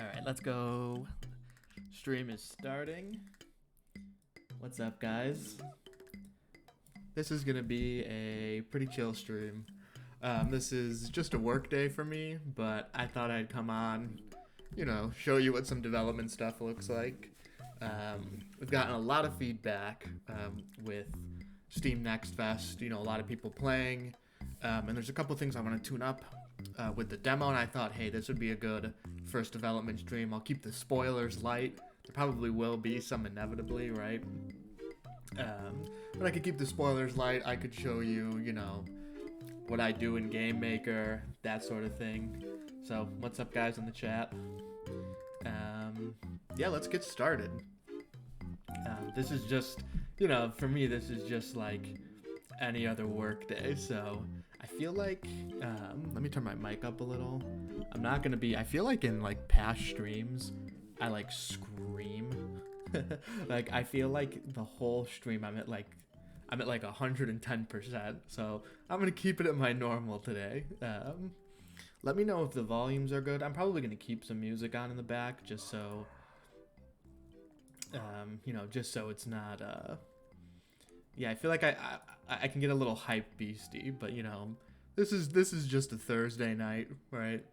Alright, let's go. Stream is starting. What's up, guys? This is gonna be a pretty chill stream. This is just a work day for me, but I thought I'd come on, show you what some development stuff looks like. We've gotten a lot of feedback with Steam Next Fest, a lot of people playing, and there's a couple things I want to tune up with the demo, and I thought, hey, this would be a good first development stream. I'll keep the spoilers light. There probably will be some inevitably, right? But I could keep the spoilers light. I could show you, what I do in Game Maker, that sort of thing. So, what's up, guys, in the chat? Yeah, let's get started. This is just, for me, this is just like any other work day. So, I feel like, let me turn my mic up a little. I feel like in like past streams, I like scream. Like, I feel like the whole stream I'm at like 110%. So I'm gonna keep it at my normal today. Let me know if the volumes are good. I'm probably gonna keep some music on in the back just so, just so it's not. Yeah, I feel like I can get a little hype beastie, but this is just a Thursday night, right?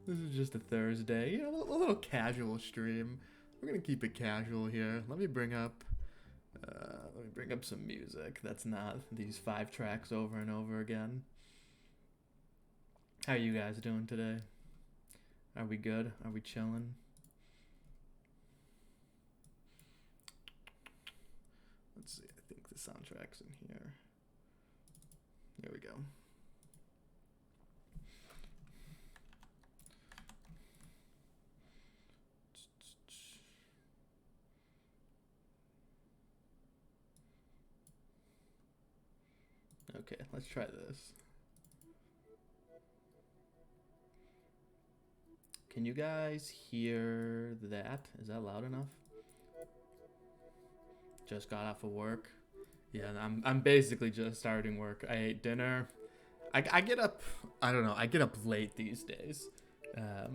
This is just a Thursday, a little casual stream. We're gonna keep it casual here. Let me bring up some music that's not these 5 tracks over and over again. How are you guys doing today? Are we good? Are we chilling? Let's see. I think the soundtrack's in here. There we go. Okay, let's try this. Can you guys hear that? Is that loud enough? Just got off of work. Yeah, I'm basically just starting work. I ate dinner. I get up, I don't know, I get up late these days.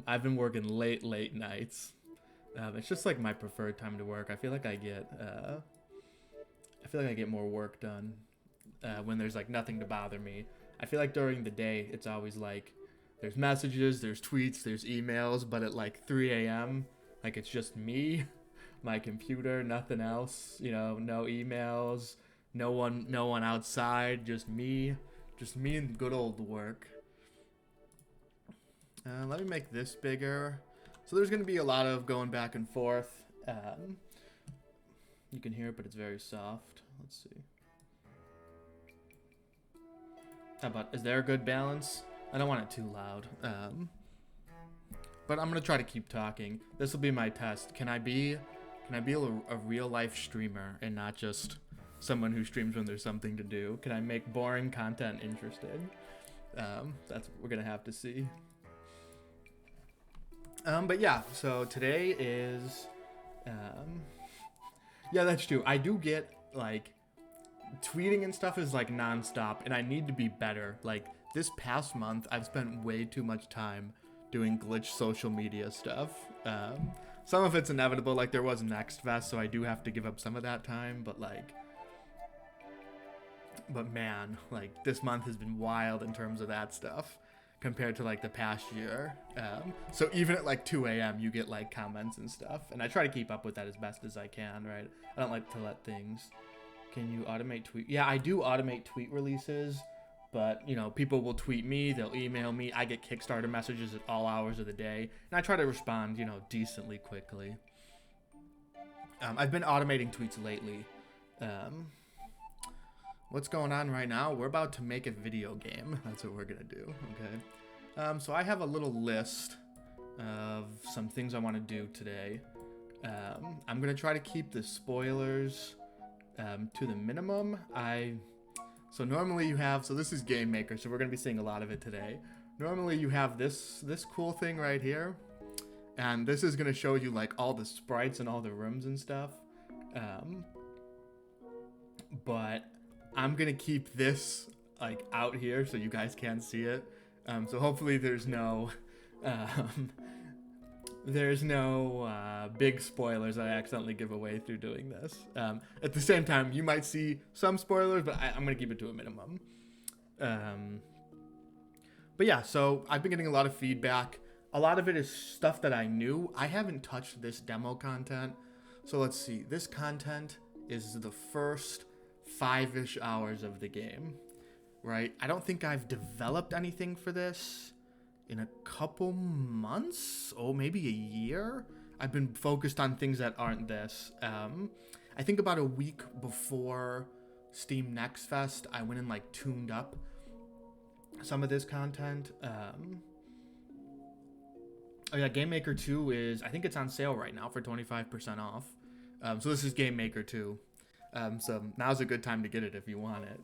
I've been working late nights. It's just like my preferred time to work. I feel like I get more work done when there's like nothing to bother me. I feel like during the day it's always like there's messages, there's tweets, there's emails, but at like 3 a.m. like it's just me, my computer, nothing else. No emails, no one outside, just me and good old work. Let me make this bigger. So there's gonna be a lot of going back and forth. You can hear it, but it's very soft. Let's see. How about, is there a good balance? I don't want it too loud. But I'm gonna try to keep talking. This will be my test. Can I be a real life streamer and not just someone who streams when there's something to do? Can I make boring content interesting? That's what we're gonna have to see. But yeah, so today is, yeah, that's true. I do get like tweeting and stuff is like nonstop, and I need to be better. Like this past month, I've spent way too much time doing glitch social media stuff. Some of it's inevitable, like there was Next Fest, so I do have to give up some of that time. But man, like this month has been wild in terms of that stuff compared to like the past year. So even at like 2 a.m. you get like comments and stuff, and I try to keep up with that as best as I can, right? I don't like to let things. Can you automate tweet? Yeah, I do automate tweet releases, but people will tweet me, they'll email me. I get Kickstarter messages at all hours of the day, and I try to respond, decently quickly. I've been automating tweets lately. What's going on right now? We're about to make a video game. That's what we're gonna do, okay? So I have a little list of some things I want to do today. I'm gonna try to keep the spoilers to the minimum. So normally you have, so this is Game Maker, so we're gonna be seeing a lot of it today. Normally you have this cool thing right here, and this is gonna show you like all the sprites and all the rooms and stuff. But I'm gonna keep this like out here so you guys can't see it. So hopefully there's no there's no big spoilers that I accidentally give away through doing this. At the same time, you might see some spoilers, but I'm going to keep it to a minimum. But yeah, so I've been getting a lot of feedback. A lot of it is stuff that I knew. I haven't touched this demo content. So let's see. This content is the first 5-ish hours of the game, right? I don't think I've developed anything for this in a couple months, or maybe a year. I've been focused on things that aren't this. I think about a week before Steam Next Fest, I went and like tuned up some of this content. Oh yeah, Game Maker 2 is, I think it's on sale right now for 25% off. So this is Game Maker 2. So now's a good time to get it if you want it.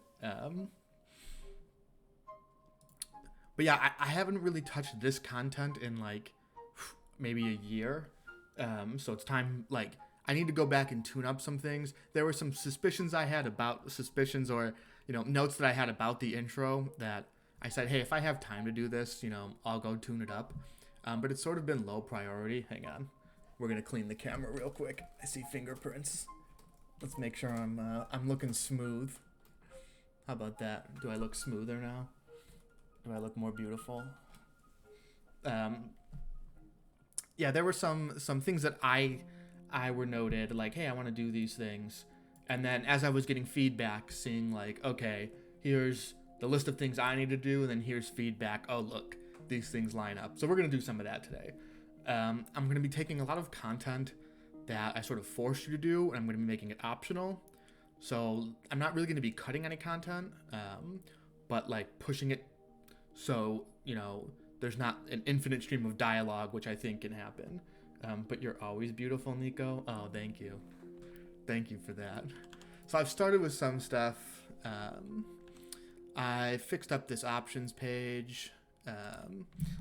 But yeah, I haven't really touched this content in like maybe a year. So it's time, like, I need to go back and tune up some things. There were some suspicions I had about or, notes that I had about the intro that I said, hey, if I have time to do this, I'll go tune it up. But it's sort of been low priority. Hang on. We're going to clean the camera real quick. I see fingerprints. Let's make sure I'm looking smooth. How about that? Do I look smoother now? Do I look more beautiful? Yeah, there were some things that I were noted, like, hey, I want to do these things. And then as I was getting feedback, seeing like, okay, here's the list of things I need to do, and then here's feedback. Oh, look, these things line up. So we're going to do some of that today. I'm going to be taking a lot of content that I sort of forced you to do, and I'm going to be making it optional. So I'm not really going to be cutting any content, but like pushing it so, there's not an infinite stream of dialogue, which I think can happen. But you're always beautiful, Nico. Oh, thank you. Thank you for that. So I've started with some stuff. I fixed up this options page.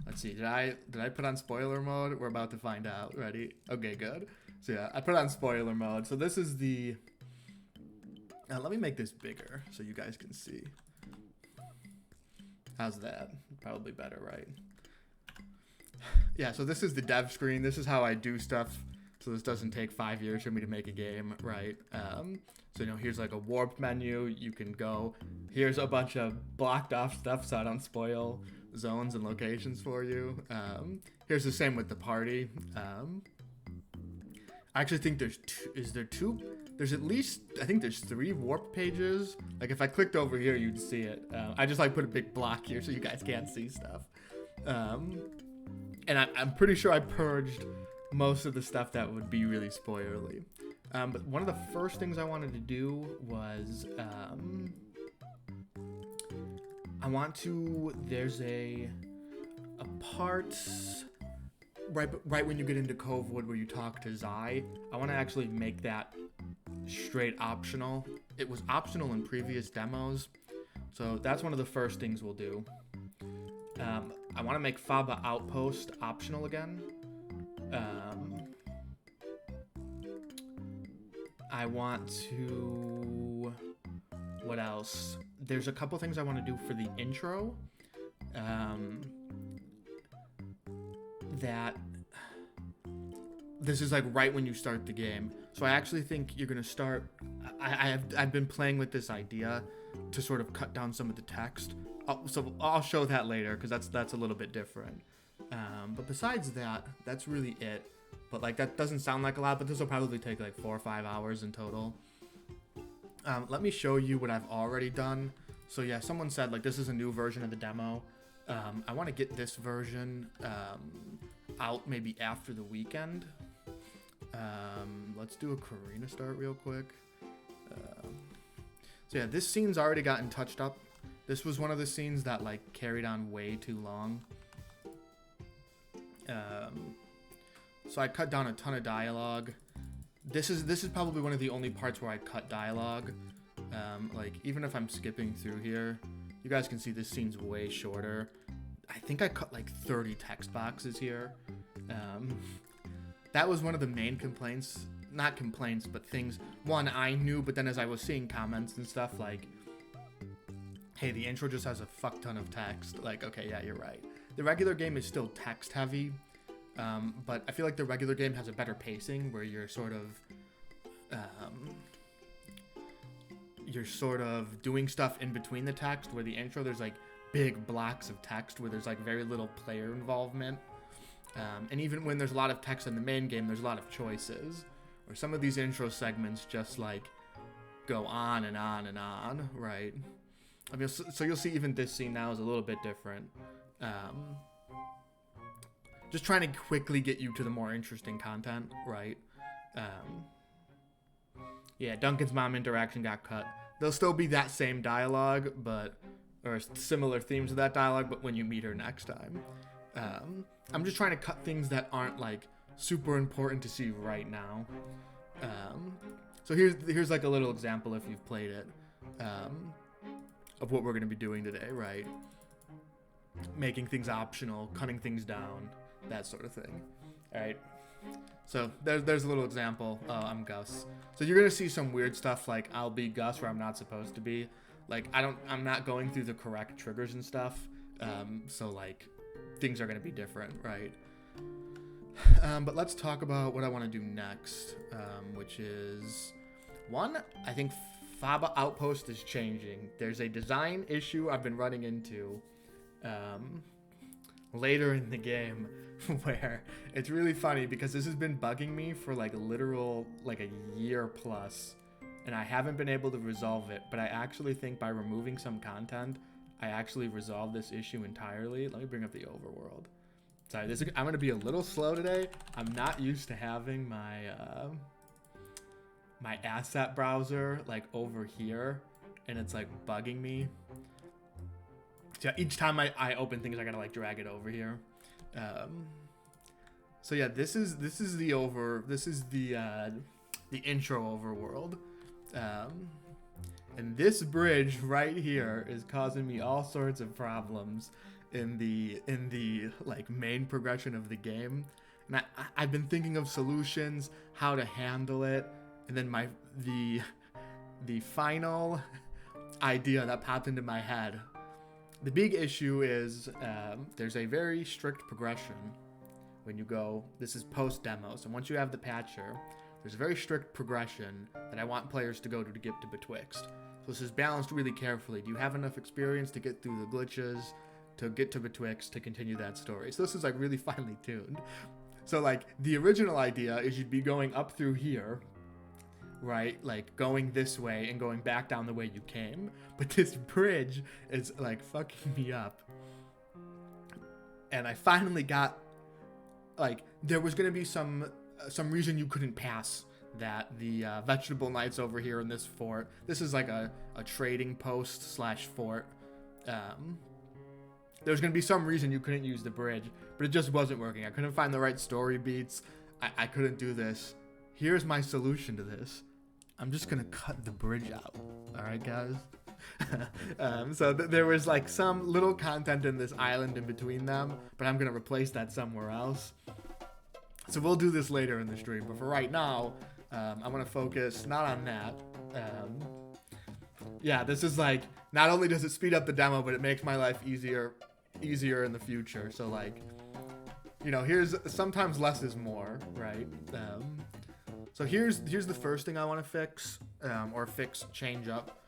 Let's see. Did I put on spoiler mode? We're about to find out. Ready? Okay, good. So yeah, I put on spoiler mode. So this is the... let me make this bigger so you guys can see. How's that? Probably better, right? Yeah, so this is the dev screen. This is how I do stuff. So this doesn't take 5 years for me to make a game, right? So, here's like a warped menu. You can go. Here's a bunch of blocked off stuff so I don't spoil zones and locations for you. Here's the same with the party. I actually think there's two. Is there two? There's at least, I think there's 3 warp pages. Like if I clicked over here, you'd see it. I just like put a big block here so you guys can't see stuff. And I'm pretty sure I purged most of the stuff that would be really spoilerly. But one of the first things I wanted to do was, there's a part right when you get into Covewood where you talk to Zai. I want to actually make that straight optional. It was optional in previous demos, so that's one of the first things we'll do. I want to make Faba Outpost optional again. I want to... What else? There's a couple things I want to do for the intro. That... This is like right when you start the game. So I actually think you're going to start... I've been playing with this idea to sort of cut down some of the text. So I'll show that later because that's a little bit different. But besides that, that's really it. But like that doesn't sound like a lot, but this will probably take like 4 or 5 hours in total. Let me show you what I've already done. So yeah, someone said like this is a new version of the demo. I want to get this version out maybe after the weekend. Let's do a Karina start real quick. So yeah, this scene's already gotten touched up. This was one of the scenes that like carried on way too long. So I cut down a ton of dialogue. This is probably one of the only parts where I cut dialogue. Like even if I'm skipping through here, you guys can see this scene's way shorter. I think I cut like 30 text boxes here. That was one of the main complaints. Not complaints, but things. One, I knew, but then as I was seeing comments and stuff like, hey, the intro just has a fuck ton of text. Like, okay, yeah, you're right. The regular game is still text heavy. But I feel like the regular game has a better pacing where you're sort of doing stuff in between the text, where the intro there's like big blocks of text where there's like very little player involvement. And even when there's a lot of text in the main game, there's a lot of choices. Or some of these intro segments just like go on and on and on, right? I mean, so you'll see even this scene now is a little bit different. Just trying to quickly get you to the more interesting content, right? Yeah, Duncan's mom interaction got cut. There'll still be that same dialogue, or similar themes of that dialogue, but when you meet her next time. I'm just trying to cut things that aren't like super important to see right now. So here's like a little example if you've played it, of what we're gonna be doing today, right? Making things optional, cutting things down, that sort of thing. All right. So there's a little example. I'm Gus. So you're gonna see some weird stuff like I'll be Gus where I'm not supposed to be. Like I'm not going through the correct triggers and stuff. So like things are gonna be different, right? But let's talk about what I want to do next, which is one. I think Faba Outpost is changing. There's a design issue I've been running into later in the game where it's really funny because this has been bugging me for like a year plus, and I haven't been able to resolve it. But I actually think by removing some content, I actually resolved this issue entirely. Let me bring up the overworld. Sorry, I'm going to be a little slow today. I'm not used to having my my asset browser like over here, and it's like bugging me. So each time I open things, I gotta like drag it over here. So yeah, this is the intro overworld, and this bridge right here is causing me all sorts of problems in the like main progression of the game, and I've been thinking of solutions, how to handle it, and then the final idea that popped into my head. The big issue is there's a very strict progression when you go. This is post demo, so once you have the patcher, there's a very strict progression that I want players to go to get to Betwixt. So this is balanced really carefully. Do you have enough experience to get through the glitches, to get to Betwixt, to continue that story? So this is like really finely tuned. So like the original idea is you'd be going up through here, right? Like going this way and going back down the way you came. But this bridge is like fucking me up. And I finally got, like, there was going to be some reason you couldn't pass that. The vegetable knights over here in this fort. This is like a trading post / fort. There's going to be some reason you couldn't use the bridge, but it just wasn't working. I couldn't find the right story beats. I couldn't do this. Here's my solution to this. I'm just going to cut the bridge out. All right, guys? So there was like some little content in this island in between them, but I'm going to replace that somewhere else. So we'll do this later in the stream, but for right now, I want to focus not on that. Yeah, this is like, not only does it speed up the demo, but it makes my life easier in the future. So like, you know, here's sometimes less is more, right? So here's the first thing I want to fix, change up.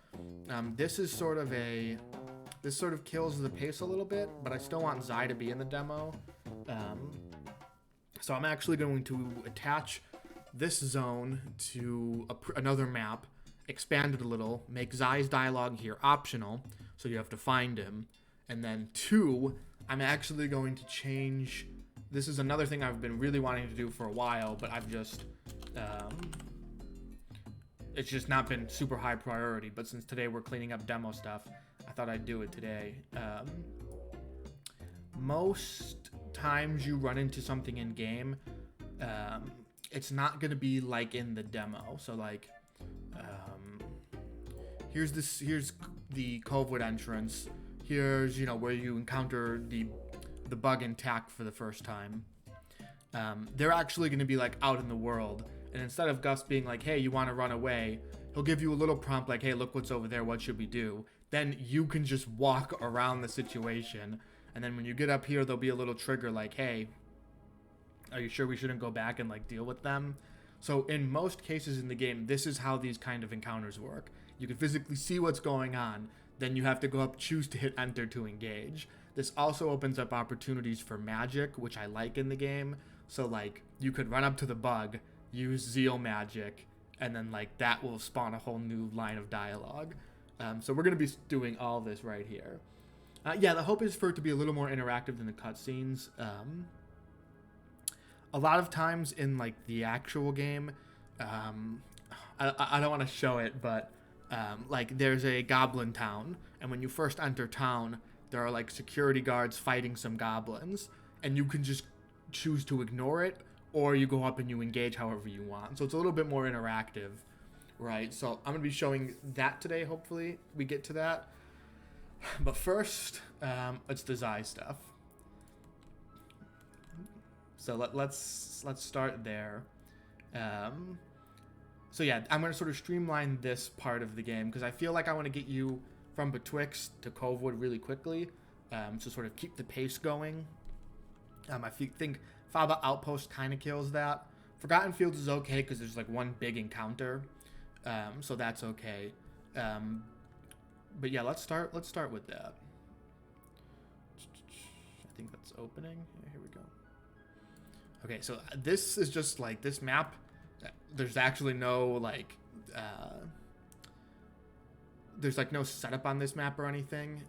This sort of kills the pace a little bit, but I still want Zai to be in the demo. So I'm actually going to attach this zone to another map, expand it a little, make Zai's dialogue here optional, so you have to find him. And then 2, I'm actually going to change. This is another thing I've been really wanting to do for a while, but I've just it's just not been super high priority. But since today we're cleaning up demo stuff, I thought I'd do it today. Most times you run into something in game, it's not gonna be like in the demo. So like, here's the Covewood entrance. Here's, you know, where you encounter the bug and tack for the first time. They're actually going to be like out in the world, and instead of Gus being like, hey, you want to run away, he'll give you a little prompt like, hey, look what's over there, what should we do? Then you can just walk around the situation, and then when you get up here, there'll be a little trigger like, hey, Are you sure we shouldn't go back and like deal with them? So in most cases in the game, this is how these kind of encounters work. You can physically see what's going on, then you have to go up, choose to hit enter to engage. This also opens up opportunities for magic, which I like in the game. So like you could run up to the bug, use Zeal magic, and then like that will spawn a whole new line of dialogue. So we're going to be doing all this right here. Yeah, the hope is for it to be a little more interactive than the cutscenes. A lot of times in like the actual game, I don't want to show it, but like there's a goblin town, and when you first enter town, there are like security guards fighting some goblins, and you can just choose to ignore it, or you go up and you engage however you want. So it's a little bit more interactive, right? So I'm gonna be showing that today. Hopefully we get to that, but first, it's the Zai stuff. So let's start there. So yeah, I'm going to sort of streamline this part of the game because I feel like I want to get you from Betwixt to Covewood really quickly, to sort of keep the pace going. I think Faba Outpost kind of kills that. Forgotten Fields is okay because there's like one big encounter, so that's okay. But yeah, let's start with that. I think that's opening. Yeah, here we go. Okay, so this is just like this map. There's actually no like, there's like no setup on this map or anything.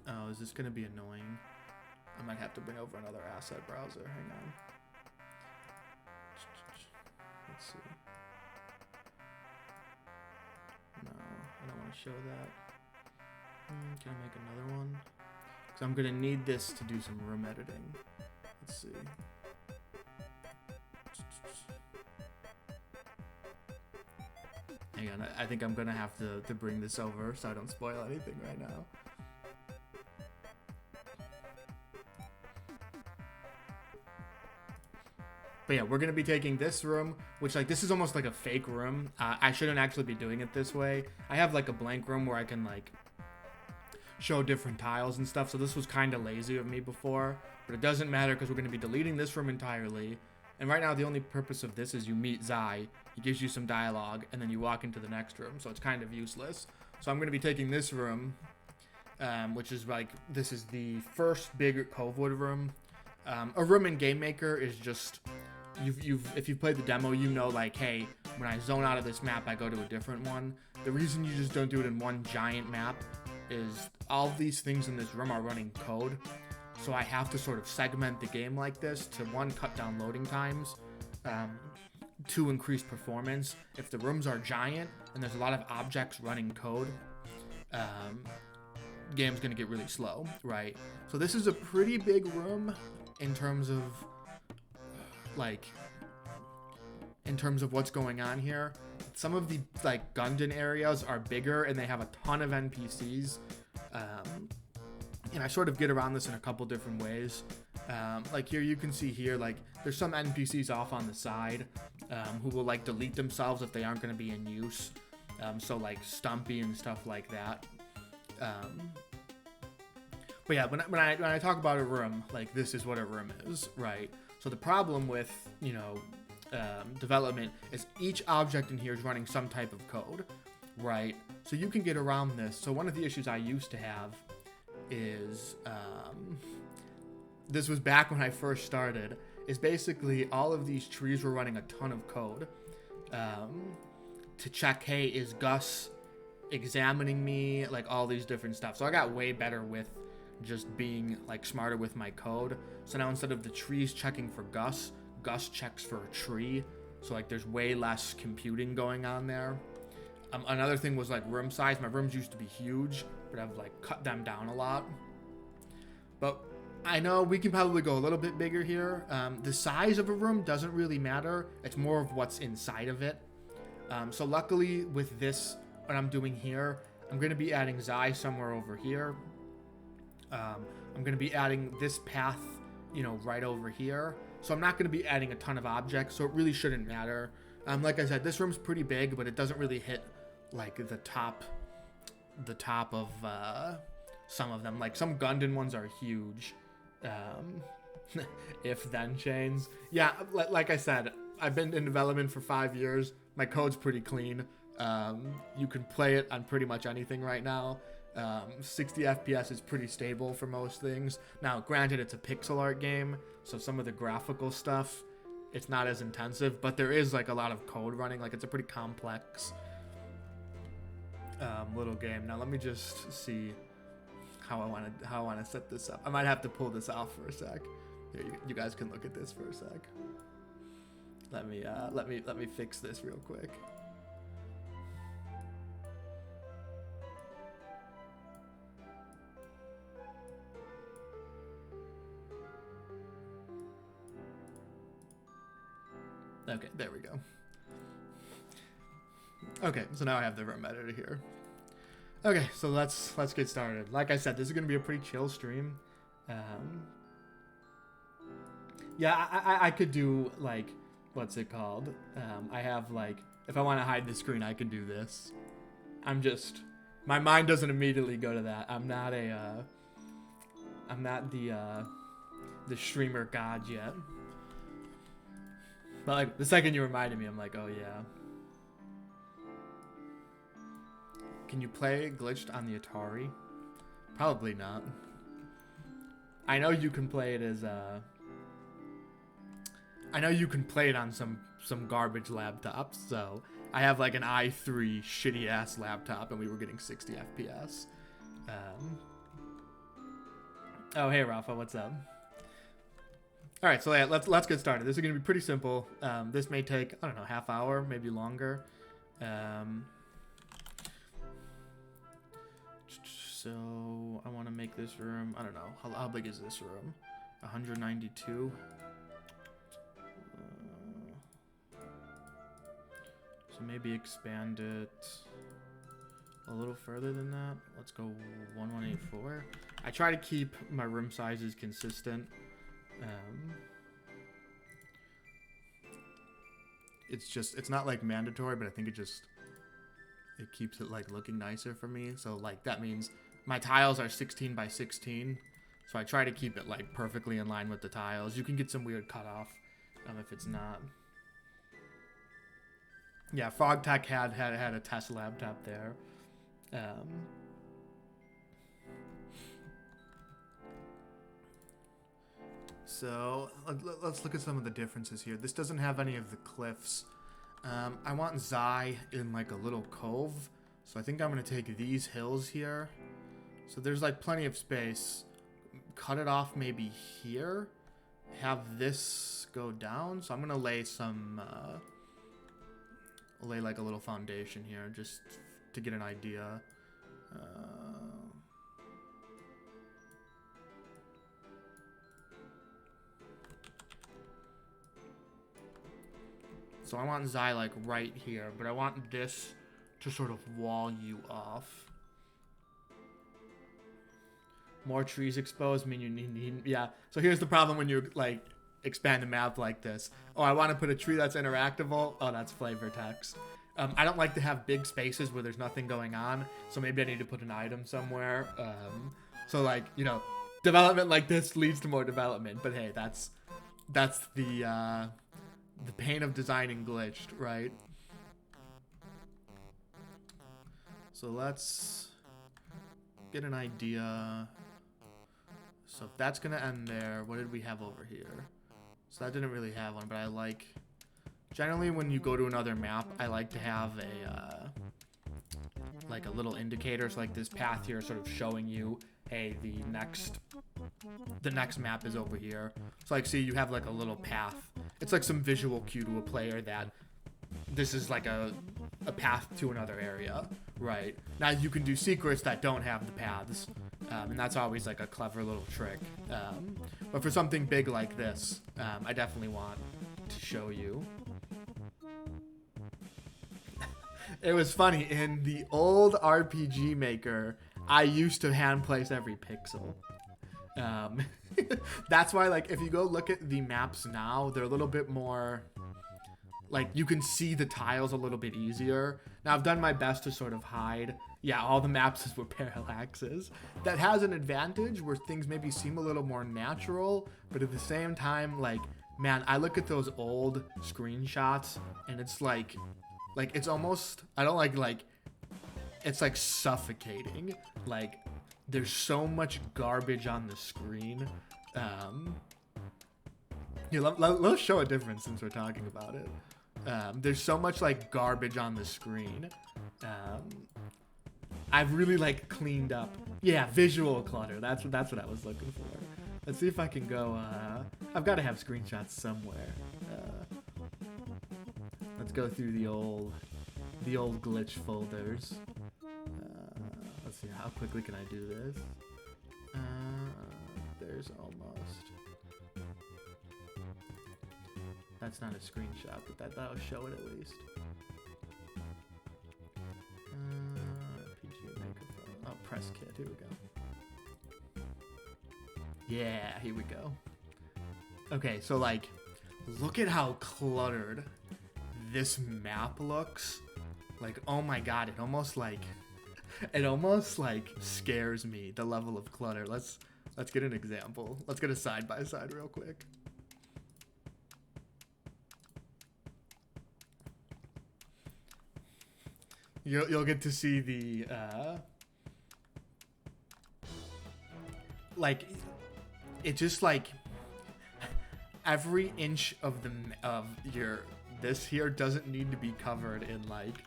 Oh, is this gonna be annoying? I might have to bring over another asset browser. Hang on. Let's see. No, I don't want to show that. Can I make another one? Because I'm gonna need this to do some room editing. Let's see. Hang on, I think I'm gonna have to bring this over so I don't spoil anything right now. But yeah, we're gonna be taking this room, which like this is almost like a fake room. I shouldn't actually be doing it this way. I have like a blank room where I can like show different tiles and stuff, so this was kind of lazy of me before, but it doesn't matter because we're going to be deleting this room entirely. And right now the only purpose of this is you meet Zai, he gives you some dialogue, and then you walk into the next room, so it's kind of useless. So I'm going to be taking this room, which is like, this is the first big Covewood room. A room in Game Maker is just, if you've played the demo, you know like, hey, when I zone out of this map, I go to a different one. The reason you just don't do it in one giant map is all of these things in this room are running code, so I have to sort of segment the game like this to, one, cut down loading times, to increase performance. If the rooms are giant and there's a lot of objects running code, game's gonna get really slow, right? So this is a pretty big room in terms of like, in terms of what's going on here. Some of the like Gundam areas are bigger and they have a ton of NPCs, and I sort of get around this in a couple different ways. Like here you can see here, like there's some NPCs off on the side, who will like delete themselves if they aren't going to be in use, so like Stumpy and stuff like that. But yeah, when I talk about a room, like this is what a room is, right? So the problem with, you know, development is each object in here is running some type of code, right? So you can get around this. So one of the issues I used to have is, this was back when I first started, is basically all of these trees were running a ton of code, to check, hey, is Gus examining me, like all these different stuff. So I got way better with just being like smarter with my code. So now instead of the trees checking for Gus checks for a tree, so like there's way less computing going on there. Another thing was like room size. My rooms used to be huge, but I've like cut them down a lot. But I know we can probably go a little bit bigger here. The size of a room doesn't really matter. It's more of what's inside of it. So luckily with this, what I'm doing here, I'm going to be adding Zai somewhere over here. I'm going to be adding this path, you know, right over here. So I'm not going to be adding a ton of objects, so it really shouldn't matter. Like I said, this room's pretty big, but it doesn't really hit like the top of some of them. Like some Gundam ones are huge. If then chains. Yeah, like I said, I've been in development for 5 years. My code's pretty clean. You can play it on pretty much anything right now. 60 FPS is pretty stable for most things. Now, granted, it's a pixel art game, so some of the graphical stuff, it's not as intensive, but there is like a lot of code running. Like, it's a pretty complex little game. Now, let me just see how I want to set this up. I might have to pull this off for a sec. Here, you guys can look at this for a sec. Let me fix this real quick. Okay, there we go. Okay, so now I have the room editor here. Okay, so let's get started. Like I said, this is gonna be a pretty chill stream. Yeah, I could do like, what's it called? I have like, if I want to hide the screen, I can do this. My mind doesn't immediately go to that. I'm not the streamer god yet. But like the second you reminded me, I'm like, oh yeah. Can you play Glitched on the Atari? Probably not. I know you can play it as I know you can play it on some garbage laptops, so I have like an i3 shitty ass laptop and we were getting 60 FPS. Oh hey Rafa, what's up? Alright, so yeah, let's get started. This is gonna be pretty simple. This may take, I don't know, half hour, maybe longer. So I want to make this room, I don't know, how big is this room? 192. So maybe expand it a little further than that. Let's go 1184. I try to keep my room sizes consistent. It's not like mandatory, but I think it keeps it like looking nicer for me. So like that means my tiles are 16 by 16. So I try to keep it like perfectly in line with the tiles. You can get some weird cutoff if it's not. Yeah, FrogTech had a test laptop there. So let's look at some of the differences here. This doesn't have any of the cliffs. I want Zai in like a little cove. So I think I'm going to take these hills here. So there's like plenty of space. Cut it off maybe here. Have this go down. So I'm going to lay lay like a little foundation here just to get an idea. So I want Zai like right here, but I want this to sort of wall you off. More trees exposed mean you need yeah. So here's the problem when you like expand a map like this. Oh, I want to put a tree that's interactable. Oh, that's flavor text. I don't like to have big spaces where there's nothing going on, so maybe I need to put an item somewhere. So like, you know, development like this leads to more development, but hey, that's the pain of designing Glitched, right? So let's get an idea. So if that's gonna end there, what did we have over here? So that didn't really have one, but I like, generally when you go to another map, I like to have a like a little indicator. So like this path here sort of showing you, hey, the next map is over here. So like, see, you have like a little path. It's like some visual cue to a player that this is like a path to another area, right? Now you can do secrets that don't have the paths, and that's always like a clever little trick. But for something big like this, I definitely want to show you. It was funny, in the old RPG Maker, I used to hand place every pixel. That's why, like, if you go look at the maps now, they're a little bit more, like, you can see the tiles a little bit easier. Now, I've done my best to sort of hide Yeah, all the maps is where parallax is. That has an advantage where things maybe seem a little more natural, but at the same time, like, man, I look at those old screenshots and it's like it's almost, I don't like, it's like suffocating. Like, there's so much garbage on the screen. Yeah, let's show a difference since we're talking about it. There's so much like garbage on the screen. I've really like cleaned up. Yeah, visual clutter. That's what I was looking for. Let's see if I can go. I've got to have screenshots somewhere. Let's go through the old glitch folders. Let's see, how quickly can I do this? There's almost. That's not a screenshot, but that'll show it at least. PG Maker. Oh, press kit. Here we go. Yeah, here we go. Okay, so like, look at how cluttered this map looks. Like, oh my god, it almost like scares me, the level of clutter. Let's get an example. Let's get a side by side real quick. You'll get to see the like, it just like every inch of this here doesn't need to be covered in like.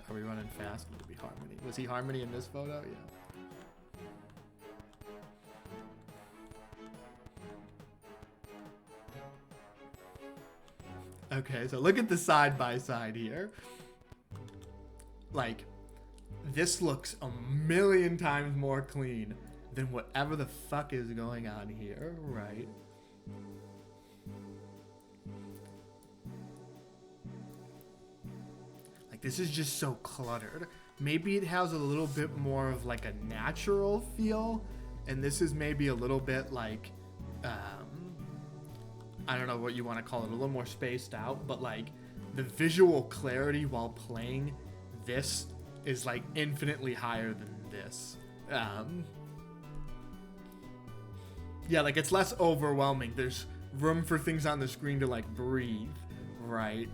Are we running fast? Would it be Harmony? Was he Harmony in this photo? Yeah. Okay, so look at the side by side here. Like, this looks a million times more clean than whatever the fuck is going on here, right? Like, this is just so cluttered. Maybe it has a little bit more of like a natural feel, and this is maybe a little bit like, I don't know what you want to call it, a little more spaced out, but like the visual clarity while playing this is like infinitely higher than this. Yeah, like it's less overwhelming. There's room for things on the screen to like breathe, right?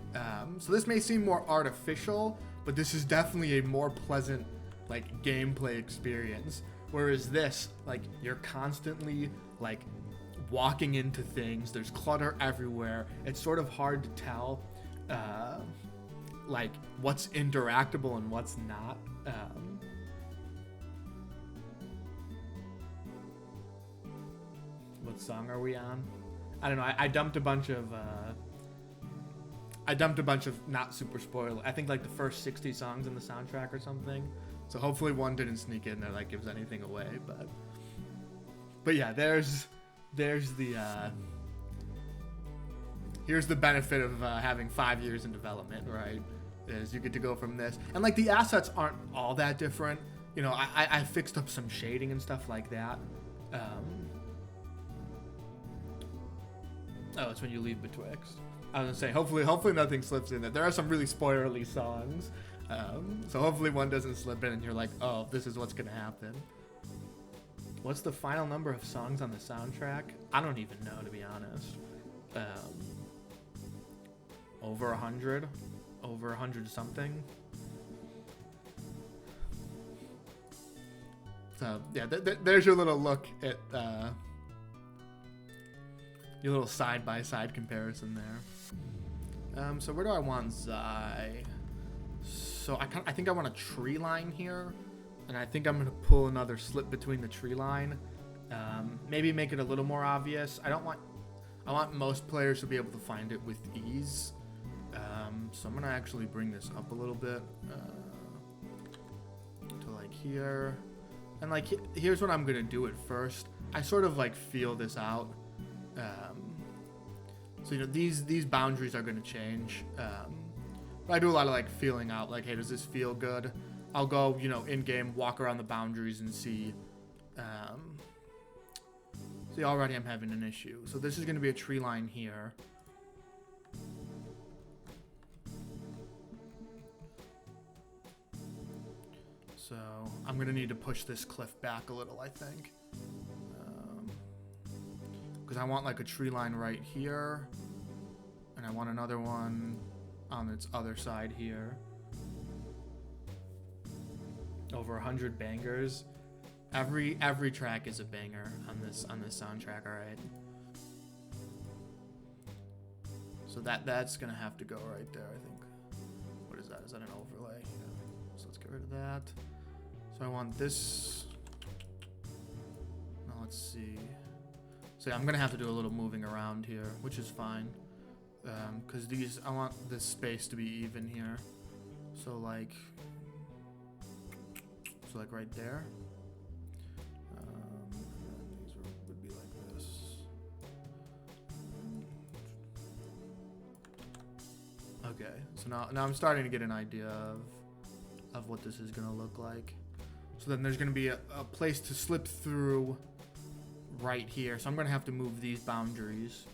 So this may seem more artificial, but this is definitely a more pleasant like gameplay experience. Whereas this, like, you're constantly like walking into things. There's clutter everywhere. It's sort of hard to tell like what's interactable and what's not. What song are we on? I don't know. I dumped a bunch of not super spoiler. I think like the first 60 songs in the soundtrack or something. So hopefully one didn't sneak in that like gives anything away, but yeah, there's the here's the benefit of having 5 years in development, right? Is you get to go from this, and like the assets aren't all that different. You know, I fixed up some shading and stuff like that. Oh, it's when you leave betwixt. I was gonna say, hopefully nothing slips in there. There are some really spoilerly songs, so hopefully one doesn't slip in and you're like, oh, this is what's gonna happen. What's the final number of songs on the soundtrack? I don't even know, to be honest. Over 100? Over 100 something? So, yeah, there's your little look at, your little side-by-side comparison there. So where do I want Zai? So I think I want a tree line here. And I think I'm going to pull another slip between the tree line. Maybe make it a little more obvious. I want most players to be able to find it with ease. So I'm going to actually bring this up a little bit. To like here. And like, here's what I'm going to do at first. I sort of like feel this out. So, you know, these boundaries are going to change. But I do a lot of like feeling out, like, hey, does this feel good? I'll go, you know, in-game, walk around the boundaries and see. See, already I'm having an issue. So this is going to be a tree line here. So I'm gonna need to push this cliff back a little, I think. Because I want like a tree line right here. And I want another one on its other side here. Over 100 bangers. Every track is a banger on this soundtrack, alright. So that's gonna have to go right there, I think. What is that? Is that an overlay? Yeah. So let's get rid of that. So I want this. Now let's see. So yeah, I'm gonna have to do a little moving around here, which is fine. Because I want this space to be even here. So like right there. And these would be like this. Okay, so now I'm starting to get an idea of what this is gonna look like. So then there's gonna be a place to slip through right here. So I'm gonna have to move these boundaries.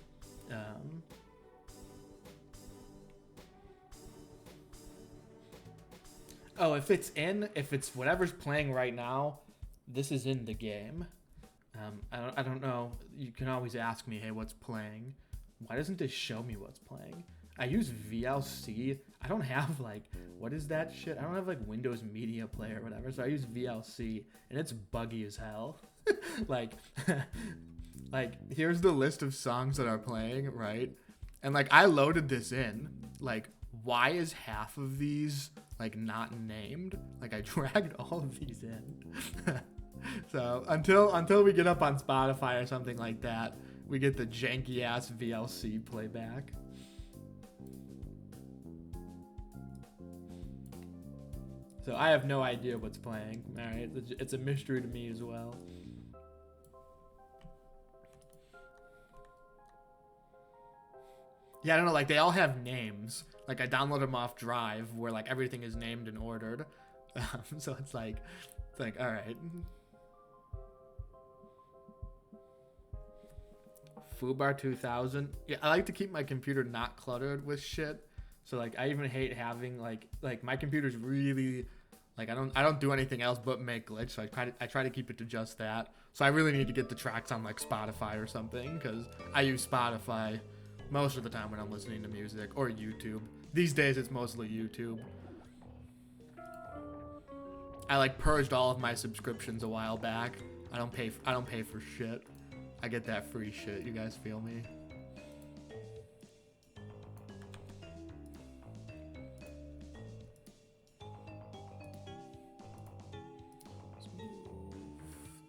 Oh, if it's whatever's playing right now, this is in the game. I don't know. You can always ask me, hey, what's playing? Why doesn't this show me what's playing? I use VLC. I don't have like, what is that shit? I don't have like Windows Media Player or whatever. So I use VLC and it's buggy as hell. like here's the list of songs that are playing, right? And like I loaded this in. Like, why is half of these like not named? Like I dragged all of these in. So until we get up on Spotify or something like that, we get the janky ass VLC playback. So I have no idea what's playing. All right, it's a mystery to me as well. Yeah, I don't know. Like they all have names. Like I download them off Drive, where like everything is named and ordered. So it's like all right. Fubar 2000. Yeah, I like to keep my computer not cluttered with shit. So like I even hate having like my computer's really like I don't do anything else but make glitch. So I try to keep it to just that. So I really need to get the tracks on like Spotify or something, because I use Spotify most of the time when I'm listening to music, or YouTube. These days it's mostly YouTube. I like purged all of my subscriptions a while back. I don't pay for shit. I get that free shit. You guys feel me?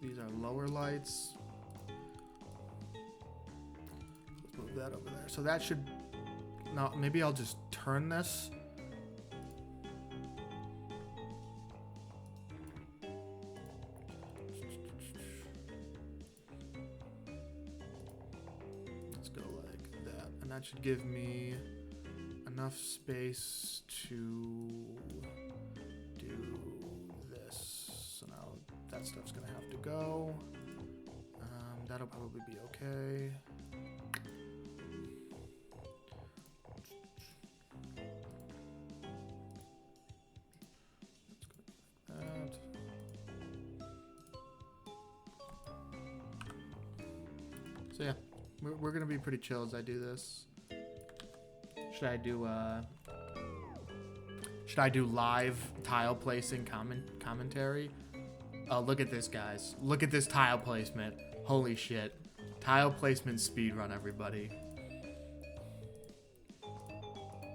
These are lower lights. Let's move that over there. So that should... Now, maybe I'll just turn this. Let's go like that. And that should give me enough space to do this. So now that stuff's gonna have to go. That'll probably be okay. Let's go like that. So yeah, we're gonna be pretty chill as I do this. Should I do live tile placing commentary? Oh, look at this, guys. Look at this tile placement. Holy shit. Tile placement speedrun, everybody.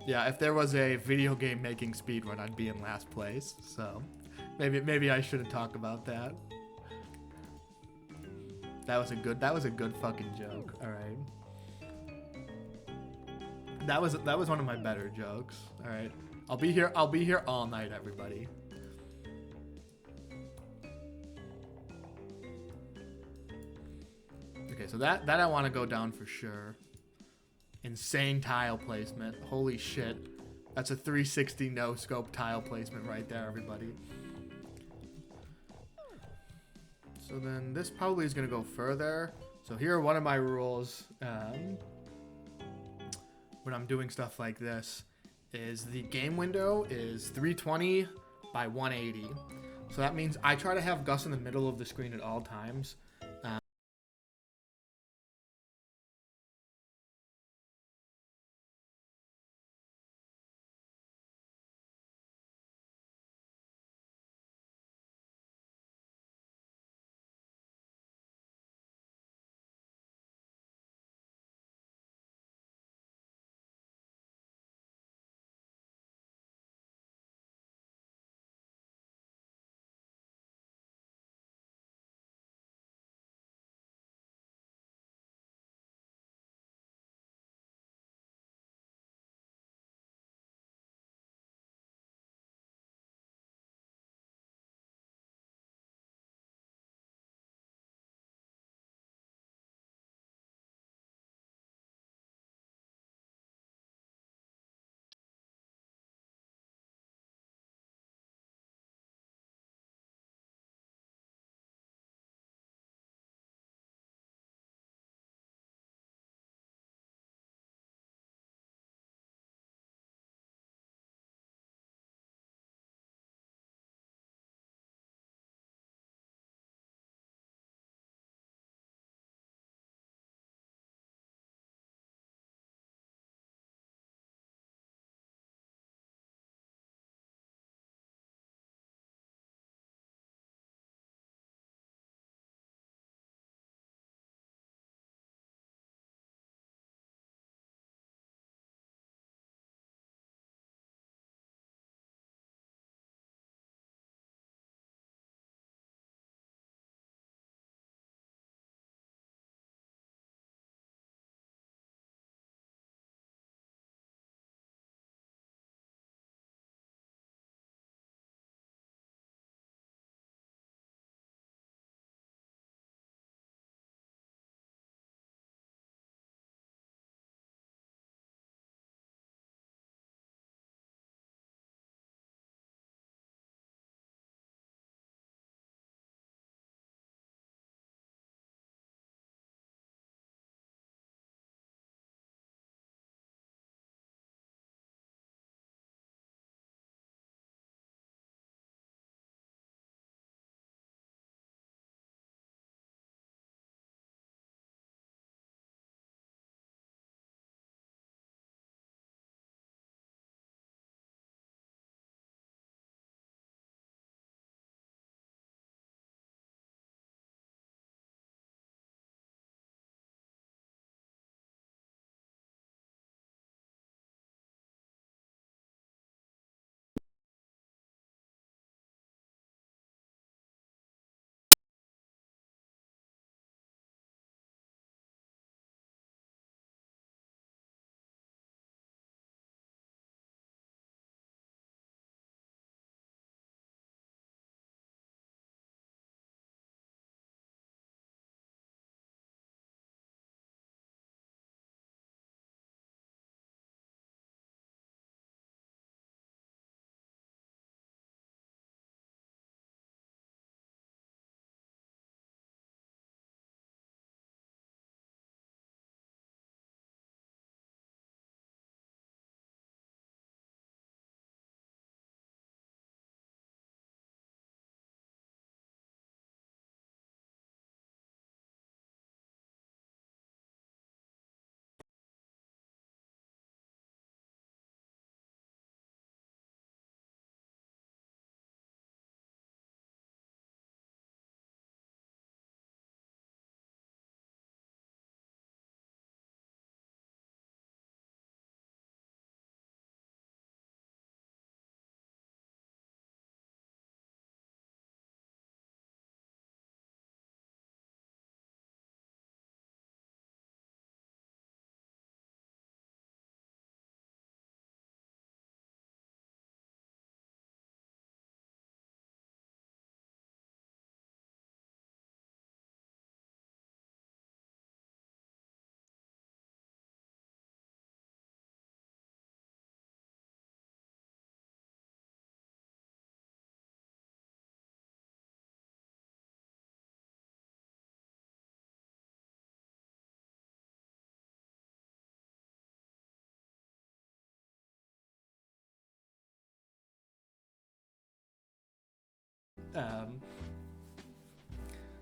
Yeah, if there was a video game making speedrun, I'd be in last place. So maybe I shouldn't talk about that. That was a good fucking joke. All right. That was one of my better jokes. All right. I'll be here all night, everybody. Okay, so that I want to go down for sure. Insane tile placement. Holy shit. That's a 360 no scope tile placement right there, everybody. So then this probably is going to go further. So here are one of my rules when I'm doing stuff like this is the game window is 320 by 180. So that means I try to have Gus in the middle of the screen at all times.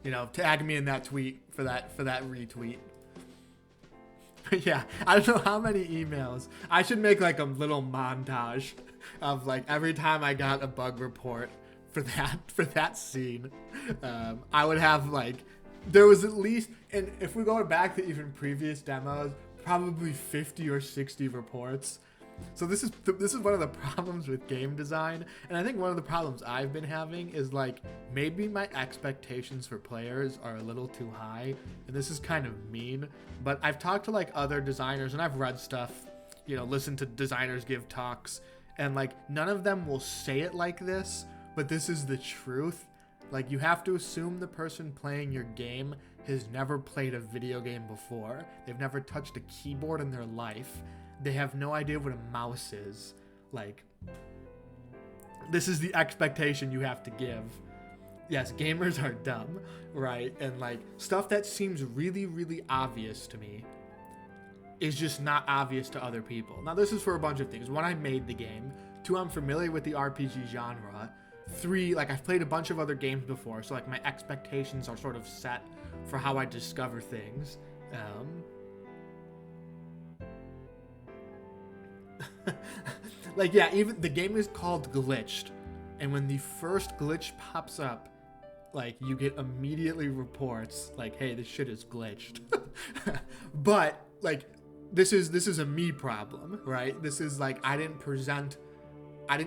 You know, tag me in that tweet for that retweet. Yeah, I don't know how many emails. I should make like a little montage of like every time I got a bug report for that scene. I would have like, there was at least, and if we go back to even previous demos, probably 50 or 60 reports. So this is one of the problems with game design, and I think one of the problems I've been having is like maybe my expectations for players are a little too high, and this is kind of mean, but I've talked to like other designers and I've read stuff, you know, listened to designers give talks, and like none of them will say it like this, but this is the truth. Like, you have to assume the person playing your game has never played a video game before. They've never touched a keyboard in their life. They have no idea what a mouse is. Like, this is the expectation you have to give. Yes, gamers are dumb, right? And like, stuff that seems really, really obvious to me is just not obvious to other people. Now, this is for a bunch of things. One, I made the game. Two, I'm familiar with the RPG genre. Three, like, I've played a bunch of other games before, so like my expectations are sort of set for how I discover things. Like, yeah, even the game is called Glitched, and when the first glitch pops up, like, you get immediately reports like, hey, this shit is glitched. But like, this is a me problem, right? This is like, I didn't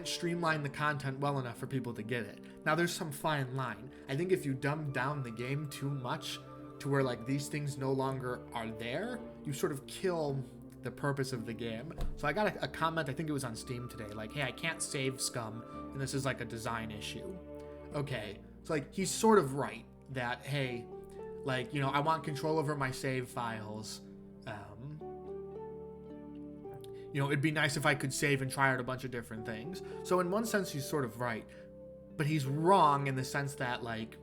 streamline the content well enough for people to get it. Now, there's some fine line. I think if you dumb down the game too much to where like these things no longer are there, you sort of kill the purpose of the game. So I got a comment, I think it was on Steam today, like, hey, I can't save scum, and this is like a design issue. Okay, so like, he's sort of right that, hey, like, you know, I want control over my save files. You know, it'd be nice if I could save and try out a bunch of different things. So in one sense, he's sort of right, but he's wrong in the sense that like,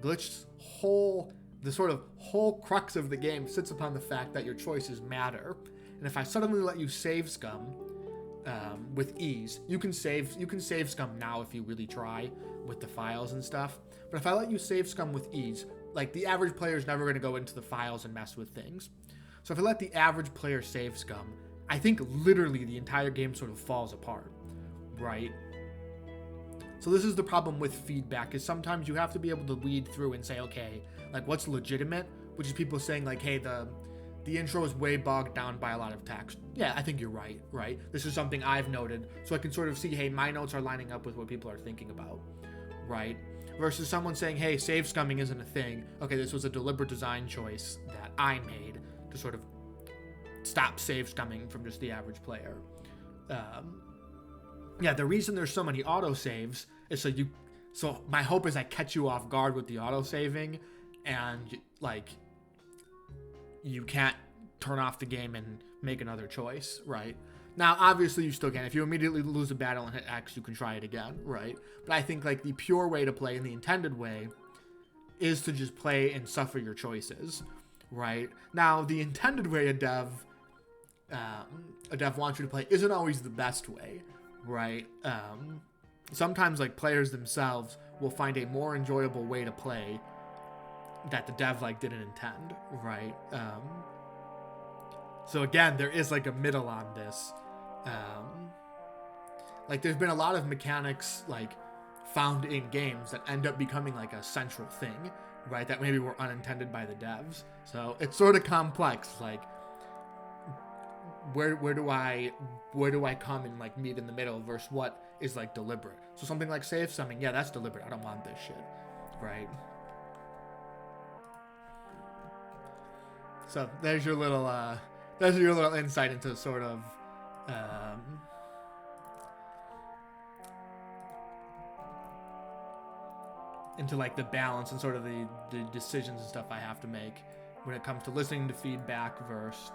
Glitch's the sort of whole crux of the game sits upon the fact that your choices matter. And if I suddenly let you save scum with ease, you can save scum now if you really try with the files and stuff. But if I let you save scum with ease, like, the average player is never going to go into the files and mess with things. So if I let the average player save scum, I think literally the entire game sort of falls apart, right? So this is the problem with feedback, is sometimes you have to be able to weed through and say, okay, like, what's legitimate, which is people saying like, hey, the intro is way bogged down by a lot of text. Yeah, I think you're right? This is something I've noted, so I can sort of see, hey, my notes are lining up with what people are thinking about, right? Versus someone saying, hey, save scumming isn't a thing. Okay, this was a deliberate design choice that I made to sort of stop save scumming from just the average player. Yeah, the reason there's so many autosaves is so my hope is I catch you off guard with the autosaving, and like, you can't turn off the game and make another choice, right? Now, obviously, you still can. If you immediately lose a battle and hit X, you can try it again, right? But I think like the pure way to play, and the intended way, is to just play and suffer your choices, right? Now, the intended way a dev wants you to play isn't always the best way, right? Sometimes like players themselves will find a more enjoyable way to play that the dev like didn't intend, right? So again, there is like a middle on this. Like, there's been a lot of mechanics like found in games that end up becoming like a central thing, right? That maybe were unintended by the devs. So it's sort of complex. Like, where do I come and like meet in the middle versus what is like deliberate? So something like save scumming, yeah, that's deliberate. I don't want this shit, right? So there's your little insight into sort of into like the balance and sort of the decisions and stuff I have to make when it comes to listening to feedback versus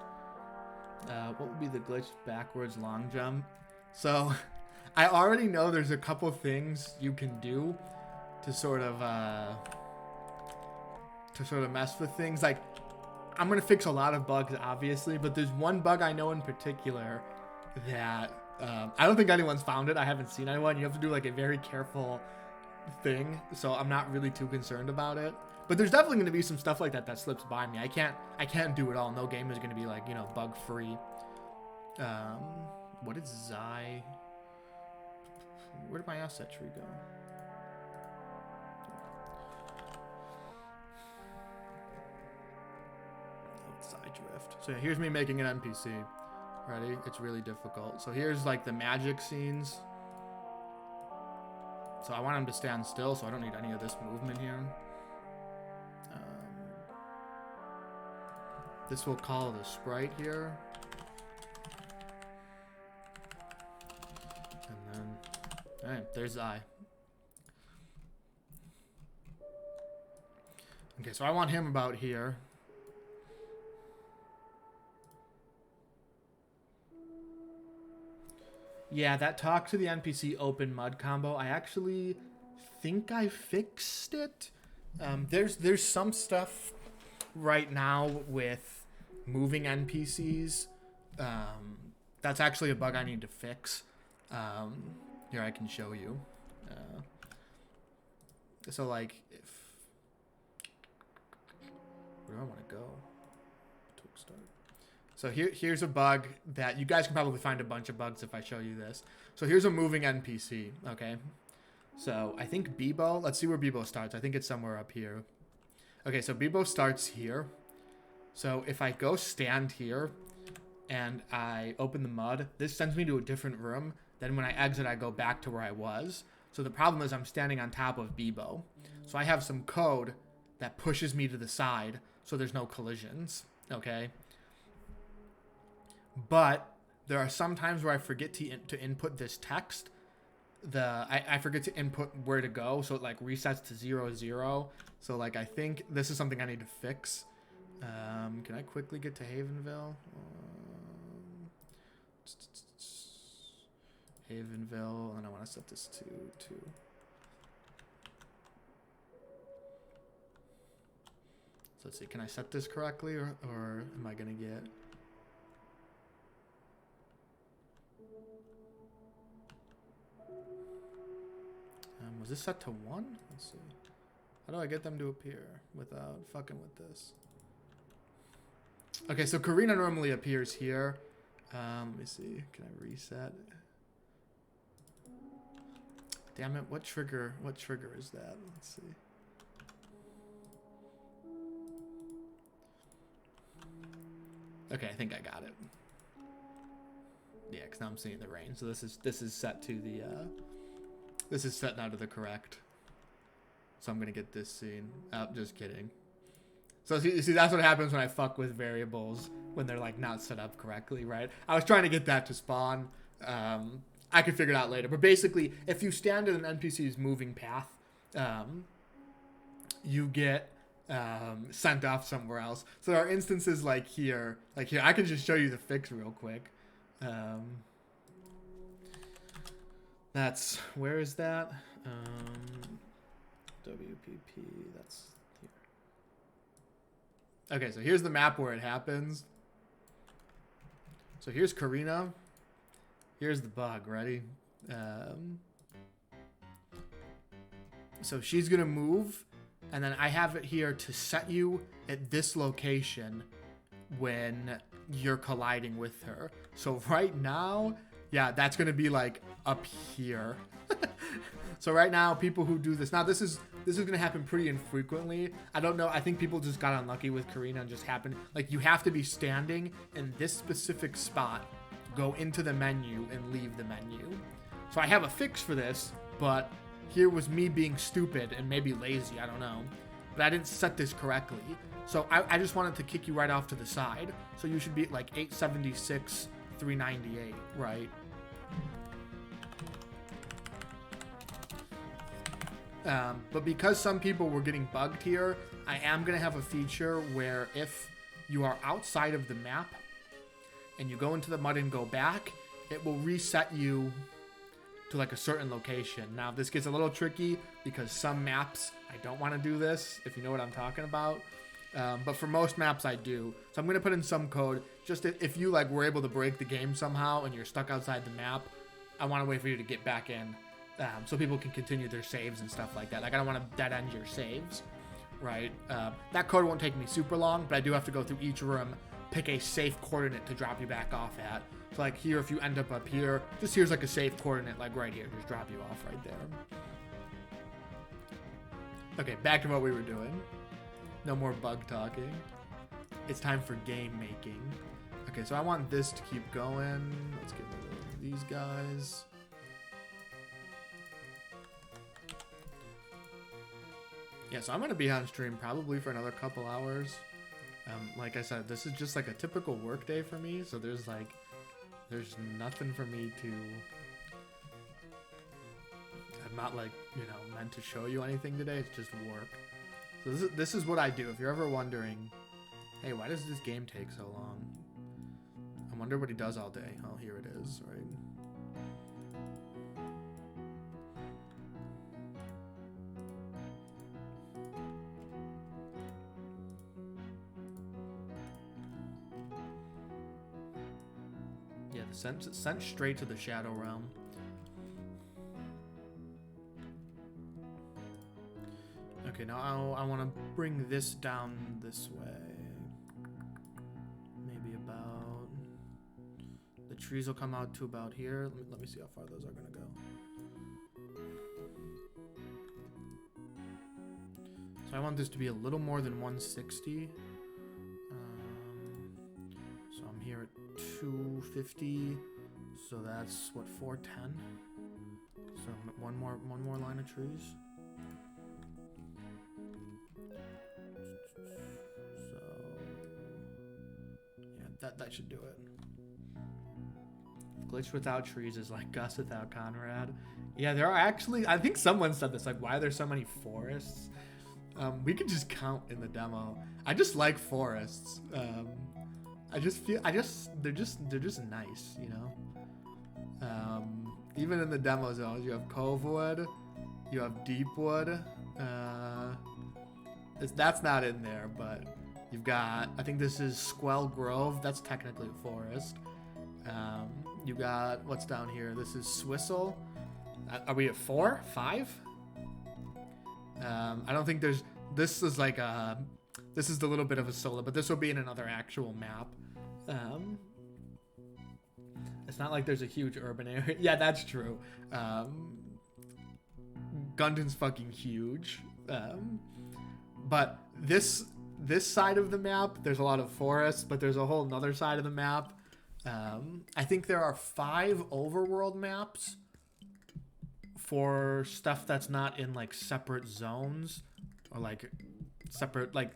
what would be the glitch backwards long jump. So I already know there's a couple things you can do to sort of mess with things. Like, I'm going to fix a lot of bugs, obviously, but there's one bug I know in particular that I don't think anyone's found it. I haven't seen anyone. You have to do like a very careful thing, so I'm not really too concerned about it. But there's definitely going to be some stuff like that that slips by me. I can't do it all. No game is going to be like, you know, bug free. What did Zai? Where did my asset tree go? Zai drift. So here's me making an NPC. Ready? It's really difficult. So here's like the magic scenes. So I want him to stand still, so I don't need any of this movement here. This will call the sprite here. And then, alright, there's Zai. Okay, so I want him about here. Yeah, that talk to the NPC open mud combo, I actually think I fixed it. There's some stuff right now with moving NPCs. That's actually a bug I need to fix. Here, I can show you. So like, where do I want to go? So here's a bug that you guys can probably find a bunch of bugs if I show you this. So here's a moving NPC, okay? So I think Bebo, let's see where Bebo starts. I think it's somewhere up here. Okay, so Bebo starts here. So if I go stand here and I open the mud, this sends me to a different room. Then when I exit, I go back to where I was. So the problem is I'm standing on top of Bebo. So I have some code that pushes me to the side so there's no collisions, okay? But there are some times where I forget to input this text. I forget to input where to go, so it like resets to 0, 0. So like I think this is something I need to fix. Can I quickly get to Havenville? Havenville, and I want to set this to 2. So let's see, can I set this correctly, or am I gonna get? Was this set to 1? Let's see. How do I get them to appear without fucking with this? Okay, so Karina normally appears here. Let me see. Can I reset? Damn it! What trigger is that? Let's see. Okay, I think I got it. Yeah, because now I'm seeing the rain. So this is set to the. This is set now to the correct. So I'm gonna get this scene. Oh, just kidding. So see, that's what happens when I fuck with variables when they're like not set up correctly, right? I was trying to get that to spawn. I could figure it out later. But basically, if you stand in an NPC's moving path, you get sent off somewhere else. So there are instances like here. I can just show you the fix real quick. Where is that? WPP, that's here. Okay, so here's the map where it happens. So here's Karina. Here's the bug, ready? So she's gonna move, and then I have it here to set you at this location when you're colliding with her. So right now, yeah, that's gonna be like up here. So right now, people who do this, now this is gonna happen pretty infrequently. I don't know. I think people just got unlucky with Karina and just happened. Like you have to be standing in this specific spot, go into the menu and leave the menu. So I have a fix for this, but here was me being stupid and maybe lazy. I don't know, but I didn't set this correctly. So I just wanted to kick you right off to the side. So you should be at like 876, 398, right? But because some people were getting bugged here, I am going to have a feature where if you are outside of the map and you go into the mud and go back, it will reset you to like a certain location. Now, this gets a little tricky because some maps, I don't want to do this, if you know what I'm talking about. But for most maps, I do. So I'm going to put in some code. Just if you like were able to break the game somehow and you're stuck outside the map, I want to wait for you to get back in. so people can continue their saves and stuff like that. Like I don't want to dead end your saves, right? That code won't take me super long, but I do have to go through each room, pick a safe coordinate to drop you back off at. So like here, if you end up here, just here's like a safe coordinate, like right here, just drop you off right there. Okay, back to what we were doing. No more bug talking. It's time for game making. Okay, so I want this to keep going. Let's get rid of these guys. Yeah, so I'm going to be on stream probably for another couple hours. Like I said, this is just like a typical work day for me, so there's nothing for me to... I'm not like, you know, meant to show you anything today, it's just work. So this is what I do. If you're ever wondering, hey, why does this game take so long? I wonder what he does all day. Oh, here it is, right? Yeah, sent straight to the Shadow Realm. Okay, now I want to bring this down this way. Maybe about... The trees will come out to about here. Let me see how far those are going to go. So I want this to be a little more than 160. So I'm here at 250. So that's, what, 410? So one more line of trees. That should do it. Glitch without trees is like Gus without Conrad. Yeah, there are actually, I think someone said this, like, why are there so many forests? We could just count in the demo. I just like forests. They're just nice, you know? Even in the demo zones, you have Covewood, you have Deepwood. That's not in there, but you've got, I think this is Squell Grove. That's technically a forest. You got, what's down here? This is Swistle. Are we at 4? 5? I don't think there's, this is like a, this is the little bit of a solo, but this will be in another actual map. It's not like there's a huge urban area. Yeah, that's true. Gundon's fucking huge. But this side of the map, there's a lot of forests, but there's a whole nother side of the map. I think there are 5 overworld maps for stuff that's not in like separate zones or like separate, like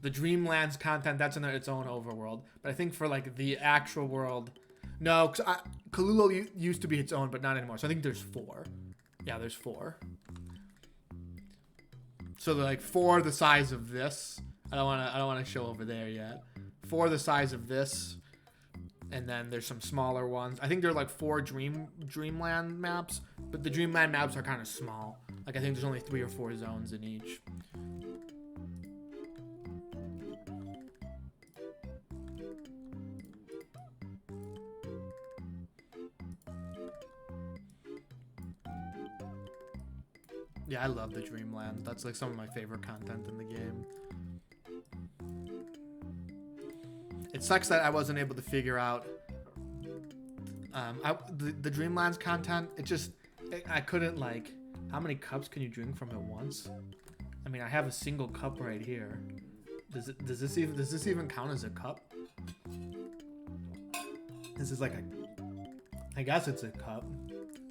the Dreamlands content, that's in its own overworld. But I think for like the actual world, no, because Kalula used to be its own, but not anymore. So I think there's 4. Yeah, there's 4. So they're like 4 the size of this. I don't want to show over there yet. 4 the size of this, and then there's some smaller ones. I think there are like 4 Dreamland maps, but the Dreamland maps are kind of small. Like I think there's only 3 or 4 zones in each. Yeah, I love the Dreamland. That's like some of my favorite content in the game. It sucks that I wasn't able to figure out the Dreamlands content. I couldn't, like, how many cups can you drink from at once? I mean, I have a single cup right here. Does this even count as a cup? This is like I guess it's a cup,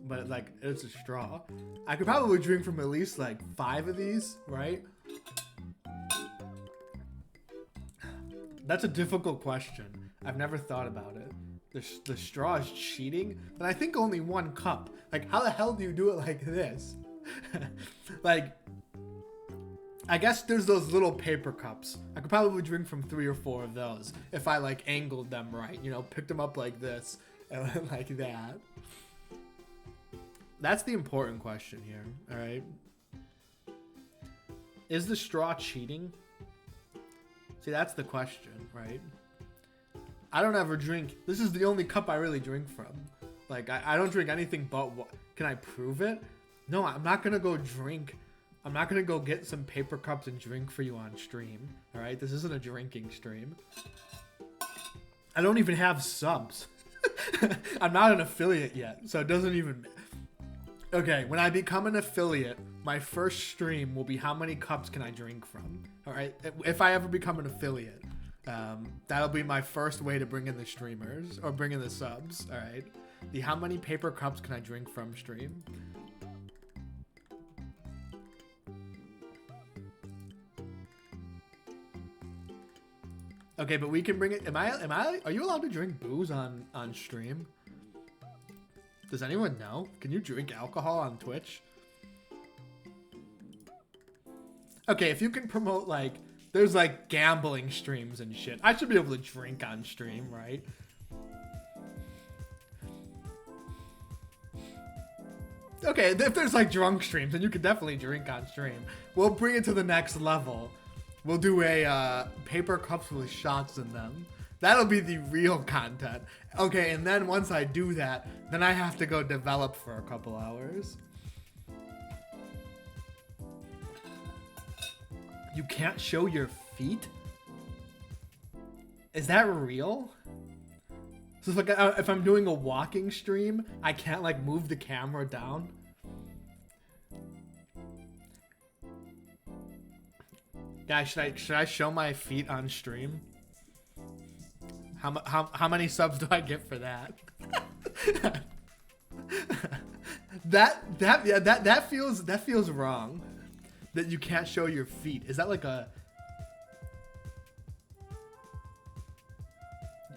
but like it's a straw. I could probably drink from at least like 5 of these, right? That's a difficult question. I've never thought about it. The straw is cheating, but I think only 1 cup. Like, how the hell do you do it like this? Like, I guess there's those little paper cups. I could probably drink from 3 or 4 of those if I like angled them right, you know, picked them up like this and went like that. That's the important question here, all right? Is the straw cheating? See, that's the question, right? I don't ever drink. This is the only cup I really drink from. Like, I don't drink anything but what. Can I prove it? No, I'm not gonna go drink. I'm not gonna go get some paper cups and drink for you on stream. All right, this isn't a drinking stream. I don't even have subs. I'm not an affiliate yet, so it doesn't even. Okay, when I become an affiliate, my first stream will be how many cups can I drink from. All right, if I ever become an affiliate, that'll be my first way to bring in the streamers or bring in the subs. All right, the how many paper cups can I drink from stream. Okay, but we can bring it. Are you allowed to drink booze on stream? Does anyone know? Can you drink alcohol on Twitch? Okay, if you can promote, like, there's like gambling streams and shit. I should be able to drink on stream, right? Okay, if there's like drunk streams, then you could definitely drink on stream. We'll bring it to the next level. We'll do a paper cups with shots in them. That'll be the real content. Okay, and then once I do that, then I have to go develop for a couple hours. You can't show your feet? Is that real? So it's like if I'm doing a walking stream, I can't like move the camera down? Guys, should I show my feet on stream? How many subs do I get for that? that feels wrong. That you can't show your feet. Is that like a?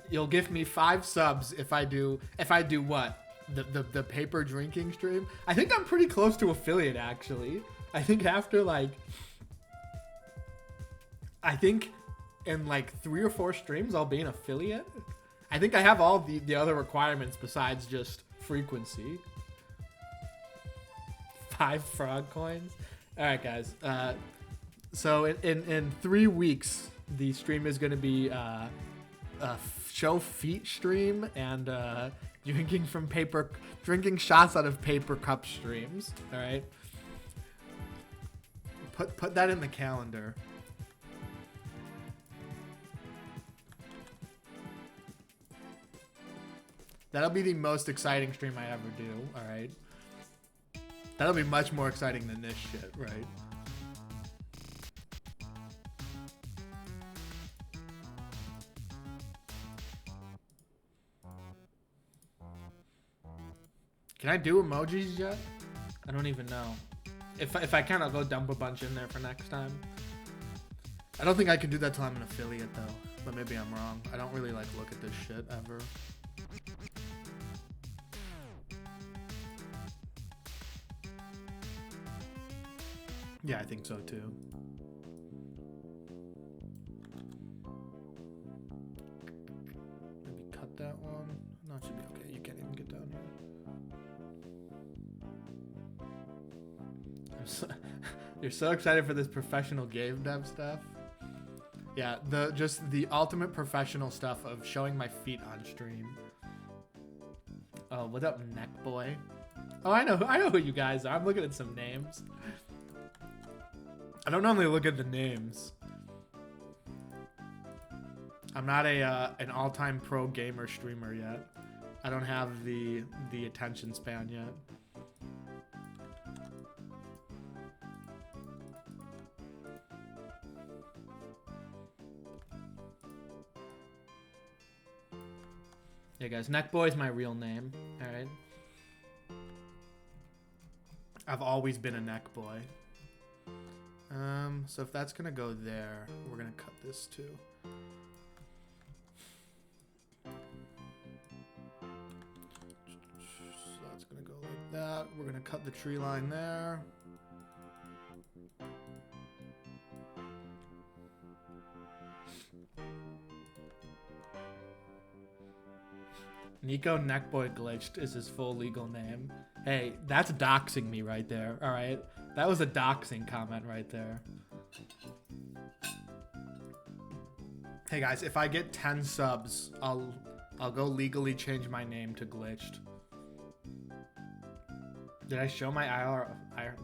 You'll give me 5 subs if I do what? The paper drinking stream? I think I'm pretty close to affiliate actually. I think after like in like 3 or 4 streams I'll be an affiliate. I think I have all the other requirements besides just frequency. 5 frog coins. All right, guys. So in 3 weeks the stream is going to be a show feet stream and drinking shots out of paper cup streams. All right. Put that in the calendar. That'll be the most exciting stream I ever do, alright? That'll be much more exciting than this shit, right? Can I do emojis yet? I don't even know. If I can, I'll go dump a bunch in there for next time. I don't think I can do that till I'm an affiliate though, but maybe I'm wrong. I don't really like look at this shit ever. Yeah, I think so too. Maybe cut that one. No, it should be okay. You can't even get down here. You're so excited for this professional game dev stuff. Yeah, just the ultimate professional stuff of showing my feet on stream. Oh, what up, Neck Boy? Oh, I know who you guys are. I'm looking at some names. I don't normally look at the names. I'm not an all-time pro gamer streamer yet. I don't have the attention span yet. Yeah, guys, Neckboy is my real name. All right. I've always been a Neckboy. So if that's gonna go there, we're gonna cut this too. So that's gonna go like that. We're gonna cut the tree line there. Nico Neckboy Glitched is his full legal name. Hey, that's doxing me right there, alright? That was a doxing comment right there. Hey guys, if I get 10 subs, I'll go legally change my name to Glitched. Did I show my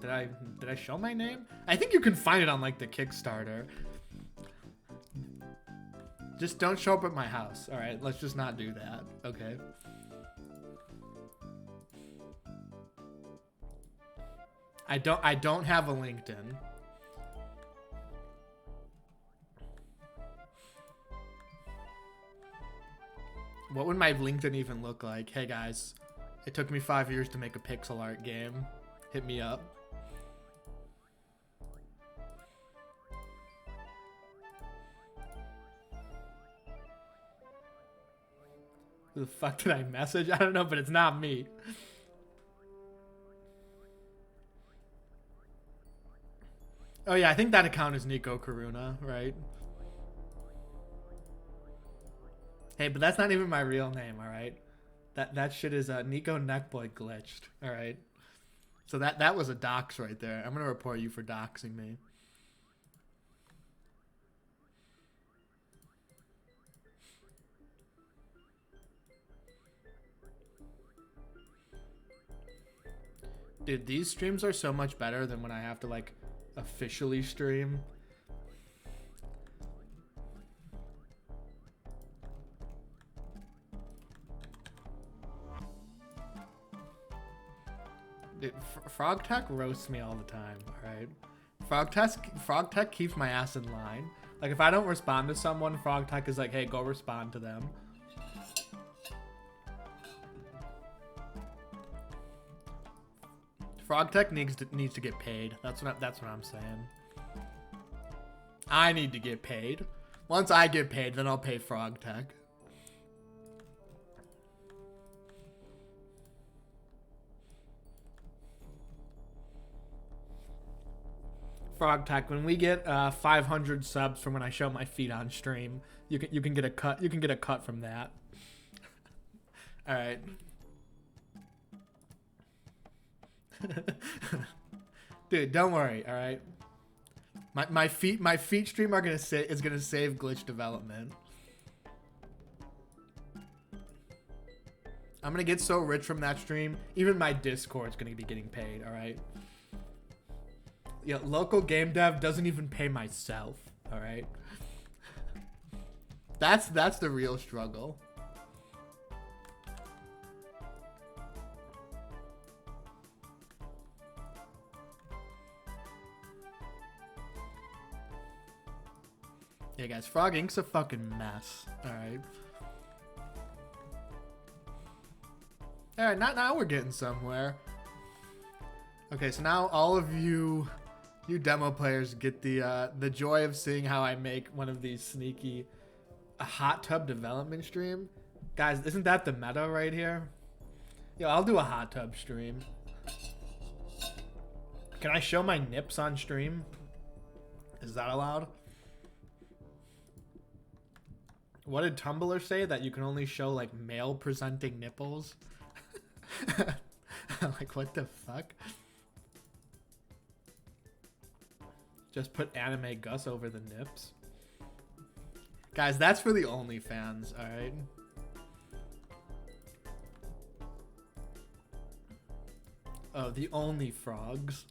did I show my name? I think you can find it on like the Kickstarter. Just don't show up at my house. All right, let's just not do that. Okay. I don't have a LinkedIn. What would my LinkedIn even look like? Hey guys, it took me 5 years to make a pixel art game. Hit me up. Who the fuck did I message? I don't know, but it's not me. Oh yeah, I think that account is Nico Karuna, right? Hey, but that's not even my real name, all right? That shit is Nico Neckboy glitched, all right? So that was a dox right there. I'm gonna report you for doxing me. Dude, these streams are so much better than when I have to like officially stream. Dude, Frog Tech roasts me all the time, alright? Frog Tech keeps my ass in line. Like, if I don't respond to someone, Frog Tech is like, hey, go respond to them. Frog Tech needs to get paid. That's what I'm saying. I need to get paid. Once I get paid, then I'll pay Frog Tech. Frog Tech, when we get 500 subs from when I show my feet on stream, you can get a cut. You can get a cut from that. All right. Dude, don't worry. All right. My feet stream is gonna save glitch development. I'm gonna get so rich from that stream. Even my Discord's gonna be getting paid. All right. Yeah, local game dev doesn't even pay myself, all right? That's the real struggle. Yeah, guys, Frog Inc.'s a fucking mess, all right? All right, now we're getting somewhere. Okay, so now all of you demo players get the joy of seeing how I make one of these sneaky hot tub development stream. Guys, isn't that the meta right here? Yo, I'll do a hot tub stream. Can I show my nips on stream? Is that allowed? What did Tumblr say? That you can only show like male presenting nipples? Like, what the fuck? Just put anime Gus over the nips. Guys, that's for the OnlyFans, alright? Oh, the only frogs.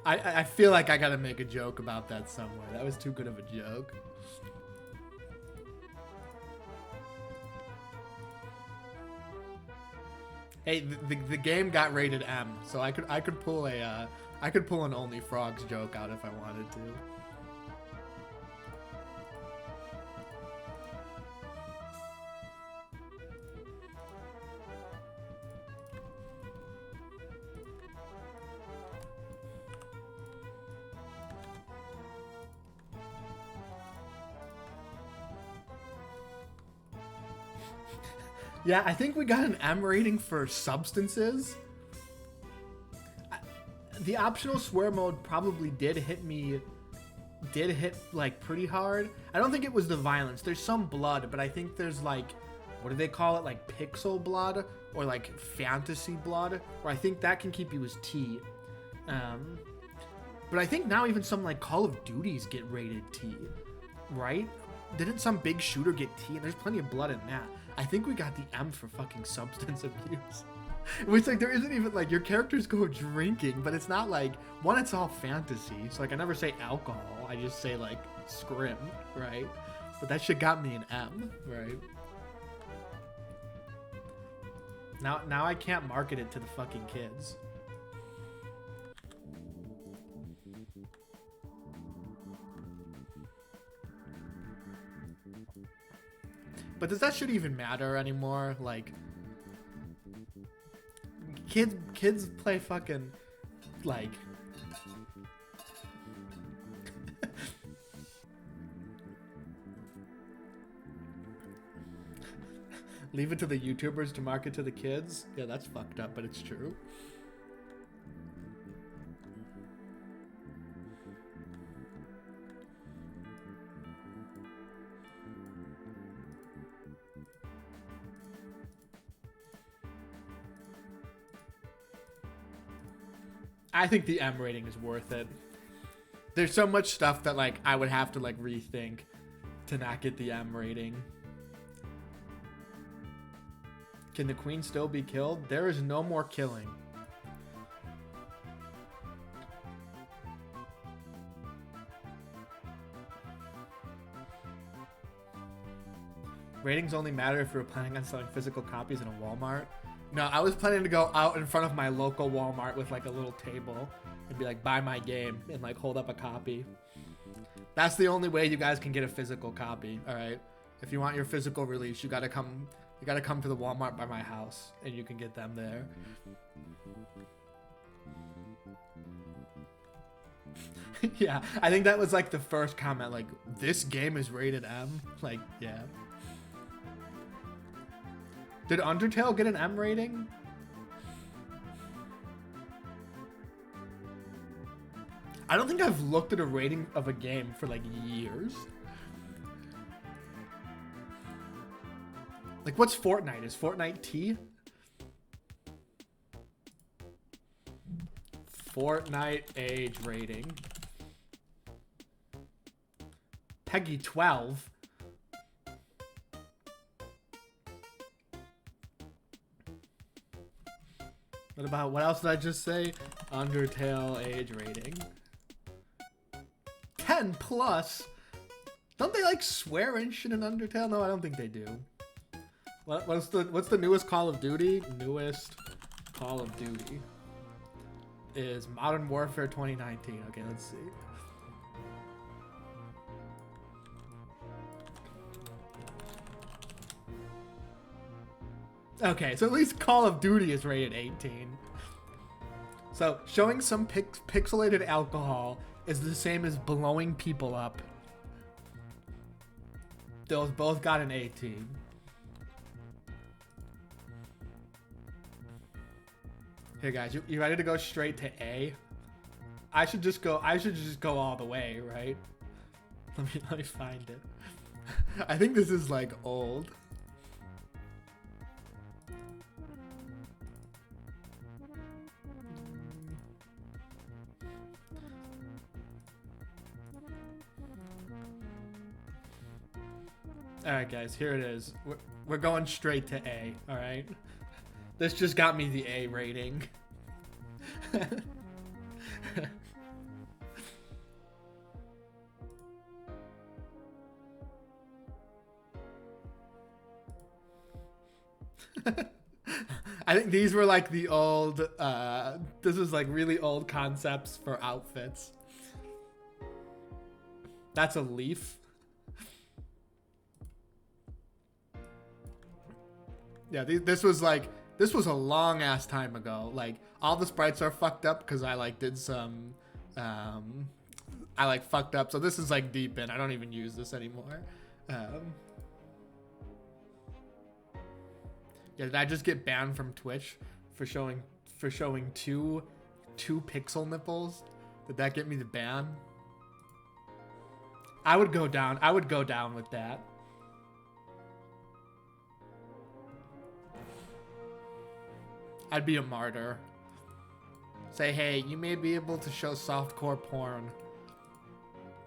I feel like I gotta make a joke about that somewhere. That was too good of a joke. Hey, the game got rated M, so I could pull an Only Frogs joke out if I wanted to. Yeah, I think we got an M rating for substances. The optional swear mode probably did hit me did hit like pretty hard. I don't think it was the violence. There's some blood, but I think there's like, what do they call it? Like pixel blood or like fantasy blood, or I think that can keep you as T. But I think now even some like Call of Duties get rated T, right? Didn't some big shooter get T? And there's plenty of blood in that. I think we got the M for fucking substance abuse. Which, like, there isn't even, like, your characters go drinking, but it's not, like, one, it's all fantasy. So, like, I never say alcohol. I just say, like, scrim, right? But that shit got me an M, right? Now I can't market it to the fucking kids. But does that shit even matter anymore? Like, kids play fucking, like, leave it to the YouTubers to market to the kids? Yeah, that's fucked up, but it's true. I think the M rating is worth it. There's so much stuff that, like, I would have to, like, rethink to not get the M rating. Can the queen still be killed? There is no more killing. Ratings only matter if you're planning on selling physical copies in a Walmart. No, I was planning to go out in front of my local Walmart with like a little table and be like, buy my game, and like hold up a copy. That's the only way you guys can get a physical copy, all right? If you want your physical release, you gotta come to the Walmart by my house and you can get them there. Yeah, I think that was like the first comment, like, this game is rated M. Like, yeah. Did Undertale get an M rating? I don't think I've looked at a rating of a game for like years. Like, what's Fortnite? Is Fortnite T? Fortnite age rating. Peggy 12. What else did I just say? Undertale age rating. 10 plus. Don't they like swear and shit in Undertale? No, I don't think they do. What's the newest Call of Duty? Newest Call of Duty is Modern Warfare 2019. Okay, let's see. Okay, so at least Call of Duty is rated 18. So showing some pixelated alcohol is the same as blowing people up. Those both got an 18. Here guys, you ready to go straight to A? I should just go all the way, right? Let me find it. I think this is like old. Alright guys, here it is. We're going straight to A, alright? This just got me the A rating. I think these were like the old, this was like really old concepts for outfits. That's a leaf. Yeah, this was a long ass time ago. Like, all the sprites are fucked up because I like did some, I like fucked up. So this is like deep in. I don't even use this anymore. Yeah, did I just get banned from Twitch for showing two pixel nipples? Did that get me the ban? I would go down. I would go down with that. I'd be a martyr. Say, hey, you may be able to show softcore porn.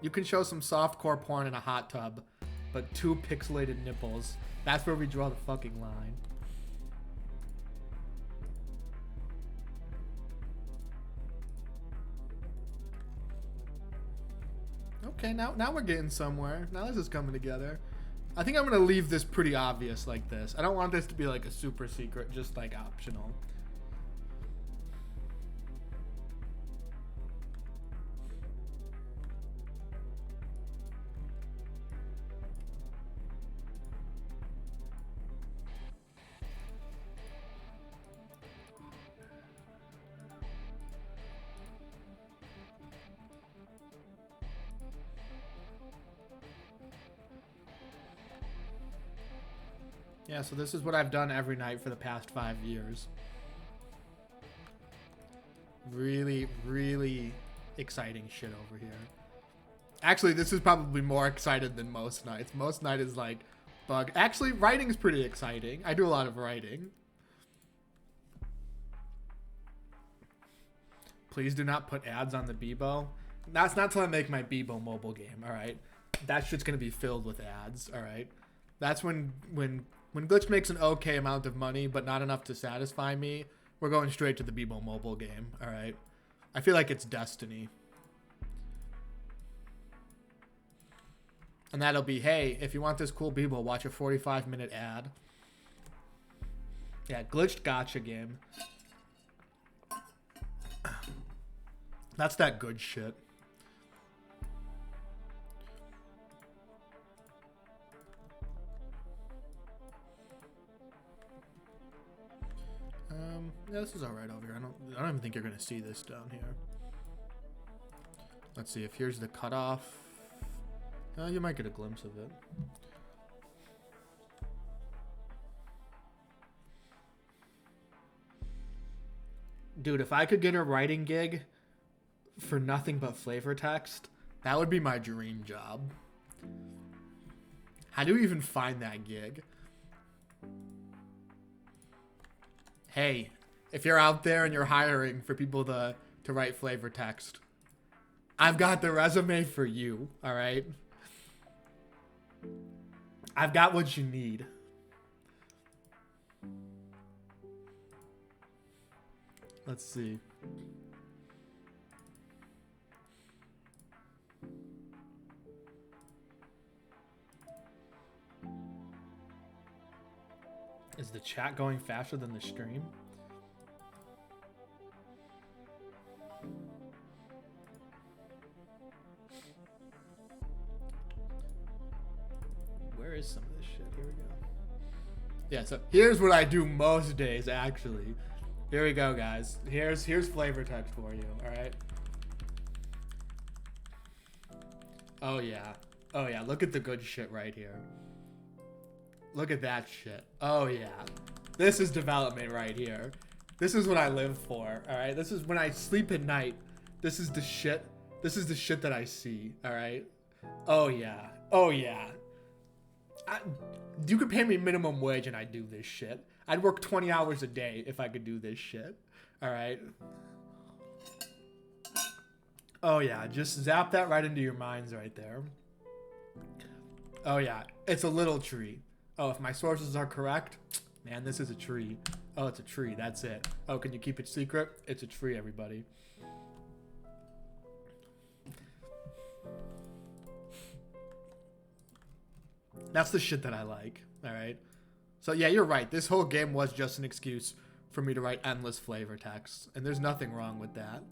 You can show some softcore porn in a hot tub, but 2 pixelated nipples. That's where we draw the fucking line. Okay, now we're getting somewhere. Now this is coming together. I think I'm gonna leave this pretty obvious like this. I don't want this to be like a super secret, just like optional. Yeah, so this is what I've done every night for the past 5 years. Really, really exciting shit over here. Actually, this is probably more excited than most nights. Most night is like bug. Actually, writing's pretty exciting. I do a lot of writing. Please do not put ads on the Bebo. That's not till I make my Bebo mobile game, alright? That shit's gonna be filled with ads, alright? That's when Glitch makes an okay amount of money, but not enough to satisfy me, we're going straight to the Bebo mobile game, alright? I feel like it's destiny. And that'll be, hey, if you want this cool Bebo, watch a 45-minute ad. Yeah, glitched gotcha game. That's that good shit. Yeah, this is all right over here. I don't even think you're gonna see this down here. Let's see if here's the cutoff. You might get a glimpse of it. Dude, if I could get a writing gig for nothing but flavor text, that would be my dream job. How do you even find that gig? Hey, if you're out there and you're hiring for people to write flavor text, I've got the resume for you, all right? I've got what you need. Let's see. Is the chat going faster than the stream? Where is some of this shit? Here we go. Yeah, so here's what I do most days, actually. Here we go, guys. Here's flavor text for you, alright? Oh, yeah. Oh, yeah. Look at the good shit right here. Look at that shit. Oh, yeah. This is development right here. This is what I live for, alright? This is when I sleep at night. This is the shit. This is the shit that I see, alright? Oh, yeah. Oh, yeah. You could pay me minimum wage and I'd do this shit. I'd work 20 hours a day if I could do this shit. Alright? Oh, yeah. Just zap that right into your minds right there. Oh, yeah. It's a little tree. Oh, if my sources are correct, man, this is a tree. Oh, it's a tree. That's it. Oh, can you keep it secret? It's a tree, everybody. That's the shit that I like. All right. So, yeah, you're right. This whole game was just an excuse for me to write endless flavor texts. And there's nothing wrong with that.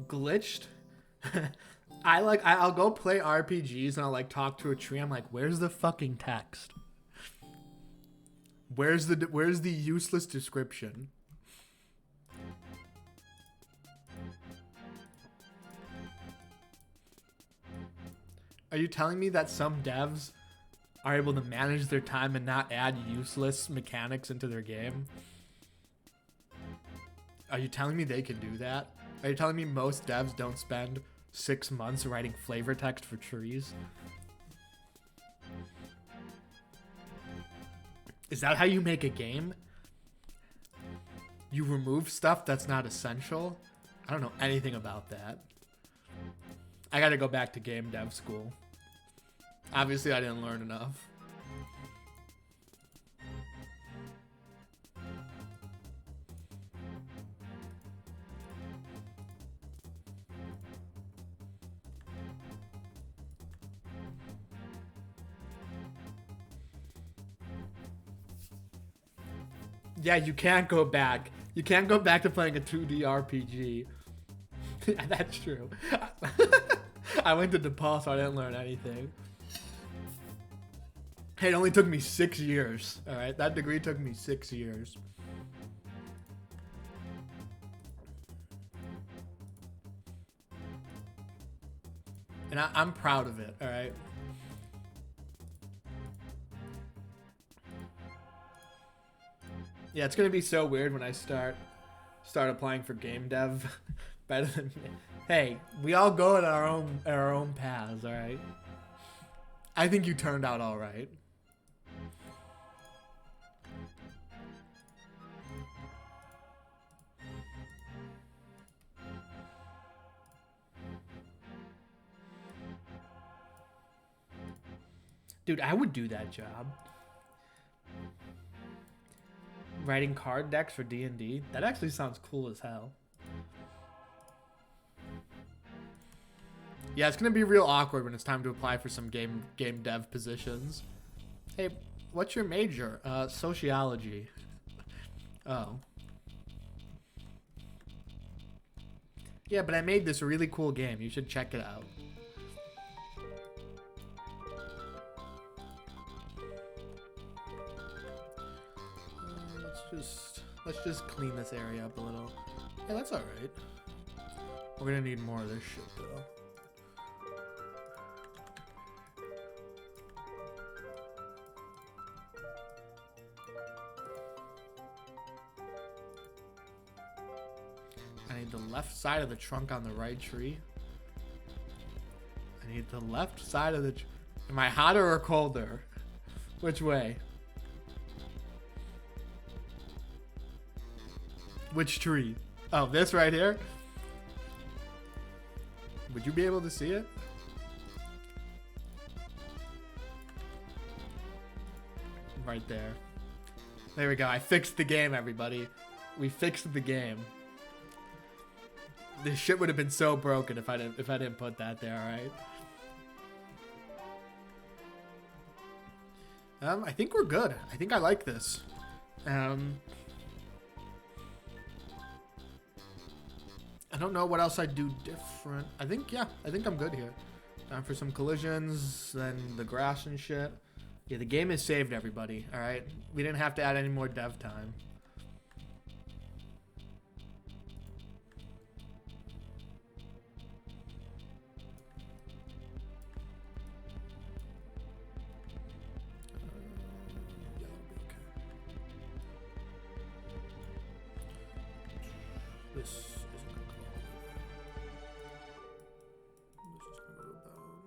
Glitched. I'll go play RPGs and I'll like talk to a tree. I'm like, where's the fucking text? Where's the useless description? Are you telling me that some devs are able to manage their time and not add useless mechanics into their game? Are you telling me they can do that? Are you telling me most devs don't spend 6 months writing flavor text for trees? Is that how you make a game? You remove stuff that's not essential? I don't know anything about that. I gotta go back to game dev school. Obviously, I didn't learn enough. Yeah, you can't go back. You can't go back to playing a 2D RPG. That's true. I went to DePaul, so I didn't learn anything. Hey, it only took me 6 years. All right, that degree took me 6 years. And I'm proud of it, all right? Yeah, it's gonna be so weird when I start applying for game dev better than me. Hey, we all go at our own paths, all right? I think you turned out all right. Dude, I would do that job. Writing card decks for D&D? That actually sounds cool as hell. Yeah, it's gonna be real awkward when it's time to apply for some game dev positions. Hey, what's your major? Sociology. Oh. Yeah, but I made this really cool game. You should check it out. Let's just clean this area up a little. Yeah, that's all right. We're gonna need more of this shit though. I need the left side of the trunk on the right tree. I need the left side of the Am I hotter or colder? Which way? Which tree? Oh, this right here? Would you be able to see it? Right there. There we go. I fixed the game, everybody. We fixed the game. This shit would have been so broken if I didn't put that there, alright? I think we're good. I think I like this. I don't know what else I'd do different. I think I'm good here. Time for some collisions, then the grass and shit. Yeah, the game is saved, everybody, alright? We didn't have to add any more dev time. This isn't gonna come over there. This is gonna go down here.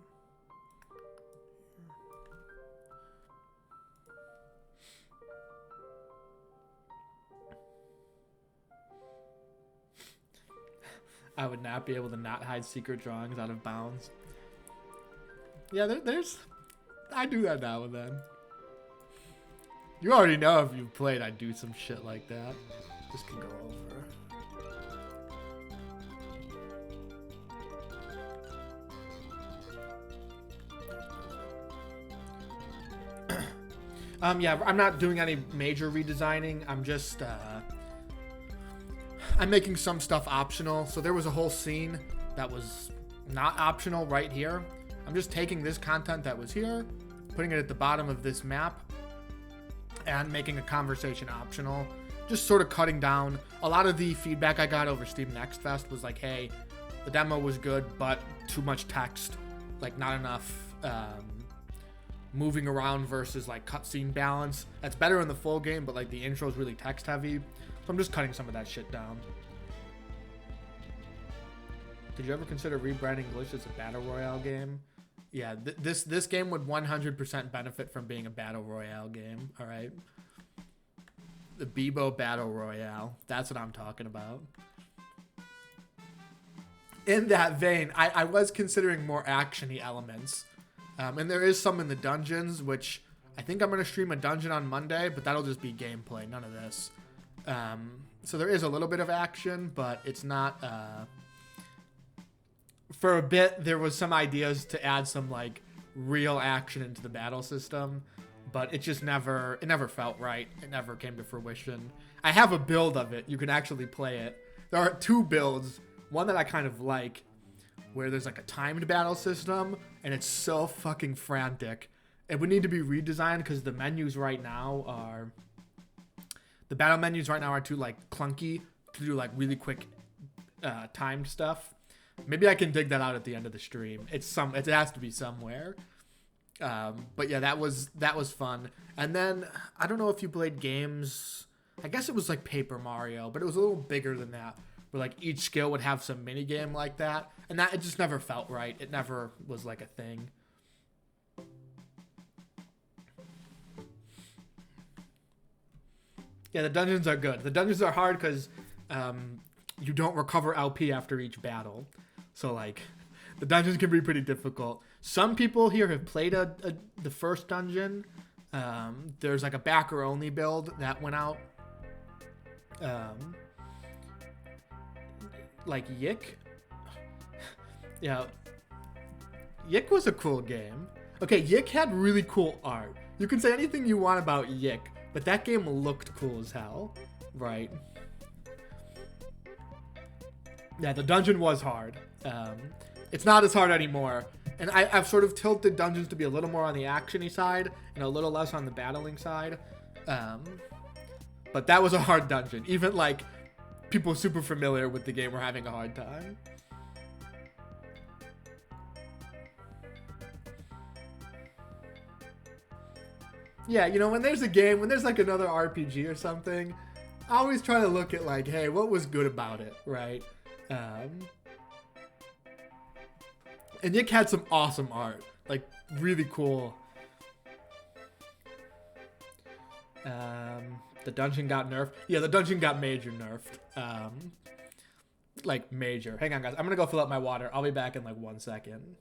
I would not be able to not hide secret drawings out of bounds. Yeah, there's... I do that now and then. You already know if you've played, I do some shit like that. This can go over. Yeah, I'm not doing any major redesigning. I'm just, I'm making some stuff optional. So there was a whole scene that was not optional right here. I'm just taking this content that was here, putting it at the bottom of this map, and making a conversation optional. Just sort of cutting down. A lot of the feedback I got over Steam Next Fest was like, hey, the demo was good, but too much text. Like, not enough, moving around versus like cutscene balance. That's better in the full game, but like the intro is really text heavy. So I'm just cutting some of that shit down. Did you ever consider rebranding Glitch as a battle royale game? Yeah, this game would 100% benefit from being a battle royale game. All right, the Bebo battle royale. That's what I'm talking about. In that vein, I was considering more action-y elements, and there is some in the dungeons, which I think I'm gonna stream a dungeon on Monday, but that'll just be gameplay, none of this. So there is a little bit of action, but it's not. For a bit, there was some ideas to add some like real action into the battle system, but it just never felt right. It never came to fruition. I have a build of it. You can actually play it. There are 2 builds. One that I kind of like, where there's like a timed battle system, and it's so fucking frantic. It would need to be redesigned because the menus right now are... The battle menus right now are too like clunky to do like really quick timed stuff. Maybe I can dig that out at the end of the stream. It has to be somewhere. But yeah, that was fun. And then I don't know if you played games. I guess it was like Paper Mario, but it was a little bigger than that. Where like each skill would have some mini game like that, and that it just never felt right. It never was like a thing. Yeah, the dungeons are good. The dungeons are hard because you don't recover LP after each battle. So, like, the dungeons can be pretty difficult. Some people here have played the first dungeon. There's, like, a backer-only build that went out. Like, Yik. Yeah. Yik was a cool game. Okay, Yik had really cool art. You can say anything you want about Yik, but that game looked cool as hell. Right. Yeah, the dungeon was hard. It's not as hard anymore. And I've sort of tilted dungeons to be a little more on the action-y side and a little less on the battling side. But that was a hard dungeon. Even, like, people super familiar with the game were having a hard time. Yeah, you know, when there's a game, when there's, like, another RPG or something, I always try to look at, like, hey, what was good about it, right? And Nick had some awesome art, like really cool. The dungeon got nerfed. Yeah, the dungeon got major nerfed. Like major. Hang on, guys. I'm gonna go fill up my water. I'll be back in like 1 second.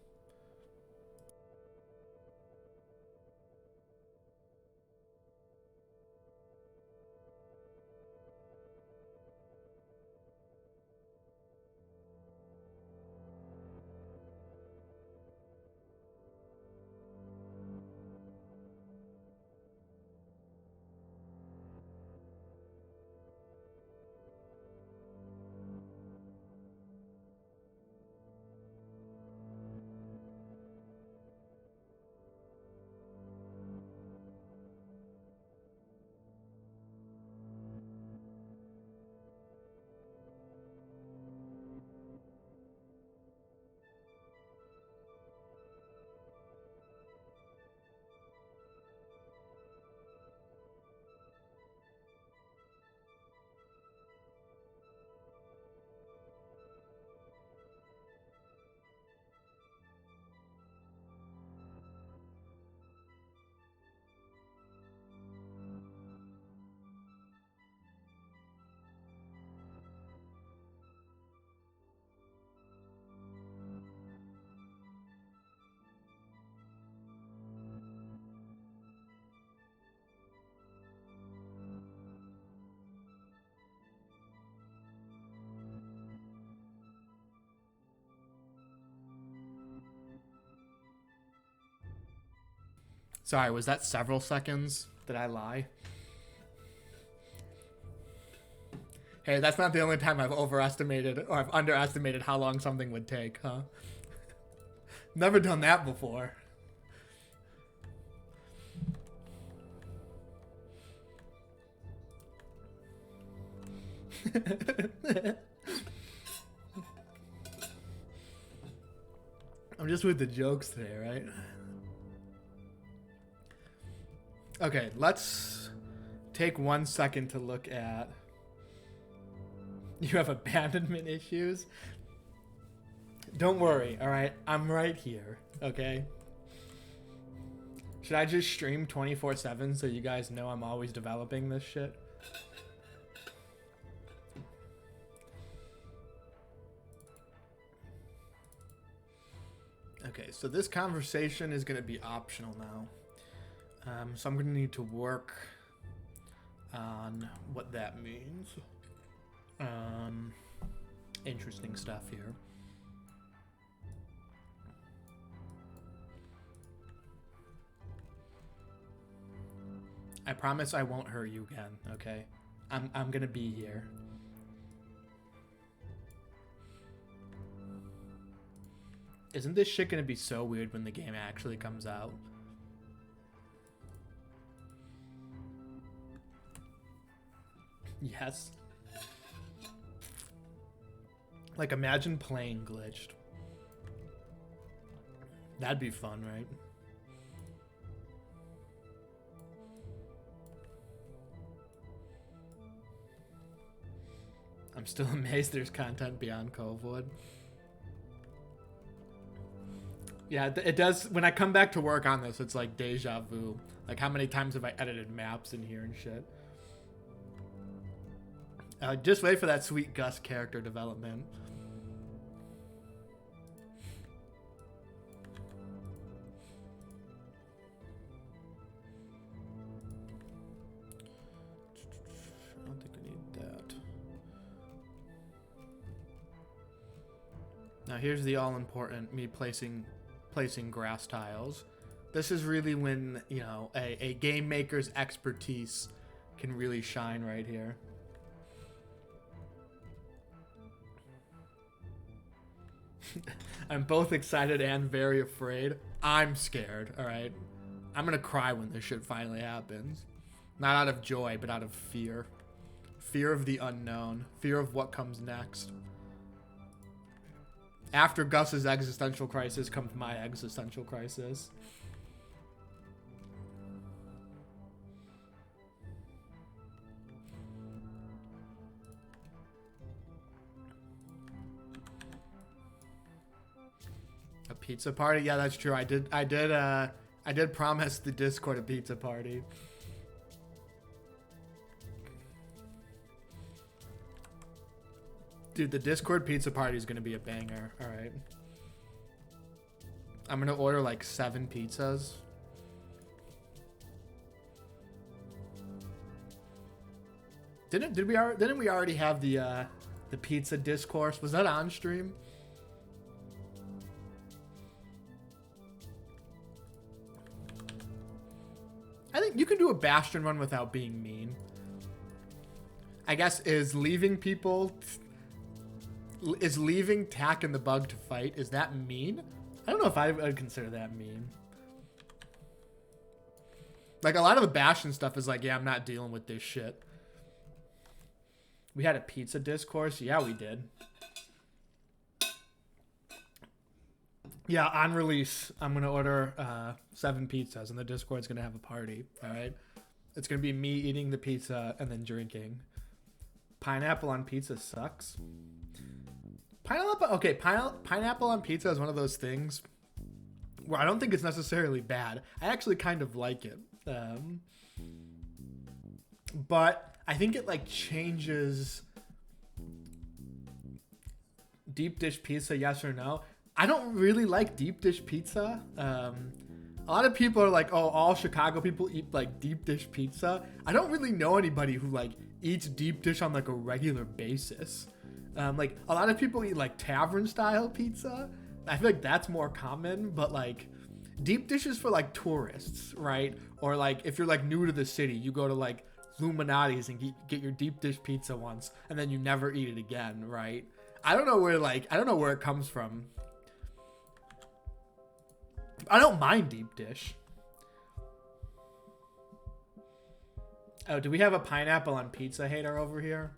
Sorry, was that several seconds? Did I lie? Hey, that's not the only time I've overestimated or I've underestimated how long something would take, huh? Never done that before. I'm just with the jokes today, right? Okay, let's take 1 second to look at... You have abandonment issues? Don't worry, all right? I'm right here, okay? Should I just stream 24/7 so you guys know I'm always developing this shit? Okay, so this conversation is going to be optional now. So I'm going to need to work on what that means. Interesting stuff here. I promise I won't hurt you again, okay? I'm gonna be here. Isn't this shit gonna be so weird when the game actually comes out? Yes. Like, imagine playing glitched. That'd be fun, right? I'm still amazed there's content beyond Covewood. Yeah, it does. When I come back to work on this, it's like deja vu. Like, how many times have I edited maps in here and shit? Just wait for that sweet Gus character development. I don't think I need that. Now here's the all-important me placing grass tiles. This is really when, you know, a game maker's expertise can really shine right here. I'm both excited and very afraid. I'm scared, alright? I'm gonna cry when this shit finally happens. Not out of joy, but out of fear. Fear of the unknown. Fear of what comes next. After Gus's existential crisis comes my existential crisis. A pizza party? Yeah, that's true. I did promise the Discord a pizza party. Dude, the Discord pizza party is gonna be a banger. All right. I'm gonna order like 7 pizzas. Didn't we already have the pizza discourse? Was that on stream? I think you can do a Bastion run without being mean. I guess is leaving Tack and the Bug to fight, is that mean? I don't know if I would consider that mean. Like, a lot of the Bastion stuff is like, yeah, I'm not dealing with this shit. We had a pizza discourse? Yeah, we did. Yeah, on release, I'm going to order 7 pizzas, and the Discord's going to have a party, all right? It's going to be me eating the pizza and then drinking. Pineapple on pizza sucks. Pineapple on pizza is one of those things where I don't think it's necessarily bad. I actually kind of like it. But I think it like changes deep dish pizza, yes or no. I don't really like deep dish pizza. A lot of people are like, oh, all Chicago people eat like deep dish pizza. I don't really know anybody who like eats deep dish on like a regular basis. Like a lot of people eat like tavern style pizza. I feel like that's more common, but like deep dish is for like tourists, right? Or like if you're like new to the city, you go to like Illuminati's and get your deep dish pizza once and then you never eat it again, right? I don't know where it comes from. I don't mind deep dish. Oh, do we have a pineapple on pizza hater over here?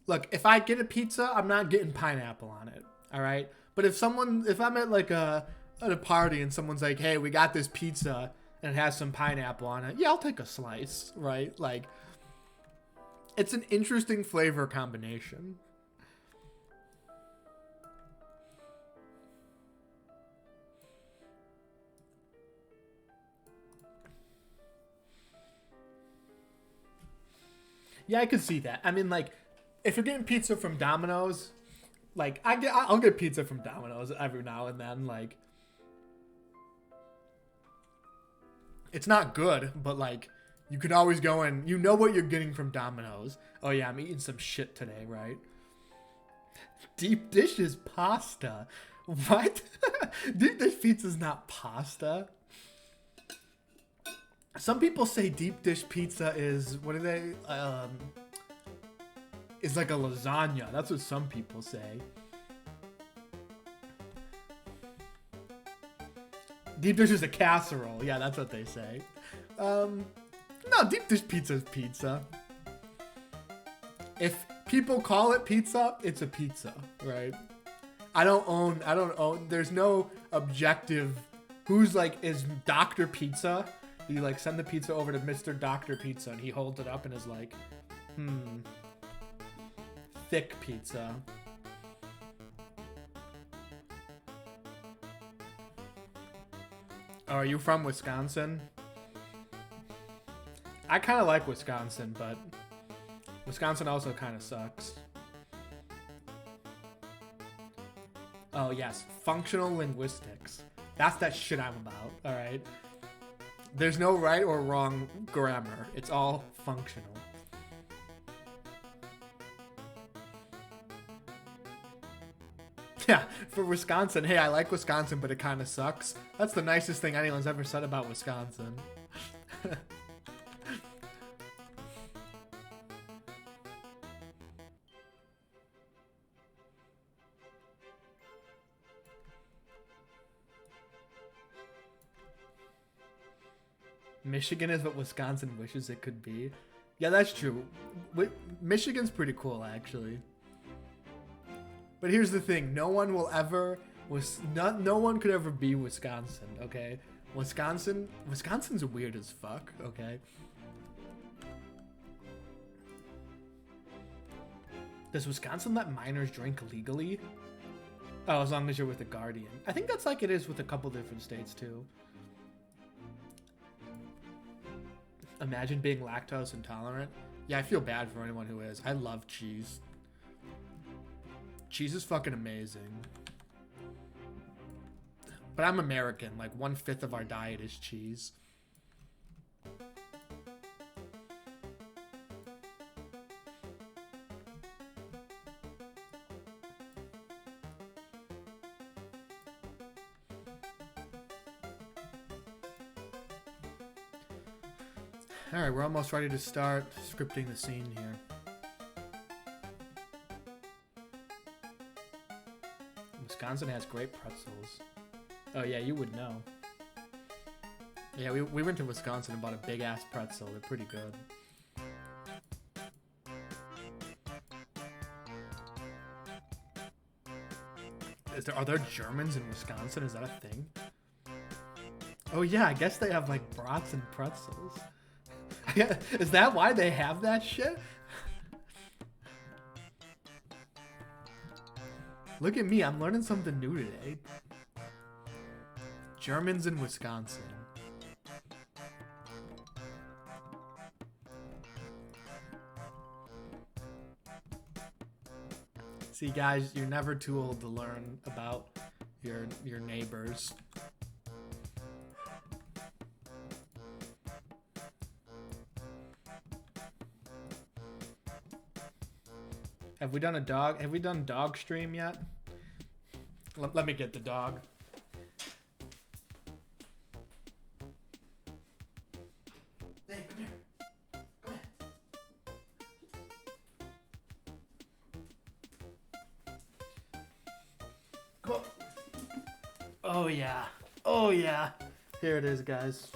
Look, if I get a pizza, I'm not getting pineapple on it. All right. But if I'm at like at a party and someone's like, hey, we got this pizza and it has some pineapple on it, yeah, I'll take a slice, right? Like, it's an interesting flavor combination. Yeah, I could see that. I mean, like, if you're getting pizza from Domino's, like, I'll get pizza from Domino's every now and then. Like, it's not good, but like, you could always go and you know what you're getting from Domino's. Oh yeah, I'm eating some shit today, right? Deep dish is pasta. What? Deep dish pizza's not pasta. Some people say deep dish pizza is, what are they? Is like a lasagna. That's what some people say. Deep dish is a casserole. Yeah, that's what they say. No, deep dish pizza is pizza. If people call it pizza, it's a pizza, right? I don't own, there's no objective. Who's like, is Dr. Pizza? You like send the pizza over to Mr. Dr. Pizza and he holds it up and is like, thick pizza. Oh, are you from Wisconsin? I kind of like Wisconsin, but Wisconsin also kind of sucks. Oh, yes. Functional linguistics. That's that shit I'm about, alright? There's no right or wrong grammar. It's all functional. Yeah, for Wisconsin, hey, I like Wisconsin, but it kind of sucks. That's the nicest thing anyone's ever said about Wisconsin. Michigan is what Wisconsin wishes it could be. Yeah, that's true. Michigan's pretty cool, actually. But here's the thing: no one will ever no one could ever be Wisconsin. Okay, Wisconsin's weird as fuck. Okay. Does Wisconsin let minors drink legally? Oh, as long as you're with a guardian. I think that's like it is with a couple different states too. Imagine being lactose intolerant. Yeah, I feel bad for anyone who is. I love cheese. Cheese is fucking amazing. But I'm American. Like, 1/5 of our diet is cheese. Alright, we're almost ready to start scripting the scene here. Wisconsin has great pretzels. Oh yeah, you would know. Yeah, we went to Wisconsin and bought a big ass pretzel. They're pretty good. Are there Germans in Wisconsin? Is that a thing? Oh yeah, I guess they have like brats and pretzels. Is that why they have that shit? Look at me, I'm learning something new today. Germans in Wisconsin. See guys, you're never too old to learn about your neighbors. Have we done dog stream yet? Let me get the dog. Hey, come here. Come here. Come on. Oh yeah. Oh yeah. Here it is, guys.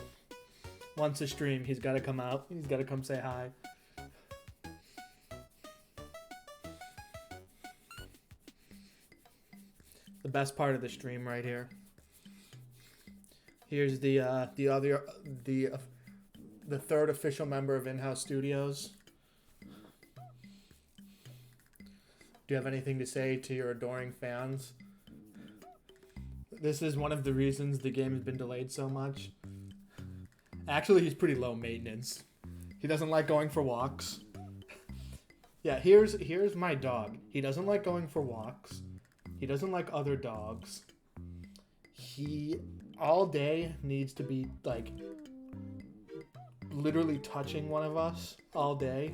Once a stream, he's got to come out. He's got to come say hi. The best part of the stream right here. Here's the third official member of In-House Studios. Do you have anything to say to your adoring fans? This is one of the reasons the game has been delayed so much. Actually, he's pretty low maintenance. He doesn't like going for walks. Yeah, here's my dog. He doesn't like going for walks. He doesn't like other dogs. He all day needs to be like literally touching one of us all day.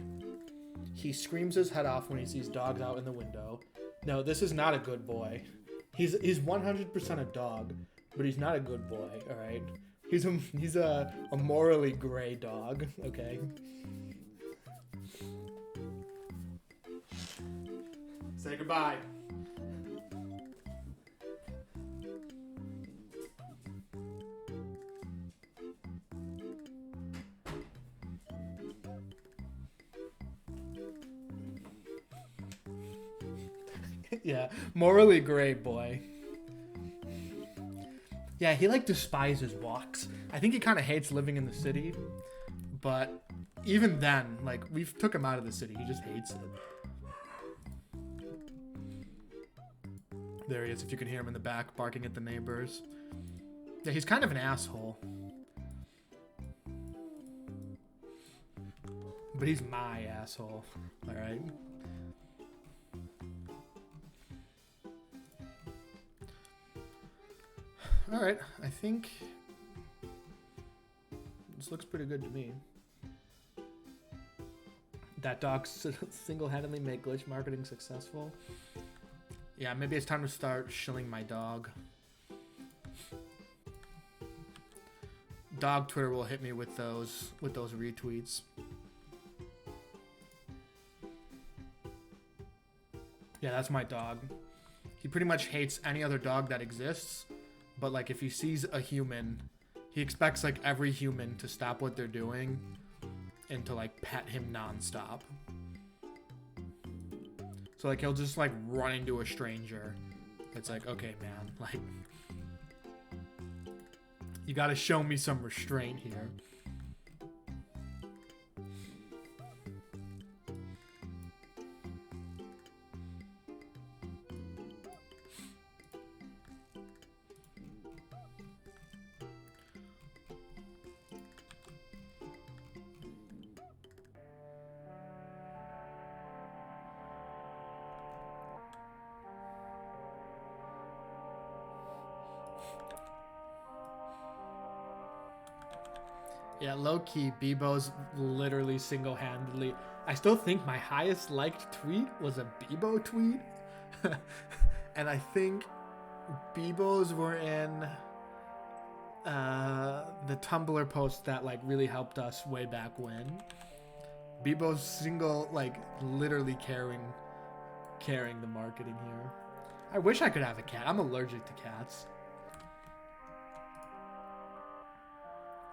He screams his head off when he sees dogs out in the window. No, this is not a good boy. He's 100% a dog, but he's not a good boy, all right? He's a morally gray dog, okay? Say goodbye. Yeah, morally gray boy. Yeah, he like despises walks. I think he kind of hates living in the city, but even then, like we've took him out of the city, he just hates it. There he is, if you can hear him in the back barking at the neighbors. Yeah, he's kind of an asshole. But he's my asshole, alright? Alright, I think this looks pretty good to me. That dog single-handedly made glitch marketing successful. Yeah, maybe it's time to start shilling my dog. Dog Twitter will hit me with those retweets. Yeah, that's my dog. He pretty much hates any other dog that exists, but like if he sees a human, he expects like every human to stop what they're doing and to like pet him nonstop. So like he'll just like run into a stranger. It's like, okay, man, like you gotta show me some restraint here. Yeah, low-key, Bebo's literally single-handedly... I still think my highest liked tweet was a Bebo tweet. And I think Bebo's were in the Tumblr post that like really helped us way back when. Bebo's single, like literally carrying the marketing here. I wish I could have a cat. I'm allergic to cats.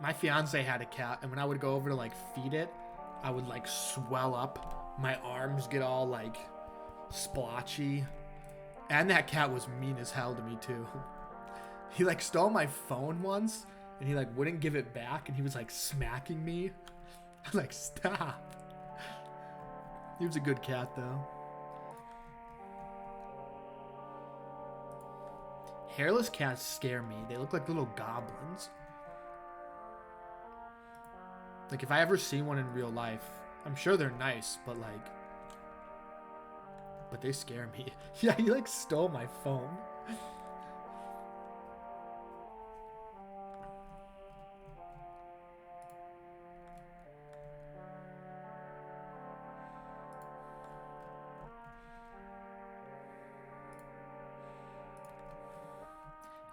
My fiance had a cat, and when I would go over to like feed it, I would like swell up. My arms get all like splotchy. And that cat was mean as hell to me too. He like stole my phone once, and he like wouldn't give it back, and he was like smacking me. I was like, stop. He was a good cat though. Hairless cats scare me. They look like little goblins. Like, if I ever see one in real life, I'm sure they're nice, but, like... But they scare me. Yeah, he, like, stole my phone.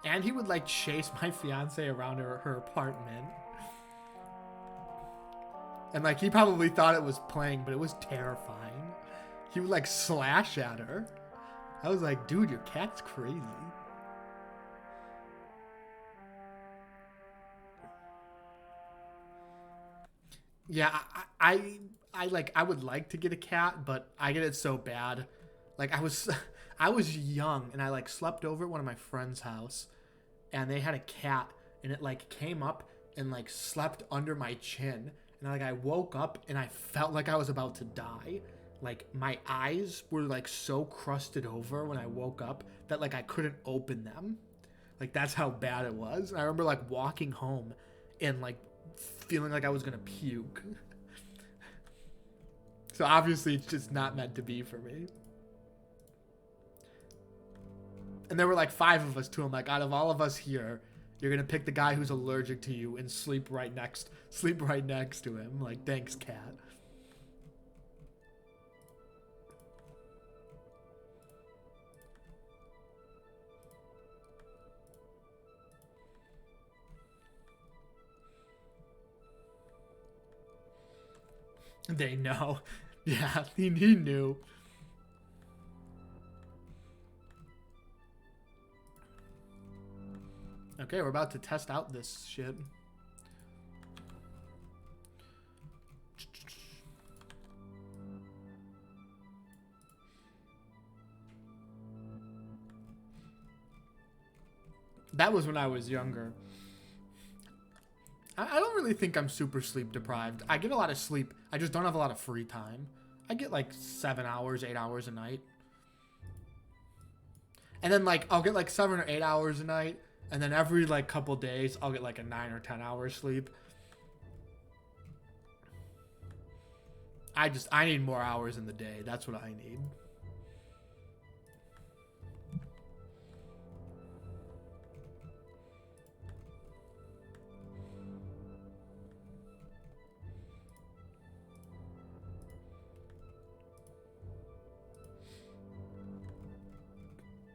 And he would, like, chase my fiance around her apartment. And, like, he probably thought it was playing, but it was terrifying. He would, like, slash at her. I was like, dude, your cat's crazy. Yeah, I would like to get a cat, but I get it so bad. Like, I was young, and I, like, slept over at one of my friend's house, and they had a cat, and it like came up and like slept under my chin. And like I woke up and I felt like I was about to die. Like my eyes were like so crusted over when I woke up that like I couldn't open them. Like that's how bad it was. And I remember like walking home and like feeling like I was gonna puke. So obviously it's just not meant to be for me. And there were like 5 of us too. I'm like, out of all of us here, you're gonna pick the guy who's allergic to you and sleep right next to him. Like, thanks, cat. They know. Yeah, he knew. Okay, we're about to test out this shit. That was when I was younger. I don't really think I'm super sleep deprived. I get a lot of sleep. I just don't have a lot of free time. I get like 7 hours, 8 hours a night. And then like I'll get like 7 or 8 hours a night. And then every like couple days I'll get like a 9 or 10 hours sleep. I need more hours in the day. That's what I need.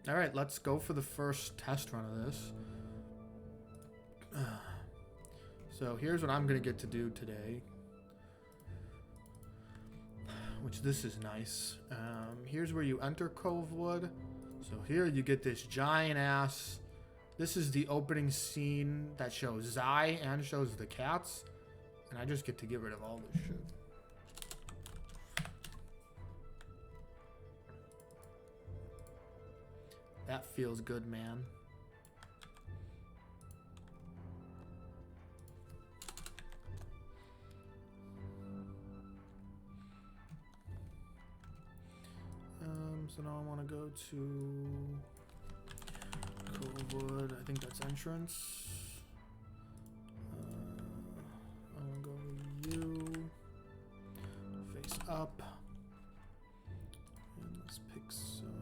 All right, let's go for the first test run of this. So here's what I'm gonna get to do today. Which this is nice. Here's where you enter Covewood. So here you get this giant ass. This is the opening scene that shows Zai and shows the cats. And I just get to get rid of all this shit. That feels good, man. So now I want to go to Covewood. I think that's entrance. I want to go to you. Face up. And let's pick some.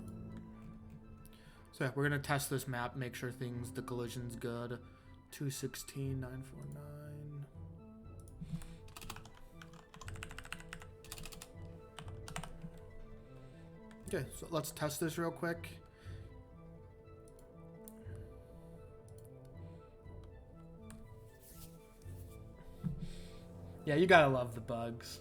So yeah, we're going to test this map, make sure the collision's good. 216, 949. Okay, so let's test this real quick. Yeah, you gotta love the bugs.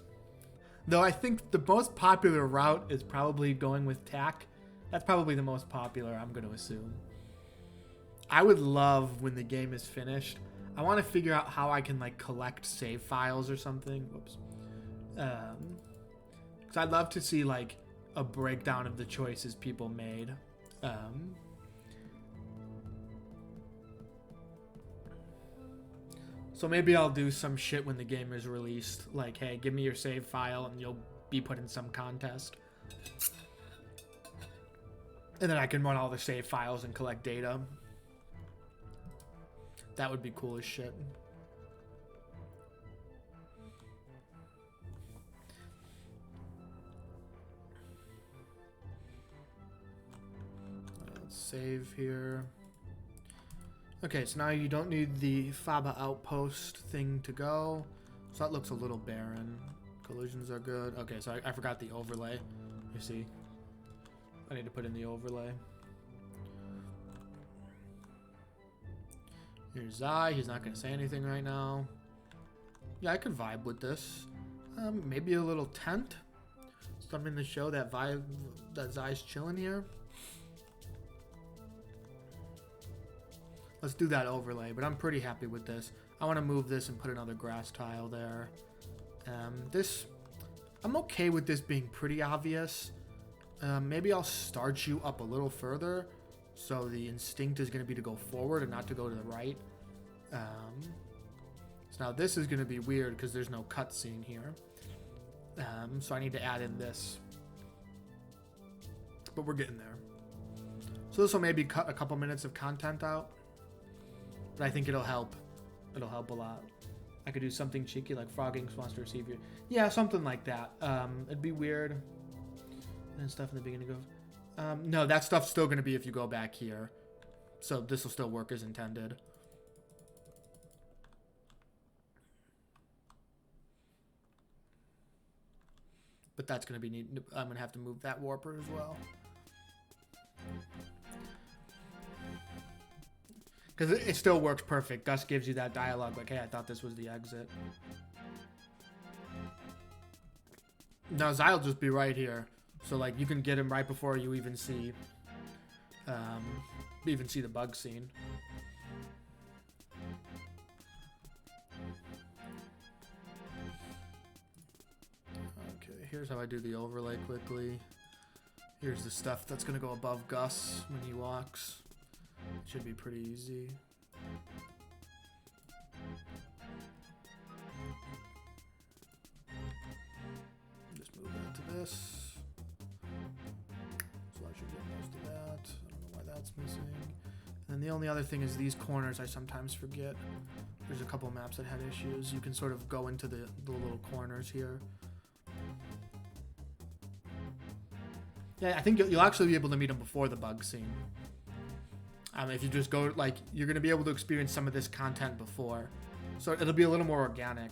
Though I think the most popular route is probably going with TAC. That's probably the most popular, I'm going to assume. I would love when the game is finished. I want to figure out how I can like collect save files or something. Whoops. Because I'd love to see like a breakdown of the choices people made. So maybe I'll do some shit when the game is released. Like, hey, give me your save file and you'll be put in some contest. And then I can run all the save files and collect data. That would be cool as shit. Let's save here. Okay, so now you don't need the Faba outpost thing to go. So that looks a little barren. Collisions are good. Okay, so I forgot the overlay. You see? I need to put in the overlay. Here's Zai. He's not going to say anything right now. Yeah, I could vibe with this. Maybe a little tent. Something to show that vibe that Zai's chilling here. Let's do that overlay, but I'm pretty happy with this. I want to move this and put another grass tile there. I'm okay with this being pretty obvious. Maybe I'll start you up a little further, so the instinct is going to be to go forward and not to go to the right. So now this is going to be weird because there's no cutscene here. So I need to add in this. But we're getting there. So this will maybe cut a couple minutes of content out. But I think it'll help. It'll help a lot. I could do something cheeky like Froggings wants to receive you. Yeah, something like that. It'd be weird. And stuff in the beginning of... no, that stuff's still going to be if you go back here. So this will still work as intended. But that's going to be neat. I'm going to have to move that warper as well. Because it still works perfect. Gus gives you that dialogue like, hey, I thought this was the exit. No, Zyle just be right here. So, like, you can get him right before you even see the bug scene. Okay, here's how I do the overlay quickly. Here's the stuff that's going to go above Gus when he walks. It should be pretty easy. Just move that to this. So I should get most of that. I don't know why that's missing. And the only other thing is these corners I sometimes forget. There's a couple maps that had issues. You can sort of go into the little corners here. Yeah, I think you'll actually be able to meet him before the bug scene. If you just go, like, you're going to be able to experience some of this content before. So it'll be a little more organic.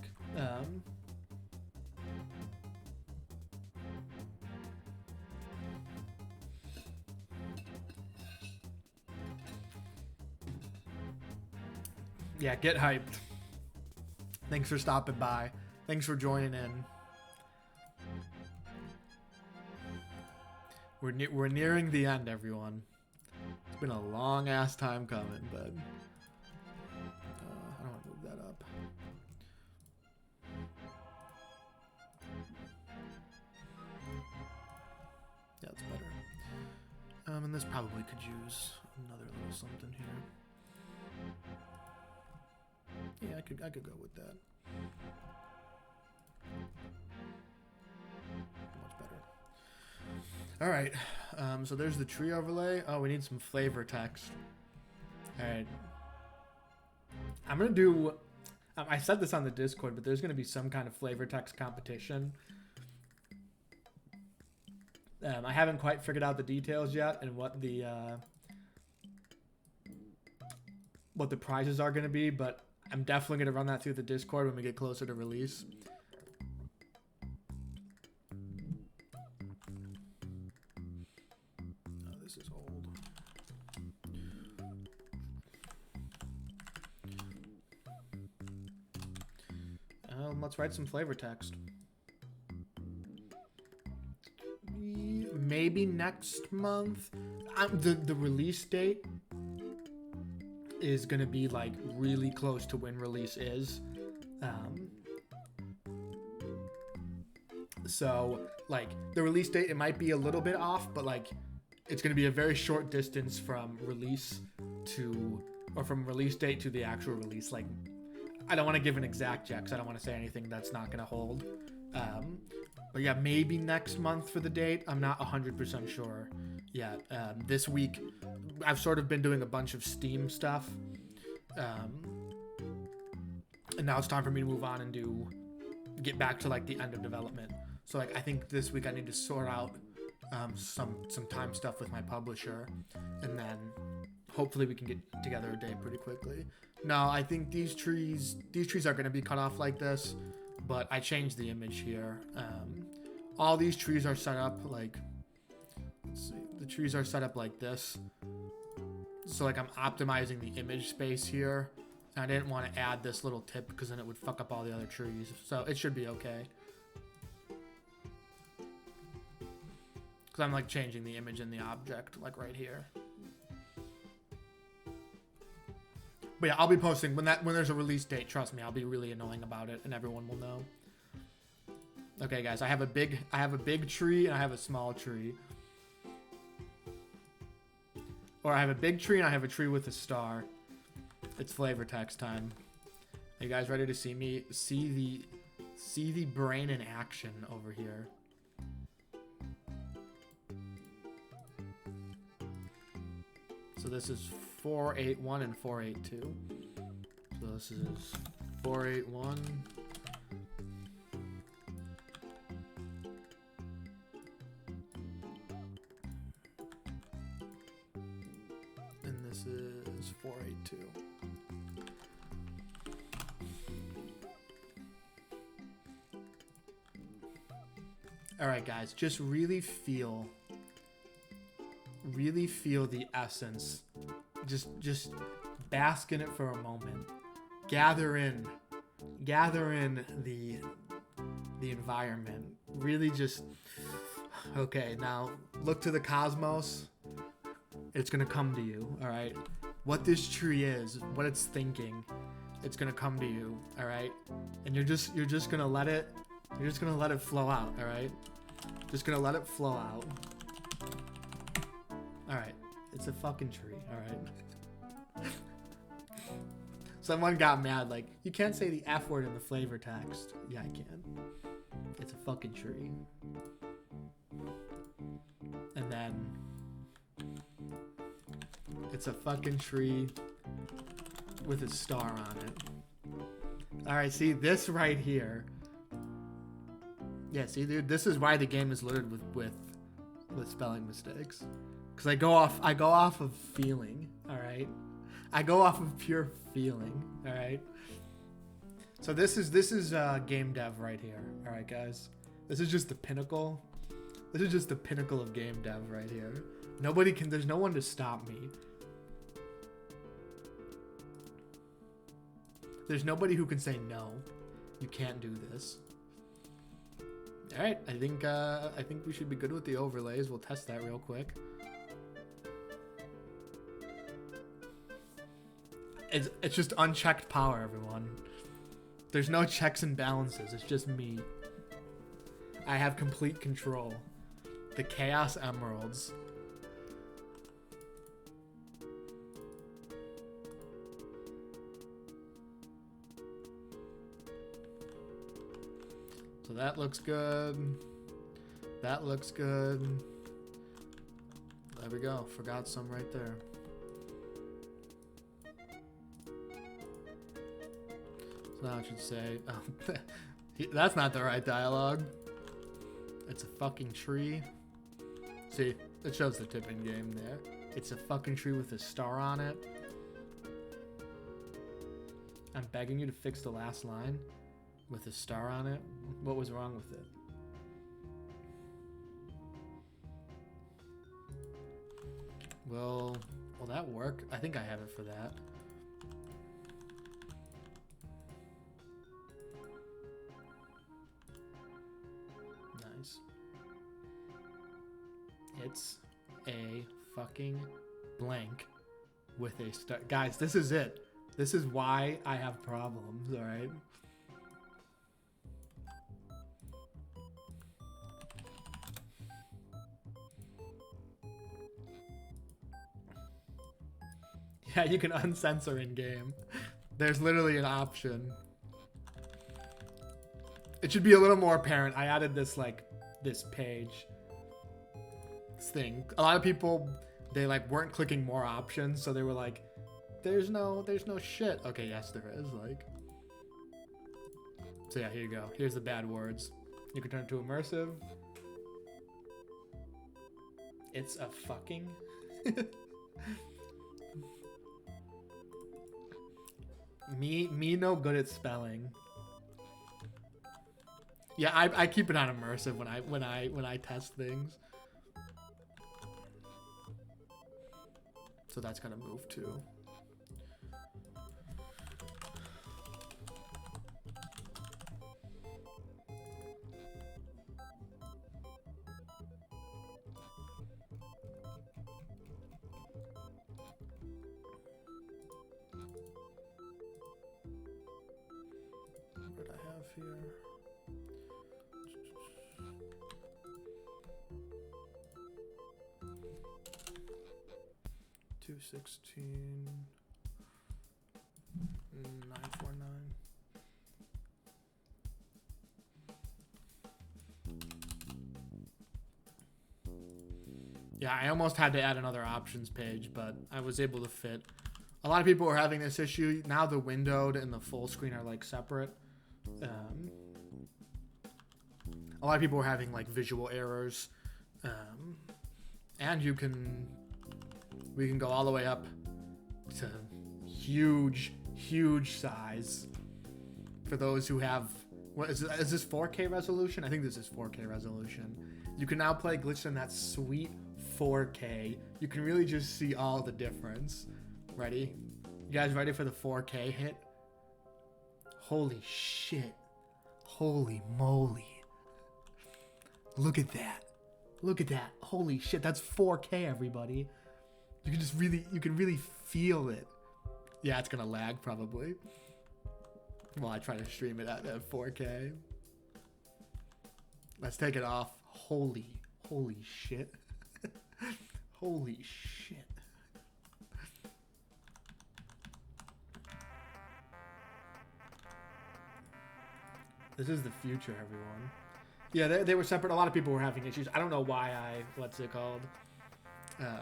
Yeah, get hyped. Thanks for stopping by. Thanks for joining in. We're nearing the end, everyone. It's been a long ass time coming, but I don't want to move that up. Yeah, it's better. And this probably could use another little something here. Yeah, I could go with that. Much better. All right, so there's the tree overlay. Oh, we need some flavor text. All right. I'm going to do... I said this on the Discord, but there's going to be some kind of flavor text competition. I haven't quite figured out the details yet and what the prizes are going to be, but I'm definitely going to run that through the Discord when we get closer to release. Let's write some flavor text. Maybe next month. The release date is gonna be like really close to when release is. So like the release date, it might be a little bit off, but like it's gonna be a very short distance from release to, or from release date to the actual release. Like, I don't want to give an exact yet because I don't want to say anything that's not going to hold. But yeah, maybe next month for the date. I'm not 100% sure yet. This week, I've sort of been doing a bunch of Steam stuff. And now it's time for me to move on and get back to like the end of development. So like, I think this week I need to sort out some time stuff with my publisher. And then hopefully we can get together a day pretty quickly. No, I think these trees are going to be cut off like this, but I changed the image here. All these trees are set up like, let's see, the trees are set up like this. So like I'm optimizing the image space here. And I didn't want to add this little tip because then it would fuck up all the other trees. So it should be okay. Because I'm like changing the image in the object like right here. But yeah, I'll be posting when there's a release date. Trust me, I'll be really annoying about it, and everyone will know. Okay, guys, I have a big tree and I have a small tree, or I have a big tree and I have a tree with a star. It's flavor text time. Are you guys ready to see me see the brain in action over here? So this is 481 and 482. So this is 481. And this is 482. All right, guys, just really feel the essence. Just bask in it for a moment. Gather in the environment. Really just, okay, now look to the cosmos. It's gonna come to you, all right? What this tree is, what it's thinking, it's gonna come to you, all right? And you're just gonna let it flow out, all right? Just gonna let it flow out. All right, it's a fucking tree, all right? Someone got mad, like, you can't say the F word in the flavor text. Yeah, I can. It's a fucking tree. And then it's a fucking tree with a star on it. All right, see this right here. Yeah, see, dude, this is why the game is littered with spelling mistakes. Cause I go off of feeling. All right, I go off of pure feeling. All right. So this is game dev right here. All right, guys, this is just the pinnacle. This is just the pinnacle of game dev right here. There's no one to stop me. There's nobody who can say no. You can't do this. All right, I think we should be good with the overlays. We'll test that real quick. It's just unchecked power, everyone. There's no checks and balances. It's just me. I have complete control. The Chaos Emeralds. So that looks good. That looks good. There we go. Forgot some right there. So now I should say, that's not the right dialogue. It's a fucking tree. See, it shows the tipping game there. It's a fucking tree with a star on it. I'm begging you to fix the last line with a star on it. What was wrong with it? Will that work? I think I have it for that. Nice. It's a fucking blank with a star. Guys, this is it. This is why I have problems, all right? Yeah, you can uncensor in game. There's literally an option. It should be a little more apparent. I added this this page. This thing. A lot of people, they weren't clicking more options, so they were like, there's no shit. Okay, yes there is, So yeah, here you go. Here's the bad words. You can turn it to immersive. It's a fucking Me no good at spelling. Yeah, I keep it on immersive when I test things. So that's gonna move too. What I have here. 216. Yeah, I almost had to add another options page, but I was able to fit. A lot of people were having this issue. Now the windowed and the full screen are like separate. A lot of people were having like visual errors. And we can go all the way up to huge size for those who have, what is this 4K resolution? I think this is 4K resolution. You can now play Glitched in that sweet 4K. You can really just see all the difference. Ready? You guys ready for the 4K hit? Holy shit. Holy moly. Look at that. Look at that. Holy shit. That's 4K, everybody. You can really feel it. Yeah, it's gonna lag probably. While I try to stream it at 4K. Let's take it off. Holy shit. Holy shit. This is the future, everyone. Yeah, they were separate. A lot of people were having issues. I don't know why what's it called? I